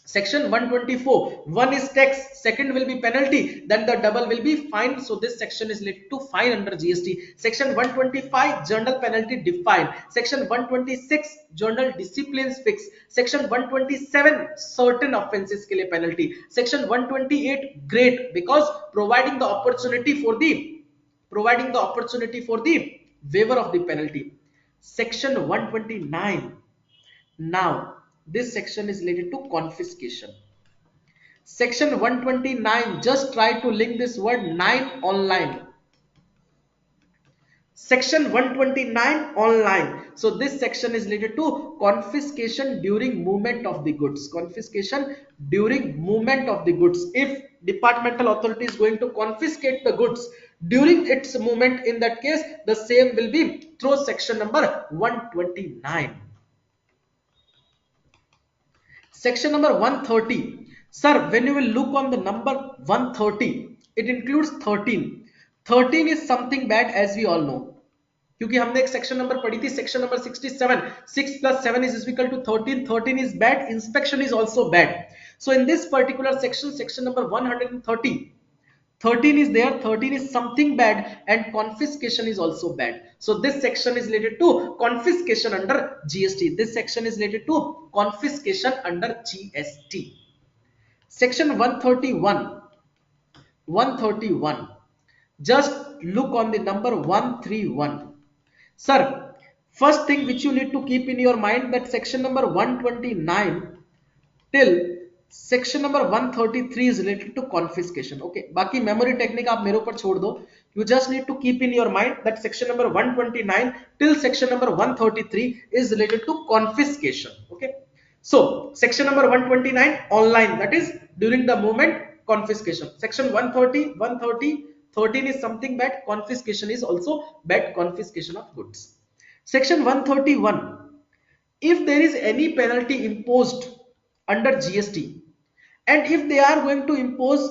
section 124, 1 is tax, second will be penalty, then the double will be fine. So this section is related to fine under GST. Section 125, journal penalty defined. Section 126, journal disciplines fixed. Section 127, certain offenses के लिए penalty. Section 128, great, because providing the opportunity for the waiver of the penalty. Section 129, now this section is related to confiscation. Section 129, just try to link this word 9 online. Section 129, online. So this section is related to confiscation during movement of the goods. Confiscation during movement of the goods. If departmental authority is going to confiscate the goods during its movement, in that case the same will be through section number 129. Section number 130. Sir, when you will look on the number 130, it includes 13. 13 is something bad, as we all know. क्योंकि हमने एक section number पढ़ी थी, section number 67, 6 plus 7 is equal to 13. 13 is bad, inspection is also bad. So in this particular section, section number 130, 13 is there. 13 is something bad and confiscation is also bad. So this section is related to confiscation under GST. This section is related to confiscation under GST. Section 131, 131, just look on the number 131. Sir, first thing which you need to keep in your mind, that section number 129 till section number 133 is related to confiscation. Okay, बाकी memory technique आप मेरे ऊपर छोड़ दो. You just need to keep in your mind that section number 129 till section number 133 is related to confiscation. Okay, so section number 129 online, that is during the moment confiscation. Section 130, 130, 13 is something bad, confiscation is also bad, confiscation of goods. Section 131, if there is any penalty imposed under GST, and if they are going to impose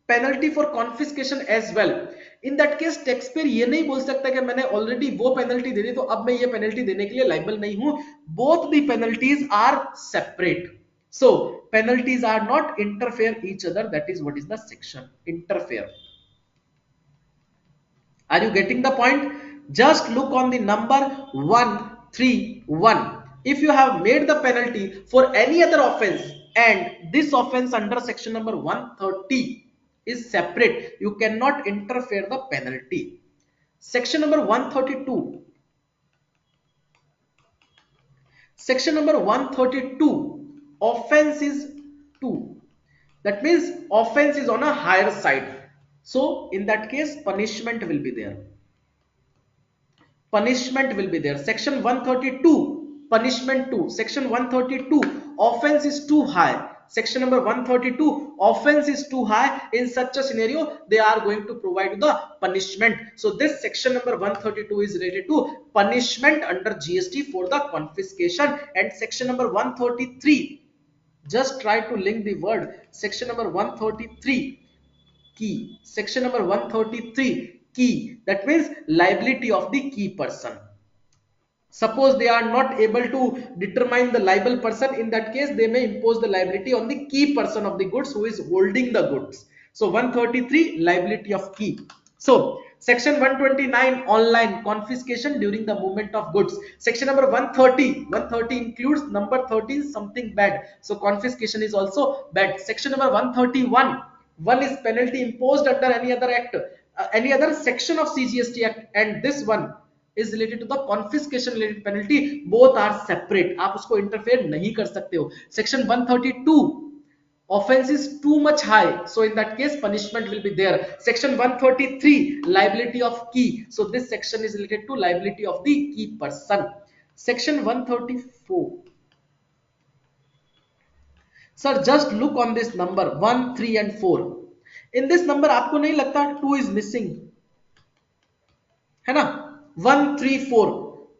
penalty for confiscation as well, in that case taxpayer ये नहीं बोल सकता कि मैंने already वो penalty दे दी तो अब मैं ये penalty देने के लिए liable नहीं हूं. Both the penalties are separate, so penalties are not interfere each other. That is what is the section interfere. Are you getting the point? Just look on the number 131. If you have made the penalty for any other offense and this offense under section number 130 is separate, you cannot interfere the penalty. Section number 132. Section number 132. Offense is 2. That means offense is on a higher side. So in that case, punishment will be there. Punishment will be there. Section 132, punishment 2. Section 132, offense is too high. Section number 132, offense is too high. In such a scenario, they are going to provide the punishment. So this section number 132 is related to punishment under GST for the confiscation. And section number 133, just try to link the word. Section number 133, key. Section number 133, key. That means liability of the key person. Suppose they are not able to determine the liable person, in that case they may impose the liability on the key person of the goods who is holding the goods. So 133, liability of key. So section 129, online, confiscation during the movement of goods. Section number 130, 130 includes number 13, something bad, so confiscation is also bad. Section number 131, one is penalty imposed under any other act, any other section of CGST Act, and this one is related to the confiscation related penalty. Both are separate, आप उसको interfere नहीं कर सकते हो. Section 132, offense is too much high, so in that case punishment will be there. Section 133, liability of key, so this section is related to liability of the key person. Section 134, sir, just look on this number 1, 3 and 4. In this number आपको नहीं लगता 2 is missing है ना? 1, 3, 4,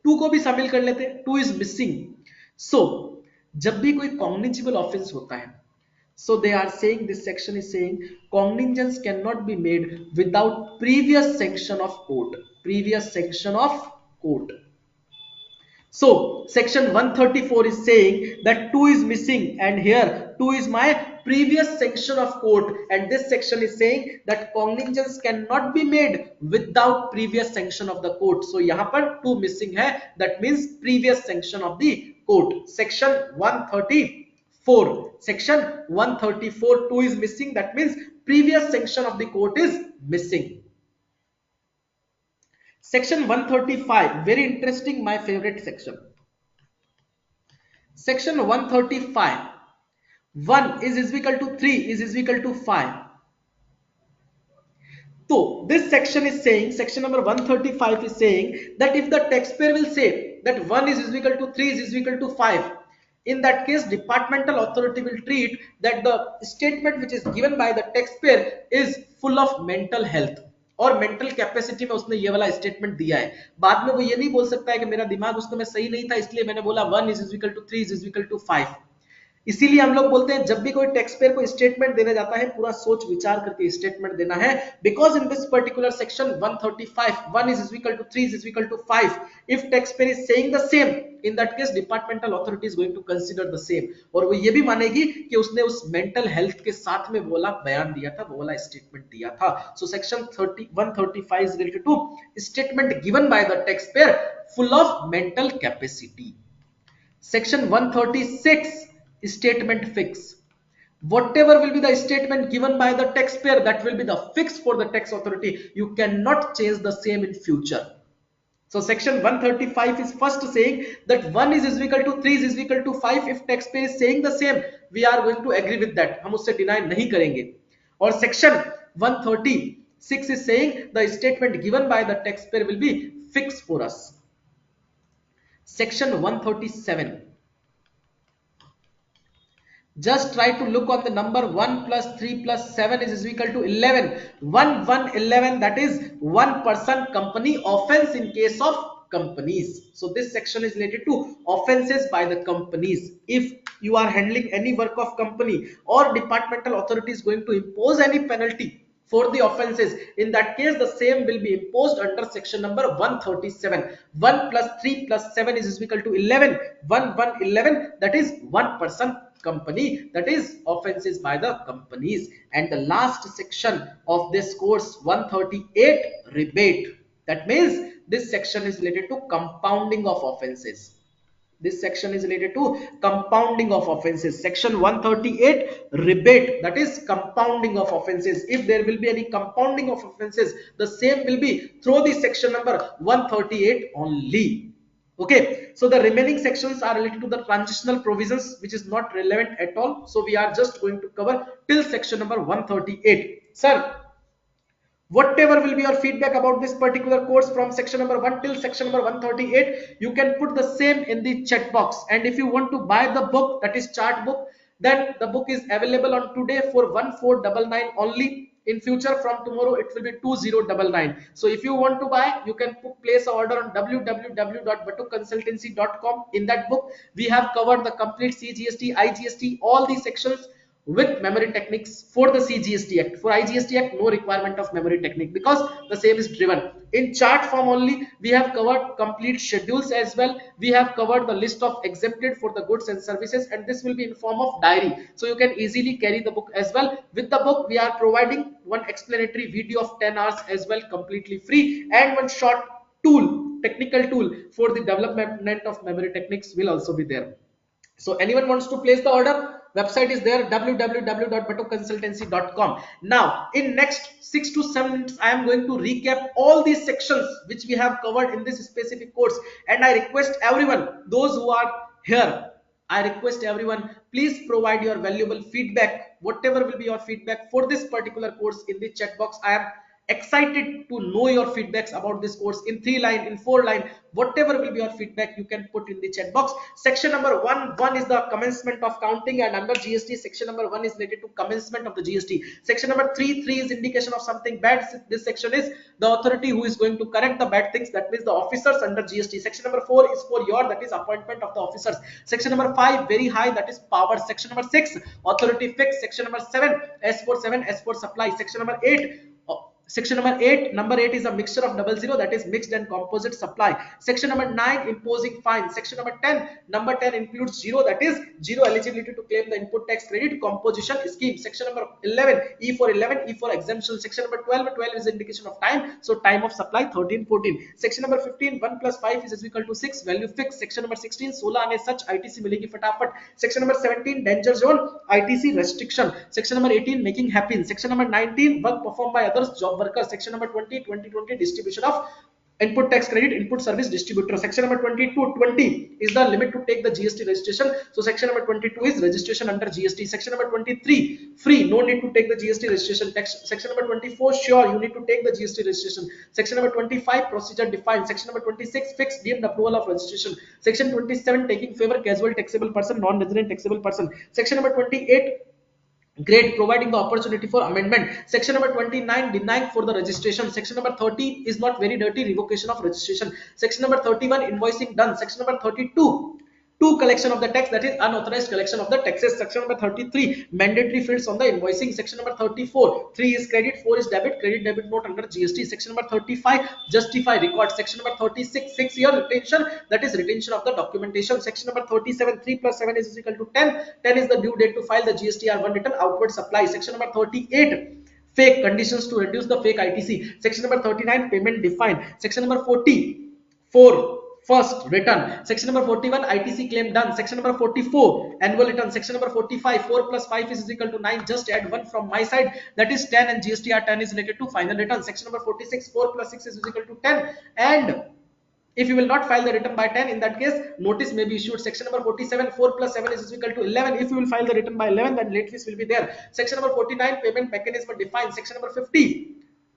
2 को भी शामिल कर लेते, 2 is missing. So जब भी कोई cognizable offense होता है, so they are saying, this section is saying cognizance cannot be made without previous sanction of court. Previous sanction of court. So section 134 is saying that 2 is missing, and here 2 is my previous sanction of court, and this section is saying that cognizance cannot be made without previous sanction of the court. So यहाँ पर 2 missing है, that means previous sanction of the court. Section 134, section 134, 2 is missing, that means previous sanction of the court is missing. Section 135, very interesting, my favorite section. Section 135, 1 is equal to 3 is equal to 5. So this section is saying, section number 135 is saying that if the taxpayer will say that 1 is equal to 3 is equal to 5, in that case departmental authority will treat that the statement which is given by the taxpayer is full of mental health और mental capacity में उसने ये वाला statement दिया है. बाद में वो ये नहीं बोल सकता है कि मेरा दिमाग उस समय सही नहीं था इसलिए मैंने बोला 1 is equal to 3 is equal to 5. इसीलिए हम लोग बोलते हैं जब भी कोई टैक्स पेयर को स्टेटमेंट देने जाता है पूरा सोच विचार करके स्टेटमेंट देना है, because in this particular section 135 1 is equal to 3 is equal to 5, if taxpayer is saying the same, in that case departmental authority is going to consider the same, और वो ये भी मानेगी कि उसने उस मेंटल हेल्थ के साथ में वो वाला बयान दिया था, वो वाला स्टेटमेंट दिया था. So section 135 is related to statement given by the taxpayer full of mental capacity. Section 136 statement fix, whatever will be the statement given by the taxpayer, that will be the fix for the tax authority. You cannot change the same in future. So section 135 is first saying that 1 is equal to 3 is equal to 5. If taxpayer is saying the same, we are going to agree with that, हम उससे deny नहीं करेंगे. और section 136 is saying the statement given by the taxpayer will be fixed for us. Section 137, just try to look on the number 1 plus 3 plus 7 is equal to 11. 11, that is one person company offense in case of companies. So this section is related to offenses by the companies. If you are handling any work of company or departmental authority is going to impose any penalty for the offenses, in that case the same will be imposed under section number 137. 1 plus 3 plus 7 is equal to 11. 11, that is one person company, that is offenses by the companies. And the last section of this course, 138, rebate. That means this section is related to compounding of offenses. This section is related to compounding of offenses. Section 138, rebate, that is compounding of offenses. If there will be any compounding of offenses, the same will be through the section number 138 only. Okay, so the remaining sections are related to the transitional provisions, which is not relevant at all. So we are just going to cover till section number 138. Sir, whatever will be your feedback about this particular course from section number 1 till section number 138, you can put the same in the chat box. And if you want to buy the book, that is chart book, then the book is available on today for 1499 only. In future, from tomorrow it will be 2099. So if you want to buy, you can place an order on www.batuconsultancy.com. In that book we have covered the complete CGST, IGST, all the sections with memory techniques for the CGST Act. For IGST Act, no requirement of memory technique because the same is driven. In chart form only, we have covered complete schedules as well. We have covered the list of exempted for the goods and services, and this will be in form of diary. So you can easily carry the book as well. With the book, we are providing one explanatory video of 10 hours as well, completely free, and one short tool, technical tool for the development of memory techniques will also be there. So anyone wants to place the order, website is there, www.batuconsultancy.com. Now in next 6 to 7 minutes I am going to recap all these sections which we have covered in this specific course, and I request everyone, those who are here, I request everyone, please provide your valuable feedback, whatever will be your feedback for this particular course in the chat box. I am excited to know your feedbacks about this course in 3 line, in 4 line, whatever will be your feedback you can put in the chat box. Section number 1 is the commencement of counting, and under GST section number 1 is related to commencement of the GST. Section number 3 is indication of something bad. This section is the authority who is going to correct the bad things, that means the officers under GST. Section number 4 is for your, that is appointment of the officers. Section number 5, very high, that is power. Section number 6, authority fix. Section number 7, S for supply. Section number 8, number 8 is a mixture of 00, that is mixed and composite supply. Section number 9, imposing fine. Section number 10, number 10 includes 0, that is 0 eligibility to claim the input tax credit composition scheme. Section number 11, E for exemption. Section number 12 is indication of time, so time of supply 13 14. Section number 15, 1 plus 5 is equal to 6, value fixed. Section number 16, 16 आने such ITC मिलेगी फटाफट. Section number 17, danger zone, ITC restriction. Section number 18, making happen. Section number 19, work performed by others, job workers. Section number 20, distribution of input tax credit, input service distributor. Section number 20 is the limit to take the GST registration. So section number 22 is registration under GST. Section number 23, free, no need to take the GST registration tax. Section number 24, sure, you need to take the GST registration. Section number 25, procedure defined. Section number 26, fixed deemed approval of registration. Section 27, taking favor casual taxable person, non-resident taxable person. Section number 28, great, providing the opportunity for amendment. Section number 29, denying for the registration. Section number 30 is not very dirty, revocation of registration. Section number 31, invoicing done. Section number 32, 2, collection of the tax, that is unauthorized collection of the taxes. Section number 33, mandatory fields on the invoicing. Section number 34, 3 is credit, 4 is debit, credit debit note under GST. Section number 35, justify record. Section number 36, 6-year retention, that is retention of the documentation. Section number 37, 3 plus 7 is equal to 10. 10 is the due date to file the GSTR1 return, outward supply. Section number 38, fake, conditions to reduce the fake ITC. Section number 39, payment defined. Section number 44, first return. Section number 41, ITC claim done. Section number 44, annual return. Section number 45, 4 plus 5 is equal to 9. Just add 1 from my side, that is 10, and GSTR 10 is related to final return. Section number 46, 4 plus 6 is equal to 10, and if you will not file the return by 10, in that case notice may be issued. Section number 47, 4 plus 7 is equal to 11. If you will file the return by 11, then late fees will be there. Section number 49, payment mechanism defined. Section number 50,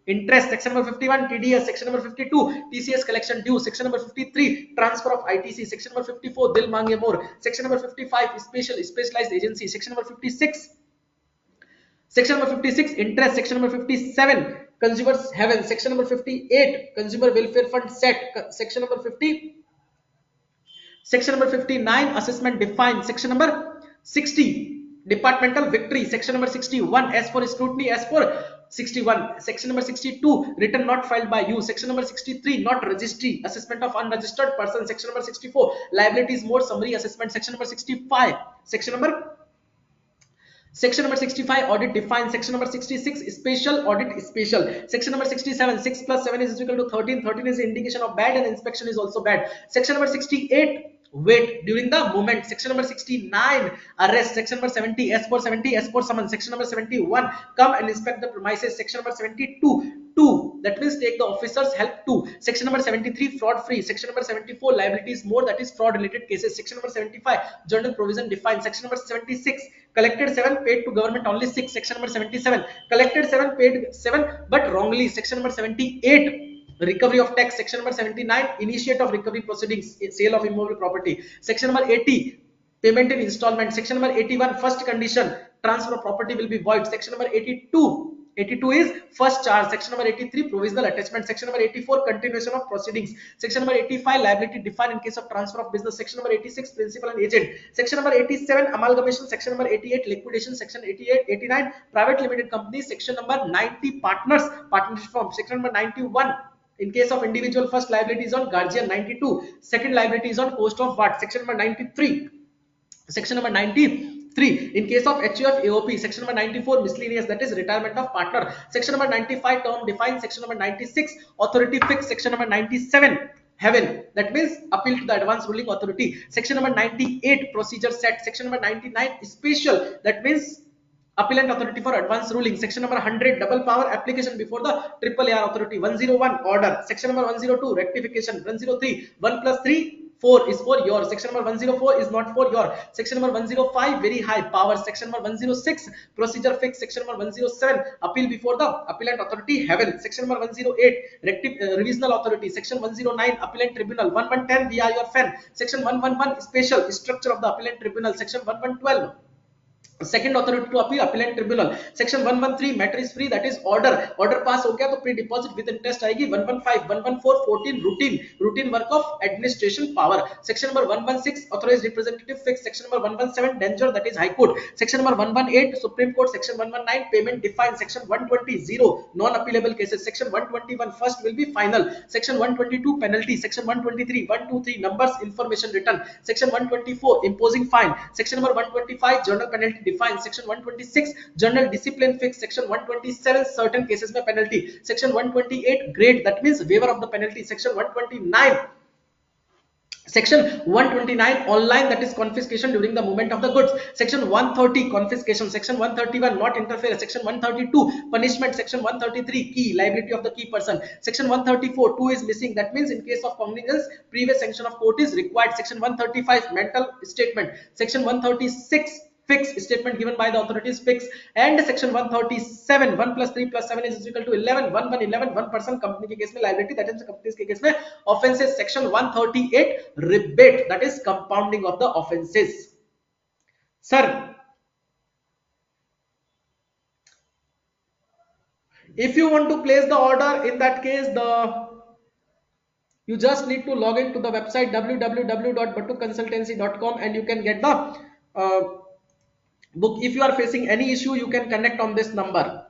interest. Section number 51, TDS. Section number 52, TCS collection due. Section number 53, transfer of ITC. Section number 54, dil mange more. Section number 55, specialized agency. Section number 56, interest. Section number 57, consumers haven. Section number 58, consumer welfare fund set. Section number 59, assessment defined. Section number 60, departmental victory. Section number 61, as for scrutiny, as for 61. Section number 62, return not filed by you. Section number 63, not registry, assessment of unregistered person. Section number 64, liabilities more summary assessment. Section number 65, Section number 65, audit defined. Section number 66, special audit special. Section number 67, 6 plus 7 is equal to 13. 13 is the indication of bad, and inspection is also bad. Section number 68, wait during the moment. Section number 69, arrest. Section number 70, S for 70, S for summons. Section number 71, come and inspect the premises. Section number 72, 2, that means take the officer's help too. Section number 73, fraud free. Section number 74, liabilities more, that is fraud related cases. Section number 75, general provision defined. Section number 76, collected 7, paid to government only 6. Section number 77, collected 7, paid 7 but wrongly. Section number 78, recovery of tax. Section number 79, initiate of recovery proceedings, sale of immovable property. Section number 80, payment in installment. Section number 81, first condition, transfer of property will be void. Section number 82, 82 is first charge. Section number 83, provisional attachment. Section number 84, continuation of proceedings. Section number 85, liability defined in case of transfer of business. Section number 86, principal and agent. Section number 87, amalgamation. Section number 88, liquidation. Section 88, 89, private limited company. Section number 90, partners, partnership form. Section number 91, in case of individual, first liability is on guardian. 92, second liability is on cost of what. Section number 93, Section number 93, in case of HUF AOP. Section number 94, miscellaneous, that is retirement of partner. Section number 95, term defined. Section number 96, authority fixed. Section number 97, heaven, that means appeal to the advance ruling authority. Section number 98, procedure set. Section number 99, special, that means appellant authority for advance ruling. Section number 100, double power application before the triple AR authority. 101, order. Section number 102, rectification. 103, 1 plus 3, 4 is for your. Section number 104 is not for your. Section number 105, very high power. Section number 106, procedure fixed. Section number 107, appeal before the appellant authority, heaven. Section number 108, revisional authority. Section 109, appellant tribunal. 1110, we are your fan. Section 111, special structure of the appellant tribunal. Section 1112, second authority to appeal, appellant tribunal. Section 113, matter is free, that is order. Order pass हो गया तो pre deposit with interest आएगी. 115, 114, 14, routine work of administration power. Section number 116, authorized representative fixed. Section number 117, danger, that is high court. Section number 118, supreme court. Section 119, payment defined. Section 120, non appealable cases. Section 121, first will be final. Section 122, penalty. Section 123, 123, numbers, information written. Section 124, imposing fine. Section number 125, journal penalty defined. Section 126, general discipline fixed. Section 127, certain cases में penalty. Section 128, grade, that means waiver of the penalty. Section 129, online, that is confiscation during the movement of the goods. Section 130, confiscation. Section 131, not interference. Section 132, punishment. Section 133, key, liability of the key person. Section 134, 2 is missing, that means in case of cognizance, previous sanction of court is required. Section 135, mental statement. Section 136, fixed, statement given by the authorities fixed. And section 137, 1 plus 3 plus 7 is equal to 11. 1 person company के case में liability, that is companies के case में offenses. Section 138, rebate, that is compounding of the offenses. Sir, if you want to place the order, in that case the You just need to log into the website www.batuconsultancy.com and you can get the uh, book. If you are facing any issue, you can connect on this number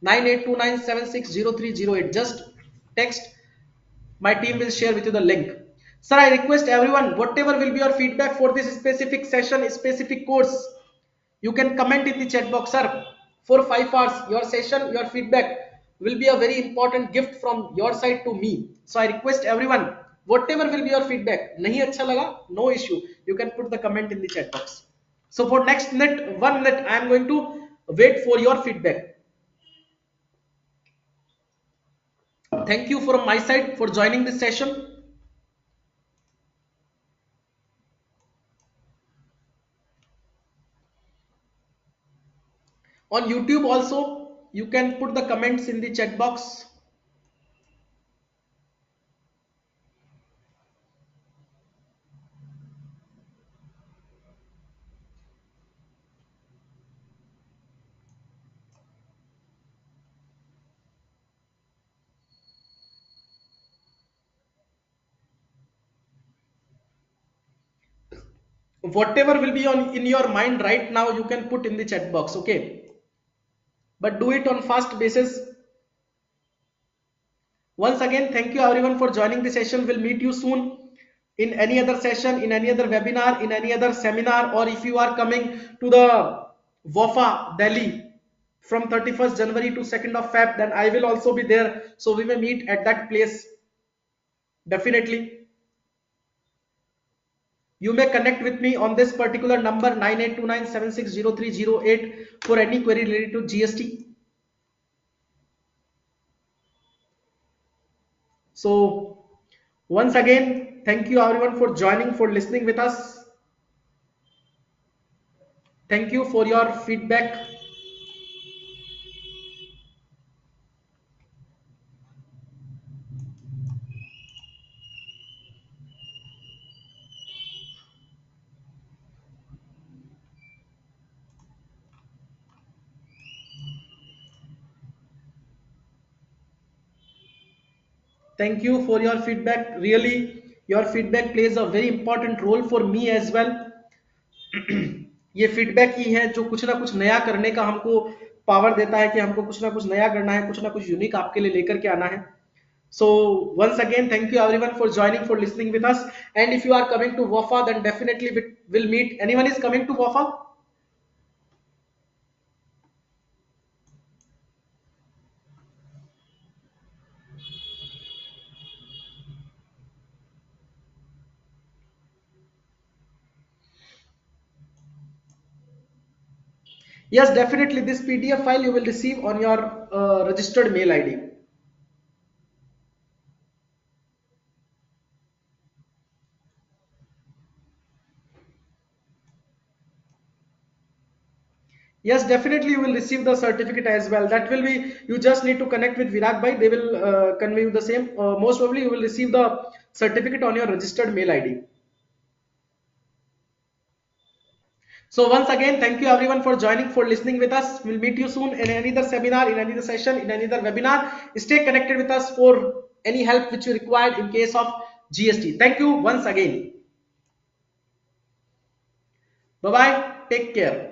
9829760308. Just text, my team will share with you the link. Sir, I request everyone, whatever will be your feedback for this specific session, specific course, you can comment in the chat box. Sir, for 5 hours your session, your feedback will be a very important gift from your side to me. So I request everyone, whatever will be your feedback, nahi acha laga, no issue, you can put the comment in the chat box. So for next minute, 1 minute, I am going to wait for your feedback. Thank you from my side for joining this session. On YouTube also, you can put the comments in the chat box. Whatever will be on in your mind right now, you can put in the chat box, okay? But do it on fast basis. Once again, thank you everyone for joining the session. We'll meet you soon in any other session, in any other webinar, in any other seminar, or if you are coming to the WAFA Delhi from 31st January to 2nd of Feb, then I will also be there. So we may meet at that place definitely. You may connect with me on this particular number 9829760308 for any query related to GST. So once again, thank you everyone for joining, for listening with us. Thank you for your feedback. Thank you for your feedback. Really, your feedback plays a very important role for me as well. ये feedback ही है जो कुछ ना कुछ नया करने का हमको पावर देता है कि हमको कुछ ना कुछ नया करना है, कुछ ना कुछ यूनिक आपके लिए लेकर के आना है. So once again, thank you everyone for joining, for listening with us. And if you are coming to WAFA, then definitely we will meet. Anyone is coming to WAFA? Yes, definitely. This PDF file you will receive on your registered mail ID. Yes, definitely you will receive the certificate as well. That will be, you just need to connect with Virag Bhai. They will convey you the same. Most probably you will receive the certificate on your registered mail ID. So once again, thank you everyone for joining, for listening with us. We'll meet you soon in another seminar, in another session, in another webinar. Stay connected with us for any help which you required in case of GST. Thank you once again. Bye bye. Take care.